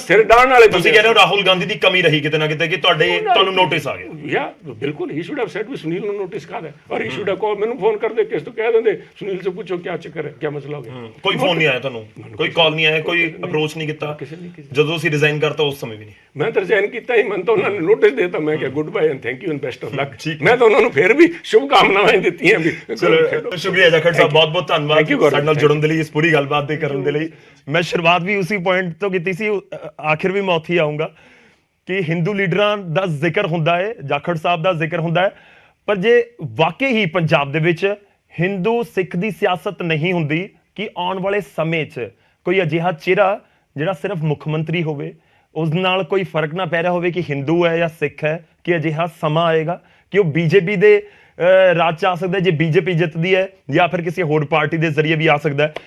ਸਿਰ ਡਾਣ ਵਾਲੇ ਤੁਸੀਂ ਕਹਿ ਰਹੇ ਹੋ ਰਾਹੁਲ ਗਾਂਧੀ ਦੀ ਕਮੀ ਰਹੀ ਕਿਤੇ ਨਾ ਕਿਤੇ ਕਿ ਤੁਹਾਨੂੰ ਨੋਟਿਸ ਆ ਗਿਆ? ਯਾ ਬਿਲਕੁਲ, ਹੀ ਸ਼ੁਡ ਹੈਵ ਸੈਡ ਵੀ ਸੁਨੀਲ ਨੂੰ ਨੋਟਿਸ ਕਾਹਦਾ, ਔਰ ਹੀ ਸ਼ੁਡ ਹੈਵ ਕਾਲ, ਮੈਨੂੰ ਫੋਨ ਕਰਦੇ ਕਿਸ ਤੋਂ ਕਹਿ ਦਿੰਦੇ ਸੁਨੀਲ ਸੇ ਪੁੱਛੋ ਕੀ ਚੱਕਰ ਹੈ, ਕੀ ਮਸਲਾ ਹੋ ਗਿਆ। ਕੋਈ ਫੋਨ ਨਹੀਂ ਆਇਆ ਤੁਹਾਨੂੰ, ਕੋਈ ਕਾਲ ਨਹੀਂ ਆਇਆ, ਕੋਈ ਅਪਰੋਚ ਨਹੀਂ ਕੀਤਾ ਜਦੋਂ ਤੁਸੀਂ ਰਿਜ਼ਾਈਨ ਕਰਤਾ? ਉਸ ਸਮੇਂ ਵੀ ਨਹੀਂ? ਮੈਂ ਤਾਂ ਰਿਜ਼ਾਈਨ ਕੀਤਾ ਹੀ, ਮੈਨੂੰ ਤਾਂ ਉਹਨਾਂ ਨੇ ਨੋਟਿਸ ਦੇਤਾ, ਮੈਂ ਕਿਹਾ goodbye and thank you and best of luck. ਮੈਂ ਤਾਂ ਉਹਨਾਂ ਨੂੰ ਫਿਰ ਵੀ ਸ਼ੁਭ ਕਾਮਨਾਵਾਂ ਦਿੱਤੀਆਂ ਵੀ। ਚਲੋ ਸ਼ੁਕਰੀਆ ਜਾਖੜ ਸਾਹਿਬ, ਬਹੁਤ ਬਹੁਤ ਧੰਨਵਾਦ ਸਾਡੇ ਨਾਲ ਜੁੜਨ ਦੇ ਲਈ, ਇਸ ਪੂਰੀ ਗੱਲਬਾਤ ਦੇ ਕਰਨ ਦੇ ਲਈ। ਮੈਂ ਸ਼ੁਰੂਆਤ ਵੀ ਉਸੇ ਪੁਆਇੰਟ ਤੋਂ ਕੀਤੀ ਸੀ, ਆਖਿਰ ਵੀ ਮੈਂ ਉੱਥੇ ਆਉਂਗਾ ਕਿ ਹਿੰਦੂ ਲੀਡਰਾਂ ਦਾ ਜ਼ਿਕਰ ਹੁੰਦਾ ਹੈ, ਜਾਖੜ ਸਾਹਿਬ ਦਾ ਜ਼ਿਕਰ ਹੁੰਦਾ ਹੈ, ਪਰ ਜੇ ਵਾਕਈ ਹੀ ਪੰਜਾਬ ਦੇ ਵਿੱਚ ਹਿੰਦੂ ਸਿੱਖ ਦੀ ਸਿਆਸਤ ਨਹੀਂ ਹੁੰਦੀ ਕਿ ਆਉਣ ਵਾਲੇ ਸਮੇਂ 'ਚ ਕੋਈ ਅਜਿਹਾ ਚਿਹਰਾ ਜਿਹੜਾ ਸਿਰਫ ਮੁੱਖ ਮੰਤਰੀ ਹੋਵੇ, ਉਸ ਨਾਲ ਕੋਈ ਫਰਕ ਨਾ ਪੈ ਰਿਹਾ ਹੋਵੇ ਕਿ ਹਿੰਦੂ ਹੈ ਜਾਂ ਸਿੱਖ ਹੈ, ਕਿ ਅਜਿਹਾ ਸਮਾਂ ਆਏਗਾ ਕਿ ਉਹ ਬੀਜੇਪੀ ਦੇ ਰਾਜ 'ਚ ਆ ਸਕਦਾ, ਜੇ ਬੀਜੇਪੀ ਜਿੱਤਦੀ ਹੈ, ਜਾਂ ਫਿਰ ਕਿਸੇ ਹੋਰ ਪਾਰਟੀ ਦੇ ਜ਼ਰੀਏ ਵੀ ਆ ਸਕਦਾ ਹੈ।